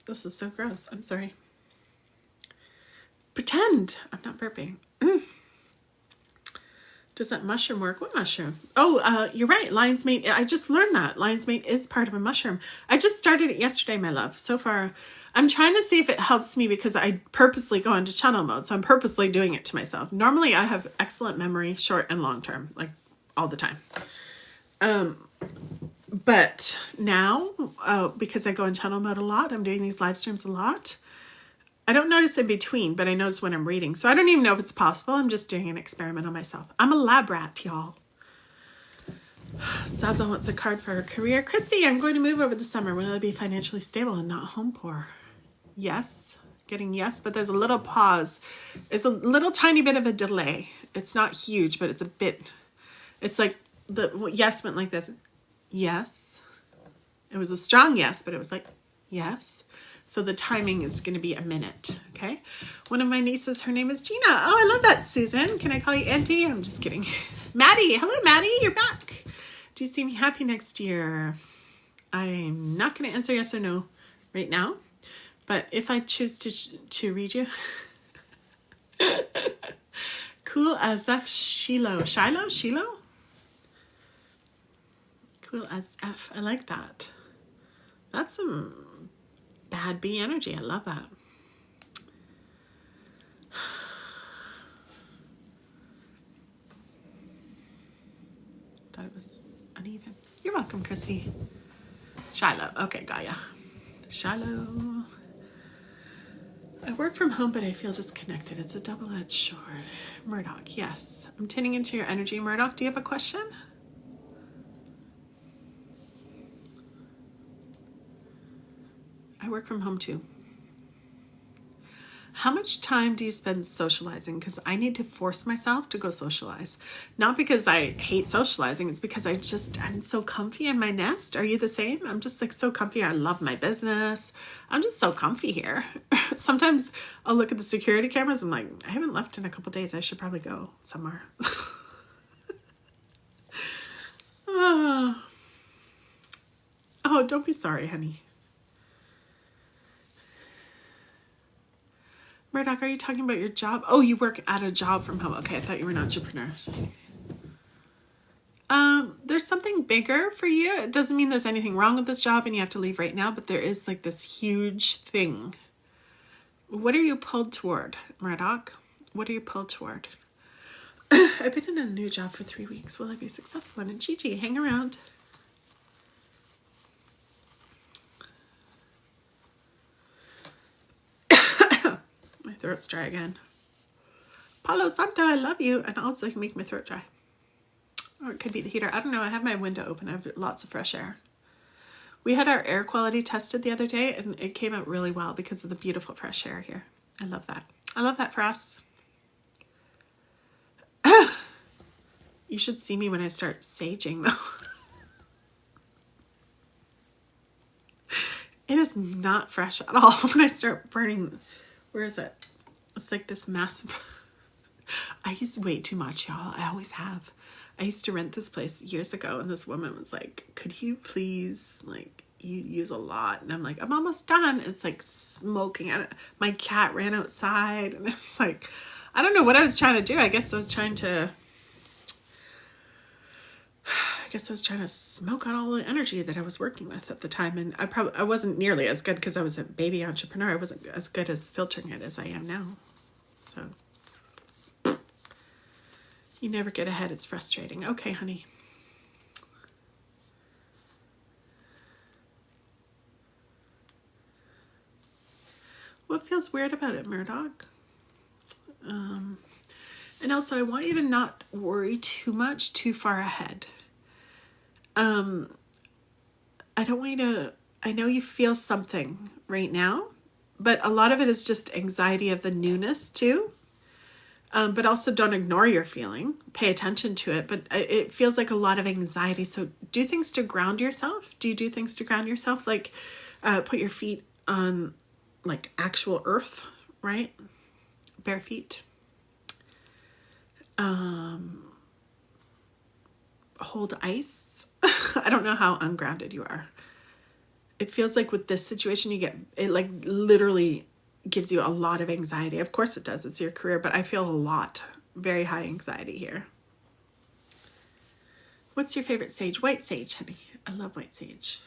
This is so gross. I'm sorry. Pretend I'm not burping. Does that mushroom work? What mushroom? Oh, you're right. Lion's mane. I just learned that. Lion's mane is part of a mushroom. I just started it yesterday, my love. So far, I'm trying to see if it helps me because I purposely go into channel mode. So I'm purposely doing it to myself. Normally, I have excellent memory, short and long term, like all the time. But now, because I go in channel mode a lot, I'm doing these live streams a lot. I don't notice in between, but I notice when I'm reading. So I don't even know if it's possible. I'm just doing an experiment on myself. I'm a lab rat, y'all. Zaza wants a card for her career. Chrissy, I'm going to move over the summer. Will I be financially stable and not home poor? Yes. Getting yes, but there's a little pause. It's a little tiny bit of a delay. It's not huge, but it's a bit. It's like the yes went like this. Yes. It was a strong yes, but it was like, yes. So the timing is going to be a minute, okay? One of my nieces, her name is Gina. Oh, I love that, Susan. Can I call you Auntie? I'm just kidding. Maddie. Hello, Maddie. You're back. Do you see me happy next year? I'm not going to answer yes or no right now. But if I choose to read you. Cool as F. Shiloh. Shiloh? Cool as F. I like that. That's some bad bee energy. I love that. Thought it was uneven. You're welcome, Chrissy. Shiloh. Okay, Gaia. Shiloh. I work from home, but I feel disconnected. It's a double-edged sword. Murdoch, yes. I'm tuning into your energy. Murdoch, do you have a question? I work from home too. How much time do you spend socializing? Because I need to force myself to go socialize. Not because I hate socializing. It's because I'm so comfy in my nest. Are you the same? I'm just like so comfy. I love my business. I'm just so comfy here. Sometimes I'll look at the security cameras. I'm like, I haven't left in a couple days. I should probably go somewhere. Oh, don't be sorry, honey. Murdoch, are you talking about your job? Oh, you work at a job from home. Okay, I thought you were an entrepreneur. There's something bigger for you. It doesn't mean there's anything wrong with this job and you have to leave right now, but there is like this huge thing. What are you pulled toward, Murdoch? What are you pulled toward? I've been in a new job for 3 weeks. Will I be successful in it? Gigi, hang around. My throat's dry again. Palo Santo, I love you. And also you can make my throat dry. Or it could be the heater. I don't know. I have my window open. I have lots of fresh air. We had our air quality tested the other day and it came out really well because of the beautiful fresh air here. I love that. I love that for us. You should see me when I start saging though. It is not fresh at all when I start burning. Where is it? It's like this massive. I use way too much, y'all. I always have. I used to rent this place years ago and this woman was like, could you please, like, you use a lot. And I'm like, I'm almost done. It's like smoking. My cat ran outside and it's like, I don't know what I was trying to do. I guess I was trying to smoke out all the energy that I was working with at the time. And I wasn't nearly as good because I was a baby entrepreneur. I wasn't as good as filtering it as I am now. So you never get ahead. It's frustrating. Okay, honey. What feels weird about it, Murdoch? And also, I want you to not worry too much too far ahead. I don't want you to, I know you feel something right now, but a lot of it is just anxiety of the newness too. But also don't ignore your feeling. Pay attention to it. But it feels like a lot of anxiety. So do things to ground yourself. Do you do things to ground yourself? Like put your feet on like actual earth, right? Bare feet. Hold ice. I don't know how ungrounded you are. It feels like with this situation, you get, it like literally gives you a lot of anxiety. Of course it does. It's your career, but I feel a lot, very high anxiety here. What's your favorite sage? White sage, honey. I love white sage.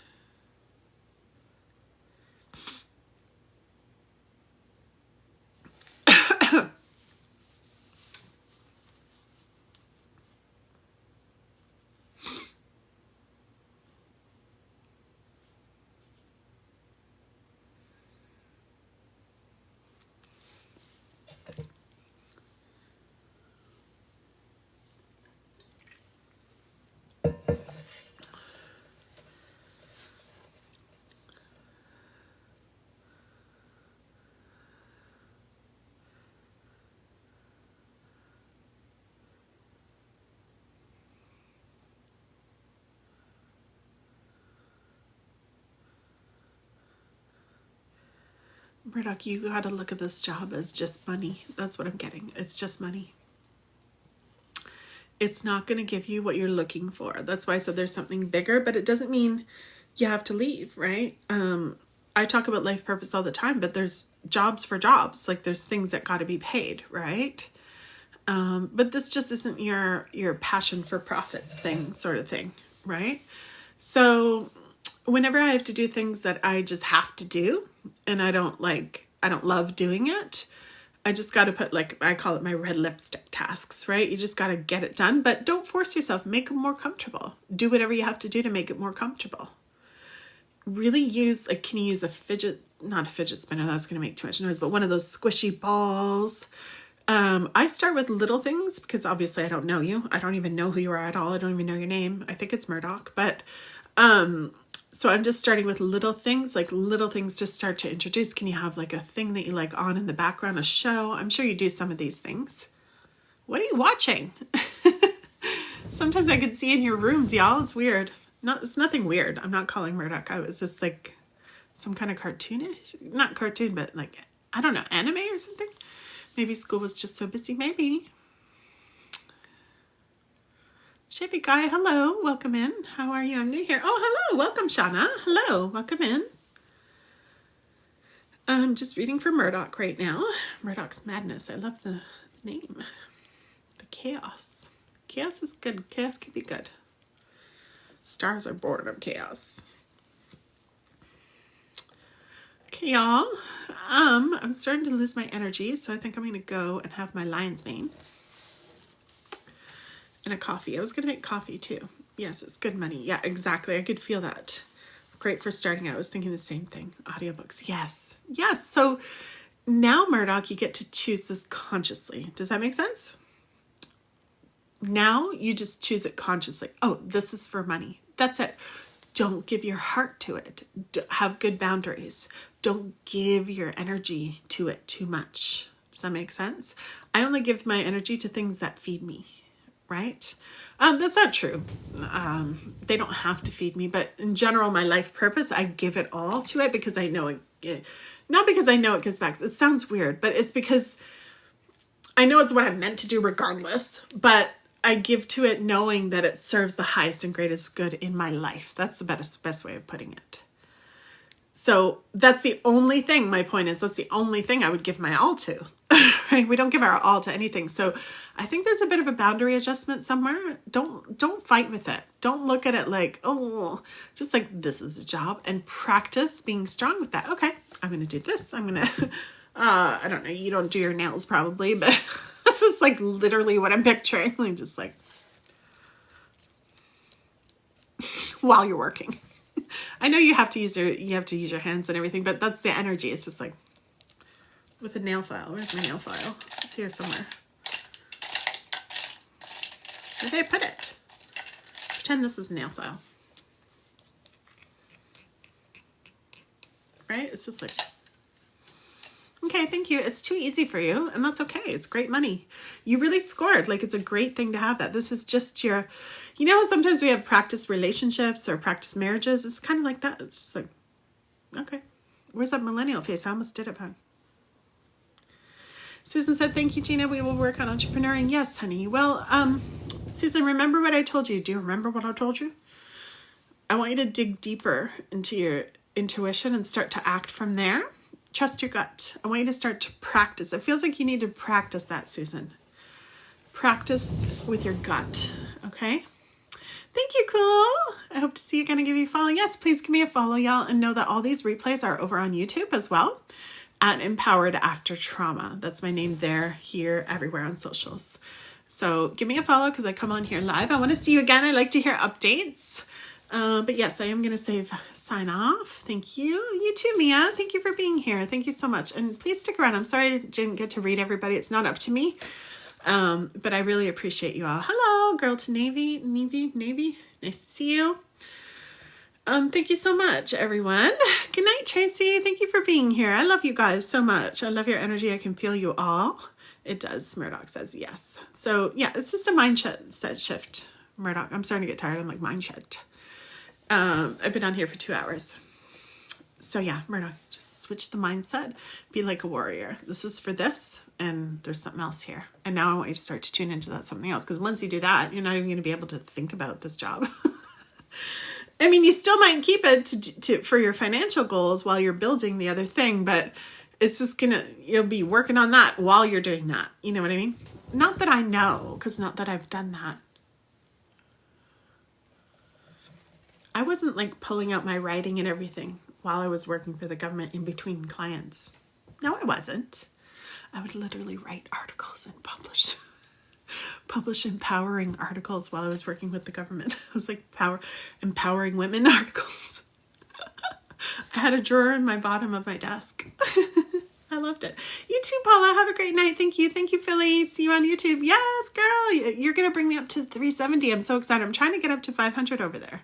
Murdoch, you got to look at this job as just money. That's what I'm getting. It's just money. It's not going to give you what you're looking for. That's why I said there's something bigger, but it doesn't mean you have to leave, right? I talk about life purpose all the time, but there's jobs for jobs. Like there's things that got to be paid, right? But this just isn't your passion for profits thing, sort of thing, right? So whenever I have to do things that I just have to do and I don't love doing it, I just got to put, like, I call it my red lipstick tasks, right? You just got to get it done, but don't force yourself. Make them more comfortable. Do whatever you have to do to make it more comfortable. Really use, like, can you use not a fidget spinner, that's going to make too much noise, but one of those squishy balls. I start with little things because obviously I don't know you. I don't even know who you are at all. I don't even know your name. I think it's Murdoch, but, so I'm just starting with little things, like little things to start to introduce. Can you have like a thing that you like on in the background, a show? I'm sure you do some of these things. What are you watching? Sometimes I can see in your rooms, y'all. It's weird. It's nothing weird. I'm not calling Murdoch. I was just like some kind of cartoonish, not cartoon, but like, I don't know, anime or something. Maybe school was just so busy. Maybe. Chevy guy, hello, welcome in. How are you? I'm new here. Oh, hello, welcome, Shauna. Hello, welcome in. I'm just reading for Murdoch right now. Murdoch's Madness. I love the name. The chaos. Chaos is good. Chaos can be good. Stars are born of chaos. Okay, y'all. I'm starting to lose my energy, so I think I'm going to go and have my lion's mane. And a coffee. I was going to make coffee too. Yes, it's good money. Yeah, exactly. I could feel that. Great for starting out. I was thinking the same thing. Audiobooks. Yes. Yes. So now, Murdoch, you get to choose this consciously. Does that make sense? Now you just choose it consciously. Oh, this is for money. That's it. Don't give your heart to it. Have good boundaries. Don't give your energy to it too much. Does that make sense? I only give my energy to things that feed me. Right? That's not true. They don't have to feed me, but in general, my life purpose, I give it all to it because I know it, not because I know it gives back. It sounds weird, but it's because I know it's what I'm meant to do regardless, but I give to it knowing that it serves the highest and greatest good in my life. That's the best way of putting it. So that's the only thing, my point is, that's the only thing I would give my all to. Right? We don't give our all to anything. So I think there's a bit of a boundary adjustment somewhere. Don't fight with it. Don't look at it like, oh, just like this is a job, and practice being strong with that. Okay, I'm going to do this. I'm going to, I don't know, you don't do your nails probably, but this is like literally what I'm picturing. I'm just like, while you're working. I know you have to use your hands and everything, but that's the energy. It's just like with a nail file. Where's my nail file? It's here somewhere. Where did I put it? Pretend this is a nail file. right? It's just like, okay, thank you. It's too easy for you, and that's okay. It's great money. You really scored. Like, it's a great thing to have that. This is just your, you know how sometimes we have practice relationships or practice marriages? It's kind of like that. It's just like, okay. Where's that millennial face? I almost did it, but. Susan said, thank you, Gina. We will work on entrepreneuring. Yes, honey. Well, Susan, remember what I told you? Do you remember what I told you? I want you to dig deeper into your intuition and start to act from there. Trust your gut. I want you to start to practice. It feels like you need to practice that, Susan. Practice with your gut, okay? Thank you, cool. I hope to see you again and give you a follow. Yes, please give me a follow, y'all, and know that all these replays are over on YouTube as well at Empowered After Trauma. That's my name there, here, everywhere on socials. So give me a follow because I come on here live. I want to see you again. I like to hear updates. But yes, I am going to sign off. Thank you. You too, Mia. Thank you for being here. Thank you so much. And please stick around. I'm sorry I didn't get to read everybody. It's not up to me. But I really appreciate you all. Hello, Girl to Navy. Nice to see you. Thank you so much, everyone. Good night, Tracy. Thank you for being here. I love you guys so much. I love your energy. I can feel you all. It does. Murdoch says yes. So yeah, it's just a mindset shift. Murdoch, I'm starting to get tired. I'm like, mindset. I've been on here for 2 hours. So yeah, Murdoch, just switch the mindset. Be like a warrior. This is for this, and there's something else here. And now I want you to start to tune into that something else, because once you do that, you're not even going to be able to think about this job. I mean, you still might keep it for your financial goals while you're building the other thing, but it's just you'll be working on that while you're doing that. You know what I mean? Not that I know, because not that I've done that. I wasn't like pulling out my writing and everything while I was working for the government in between clients. No, I wasn't. I would literally write articles and publish empowering articles while I was working with the government. It was like empowering women articles. I had a drawer in my bottom of my desk. I loved it. You too, Paula. Have a great night. Thank you. Thank you, Philly. See you on YouTube. Yes, girl. You're going to bring me up to 370. I'm so excited. I'm trying to get up to 500 over there.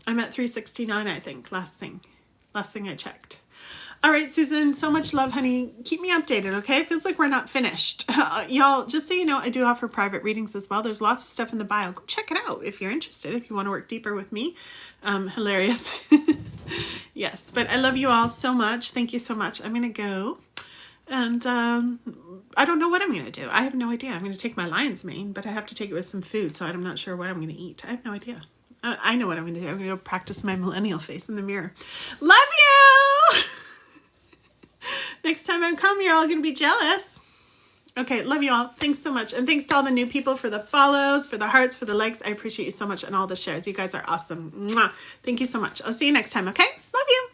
I'm at 369, I think. Last thing I checked. All right, Susan, so much love, honey. Keep me updated, okay? It feels like we're not finished. Y'all, just so you know, I do offer private readings as well. There's lots of stuff in the bio. Go check it out if you're interested, if you want to work deeper with me. Hilarious. Yes, but I love you all so much. Thank you so much. I'm going to go. And I don't know what I'm going to do. I have no idea. I'm going to take my lion's mane, but I have to take it with some food, so I'm not sure what I'm going to eat. I have no idea. I know what I'm going to do. I'm going to go practice my millennial face in the mirror. Love you! Next time I come, you're all going to be jealous. Okay, love you all. Thanks so much. And thanks to all the new people for the follows, for the hearts, for the likes. I appreciate you so much, and all the shares. You guys are awesome. Mwah. Thank you so much. I'll see you next time, okay? Love you.